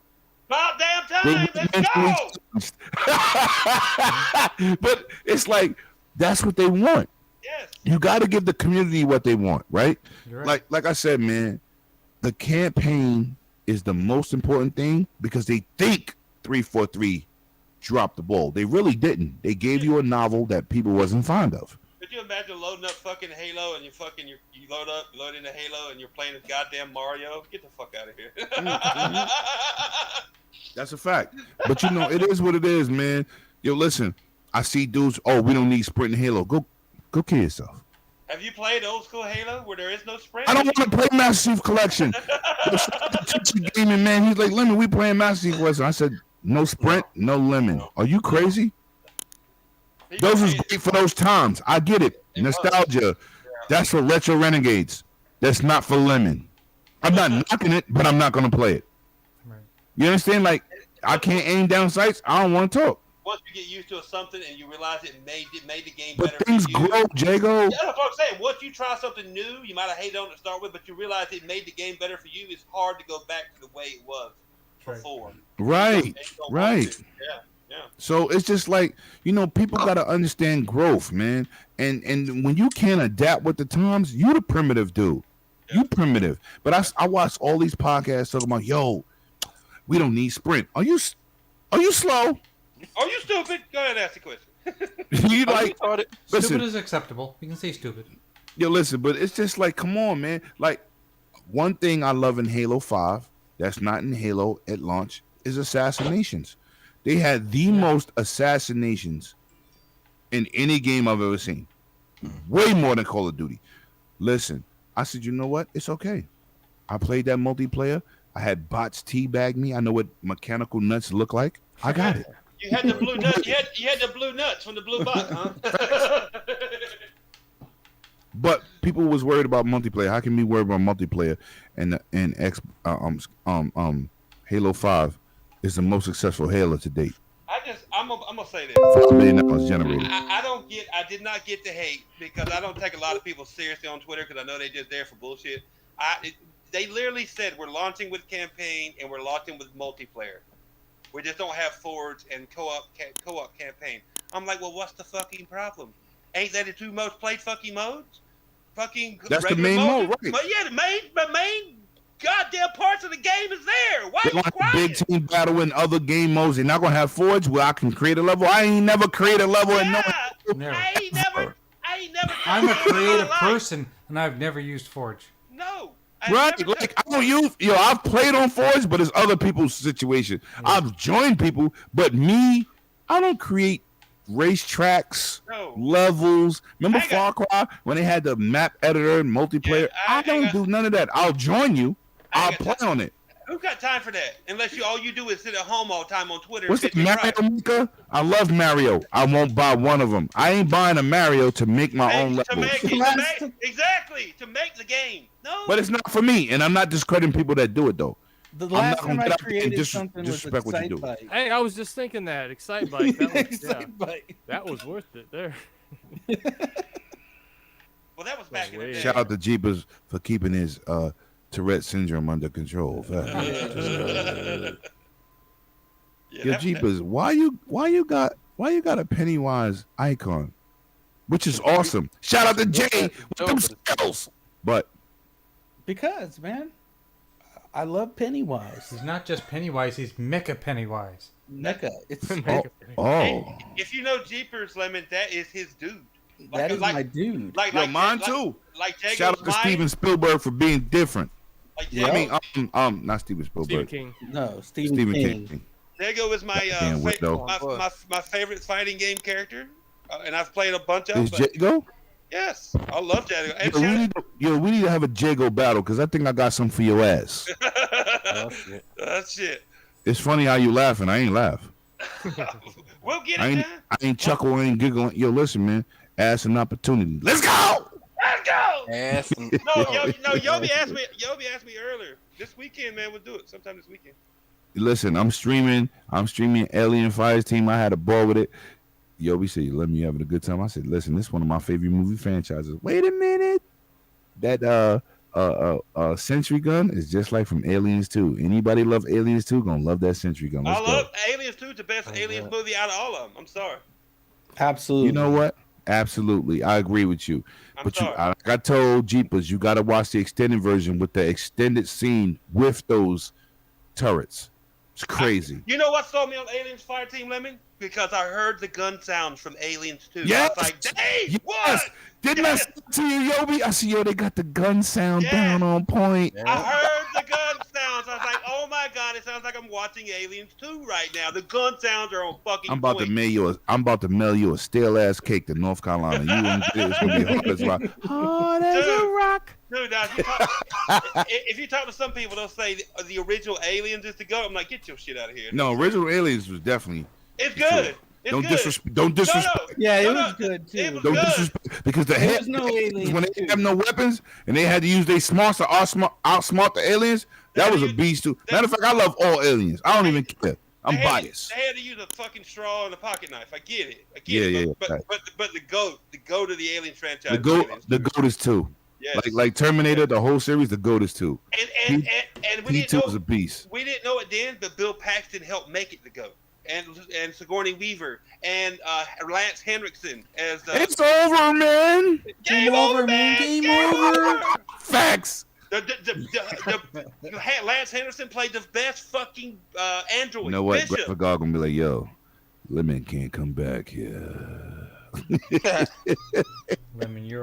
damn time. Let's go. But it's like that's what they want. Yes. You got to give the community what they want, right? Right. Like I said, man, the campaign is the most important thing because they think 343 dropped the ball. They really didn't. They gave you a novel that people wasn't fond of. Could you imagine loading up fucking Halo and you load into Halo and you're playing this goddamn Mario? Get the fuck out of here. That's a fact. But it is what it is, man. Yo, listen, I see dudes, we don't need sprint in Halo. Go kill yourself. Have you played old school Halo where there is no sprint? I don't want to play Master Chief Collection. Gaming, man, he's like, Lemon, we playing Master Chief Collection. I said, no sprint, no lemon. Are you crazy? Those was great for those times. I get it. Nostalgia. That's for retro renegades. That's not for lemon. I'm not knocking it, but I'm not going to play it. Right. You understand? Like, I can't aim down sights. I don't want to talk. Once you get used to something and you realize it made the game but better things for you. grow, Jago. Yeah, that's what I'm saying. Once you try something new, you might have hated on it to start with, but you realize it made the game better for you. It's hard to go back to the way it was before. Right. Yeah. So it's just like, people got to understand growth, man. And when you can't adapt with the times, you the primitive dude. Yeah. You primitive. But I watch all these podcasts talking about, yo, we don't need sprint. Are you slow? Are you stupid? Go ahead and ask the question. You like listen, Stupid is acceptable. You can say stupid. yo, listen, but it's just like, come on, man. Like, one thing I love in Halo 5 that's not in Halo at launch is assassinations. They had the most assassinations in any game I've ever seen. Way more than Call of Duty. Listen, I said, you know what? It's okay. I played that multiplayer. I had bots teabag me. I know what mechanical nuts look like. I got it. You had the blue nuts. You had the blue nuts from the blue bot, huh? But people was worried about multiplayer. How can we worry about multiplayer? And Halo 5 is the most successful Halo to date. I'm gonna say this. $5 million generated. I did not get the hate because I don't take a lot of people seriously on Twitter because I know they just there for bullshit. They literally said we're launching with campaign and we're launching with multiplayer. We just don't have forwards and co-op campaign. I'm like, well, what's the fucking problem? Ain't that the two most played fucking modes? Fucking that's the main mode, right? But yeah, the main goddamn parts of the game is there. Why They're are you gonna crying? have big team battle in other game modes. They're not gonna have forge where I can create a level. I ain't never created a level and no. Never. I ain't never. I'm a creative person, and I've never used Forge. No. Right, like I don't use. I've played on Forge, but it's other people's situation. I've joined people, but me, I don't create racetracks, levels. Remember Far Cry when they had the map editor and multiplayer? I don't do none of that. I'll join you. I'll play on it. Who got time for that? Unless all you do is sit at home all the time on Twitter. What's it, Mario Mika? I love Mario. I won't buy one of them. I ain't buying a Mario to make my own levels. Exactly, to make the game. No. But it's not for me, and I'm not discrediting people that do it though. The last time I created something was Excitebike. Hey, I was just thinking that Excitebike. That was, Excitebike. That was worth it there. Well, that was back in the day. Shout out to Jeepers for keeping his Tourette syndrome under control. Yo, Jeepers, why you got a Pennywise icon, which is awesome. Shout out to Jay with them skills. But because, man, I love Pennywise. He's not just Pennywise; he's Mecha Pennywise. Mecha. It's oh. If you know Jeepers Lemon, that is his dude. That is my dude. Mine too. Like Jago's shout out to Steven Spielberg for being different. Like I mean, not Steven Spielberg. Stephen King. No, Stephen King. Jago is my my favorite fighting game character, and I've played a bunch of. Is Jago? Yes, I love Jago. We need to have a Jago battle because I think I got some for your ass. That's shit. It's funny how you laughing. I ain't laugh. We'll get it, man. I ain't chuckle. I ain't giggle. Yo, listen, man. Ass an opportunity. Let's go. Let's go. Ass. Yobi asked me earlier. This weekend, man, we'll do it sometime this weekend. Listen, I'm streaming Alien Fireteam. I had a ball with it. Yobi said, "Let me have a good time." I said, "Listen, this is one of my favorite movie franchises." Wait a minute. That sentry gun is just like from Aliens 2. Anybody love Aliens 2 gonna love that sentry gun. I love Aliens 2. It's the best Aliens movie out of all of them. I'm sorry. Absolutely. You know what? Absolutely, I agree with you. Like I told Jeepers, you got to watch the extended version with the extended scene with those turrets. It's crazy. You know what sold me on Aliens Fireteam Lemon? Because I heard the gun sounds from Aliens 2. Yes. I was like, dang, yes. what? Didn't I say to you, Yobi? I see, they got the gun sound down on point. I heard the gun sounds. I was like, oh my God, it sounds like I'm watching Aliens 2 right now. The gun sounds are on fucking I'm about point. to mail you a stale ass cake to North Carolina. You won't get it. It's gonna be hard as rock. Hard as a rock. Dude, now, if you talk to some people, they'll say the original Aliens is to go. I'm like, get your shit out of here. No, original Aliens was definitely. It's good. Don't disrespect. Don't disrespect. No. Yeah, it was good too. It was Don't good. disrespect because the There was no aliens when they have no weapons and they had to use their smarts to outsmart the aliens. That was a beast too. Matter of fact, I love all aliens. I don't even care. I'm biased. They had to use a fucking straw and a pocket knife. I get it. Yeah. But the goat of the Alien franchise. The goat is 2. Yes. Like Terminator, the whole series, the goat is 2. And we didn't know was a beast. We didn't know it then, but Bill Paxton helped make it the goat. And Sigourney Weaver and Lance Henriksen as it's over, man. Game over, man. Game over. Facts. Lance Henriksen played the best fucking android. You know what? Bishop. Graphic God gonna be like, yo, Lemon can't come back here. Lemon, you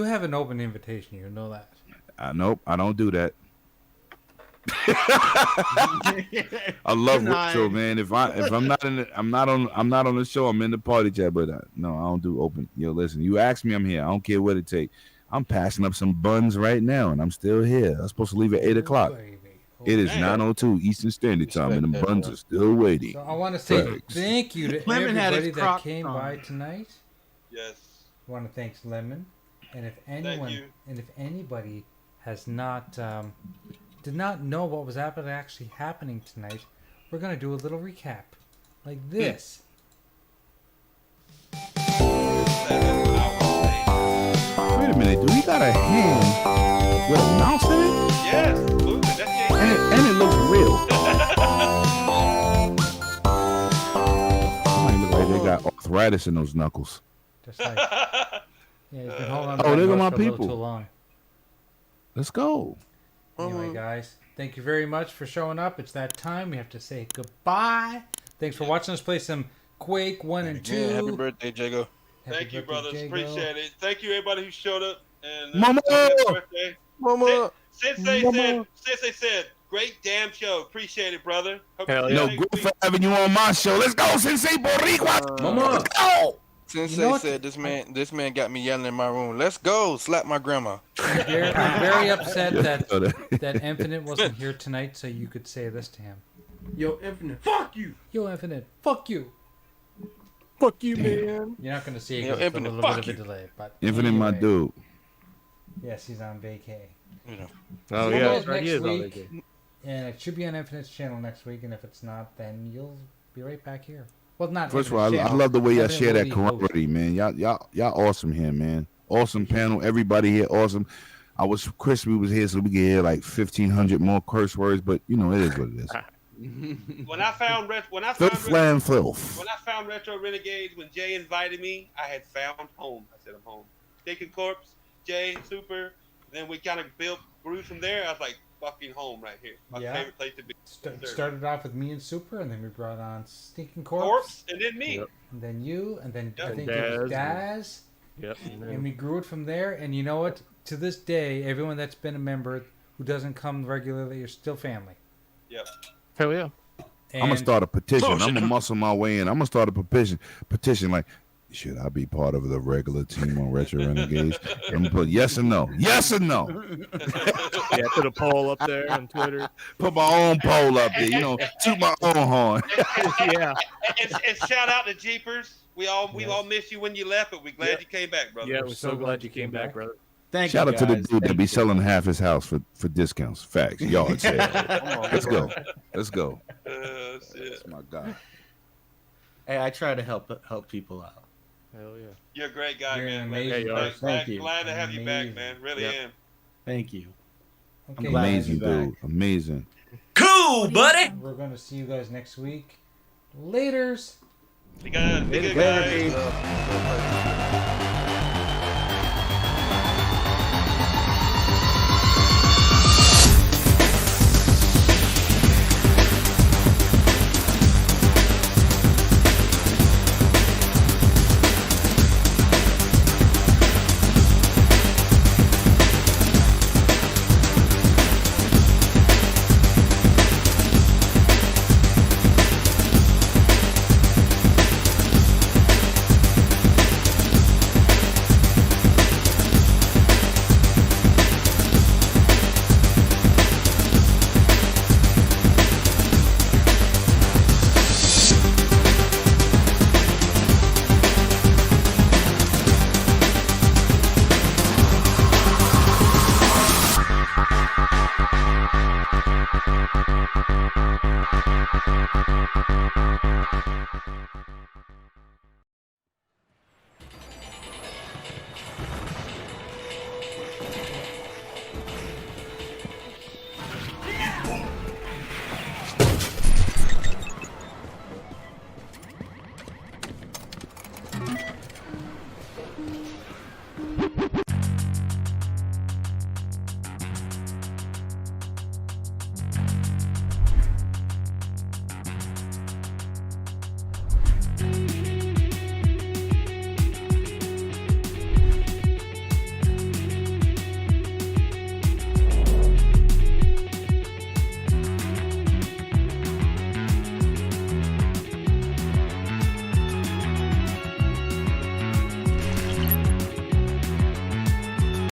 have an open invitation. You know that. Nope, I don't do that. I love retro, man. If I'm not on the show. I'm in the party chat, but no, I don't do open. Yo, listen, you ask me, I'm here. I don't care what it takes. I'm passing up some buns right now, and I'm still here. I'm supposed to leave at 8:00. It is 9:02 Eastern Standard Time, and the buns are still waiting. So I want to say Thanks. thank you to Lemon had everybody his that Crocs came on. by tonight. Yes. I want to thank Lemon, and if anybody has not did not know what was actually happening tonight, we're gonna do a little recap, like this. Wait a minute, do we got a hand with a mouse in it? Yes. Absolutely. That's And it looks real. Somebody look like they got arthritis in those knuckles. Just like yeah, he's been holding on to Oh, that look at mouse my for a little people. too long. Let's go. Anyway, guys, thank you very much for showing up. It's that time. We have to say goodbye. Thanks for watching us play some Quake 1 and 2. Yeah, happy birthday, Jago. Happy Thank you, birthday, brothers. Jago. Appreciate it. Thank you, everybody who showed up. And Mama! happy birthday. Mama. Sensei said, great damn show. Appreciate it, brother. Hope Hell you see yeah. you No, next good week. for having you on my show. Let's go, Sensei Boricua. Mama. Let's go. Sensei You know what? said this man got me yelling in my room. Let's go, slap my grandma. I'm very upset that Yeah. that Infinite wasn't here tonight, so you could say this to him. Yo, Infinite, fuck you. Yo, Infinite, fuck you. Fuck you, man. You're not gonna see it Yo, 'cause it's a Infinite, little fuck bit of a delay, but Infinite, my anyway. dude. Yes, he's on vacay. You know. Oh, So yeah. guys, That's right. He next is on week, vacation. and it should be on Infinite's channel next week, and if it's not, then you'll be right back here. Well, not First of all, Infinite's I channel. love the way y'all Infinite share will that be hosting. camaraderie, man. Y'all awesome here, man. Awesome panel. Everybody here, awesome. Chris was here, so we could hear like 1,500 more curse words, but you know, it is what it is. When I found Filth, land, filth. When I found Retro Renegades, when Jay invited me, I had found home. I said, I'm home. Stinking Corpse, Jay, Super. Then we kind of grew from there. I was like, fucking home right here. My Yeah. favorite place to be. Started off with me and Super, and then we brought on Stinking Corpse, Corpse, and then me. Yep. and then you, and then I Yep. think it was Daz. Daz. Yep. And we grew it from there. And you know what? To this day, everyone that's been a member who doesn't come regularly are still family. Yep. Hell yeah. And I'm gonna start a petition. I'm gonna muscle my way in. I'm gonna start a petition like, should I be part of the regular team on Retro Renegades? I'm gonna put yes or no. Yes or no. Yeah, put a poll up there on Twitter. Put my own poll up there. You know, toot my own horn. Yeah. And shout out to Jeepers. We all missed you when you left, but we're glad you came back, brother. Yeah, we're so glad you came back, brother. Thank Shout you, out to the guys. dude that Thank be you. selling half his house for discounts. Facts. Yard sale. Let's go. Let's go. Shit. That's my guy. Hey, I try to help people out. Hell yeah. You're a great guy, You're man. an amazing Yeah, you are. person. Thank you. Glad to have you back, Amazing. man. Really Yep. am. Thank you. Okay, glad guys, Amazing to be back. dude. Amazing. Cool, buddy. we're going to see you guys next week. Laters. Be good. Be good, Later, guys. Pete.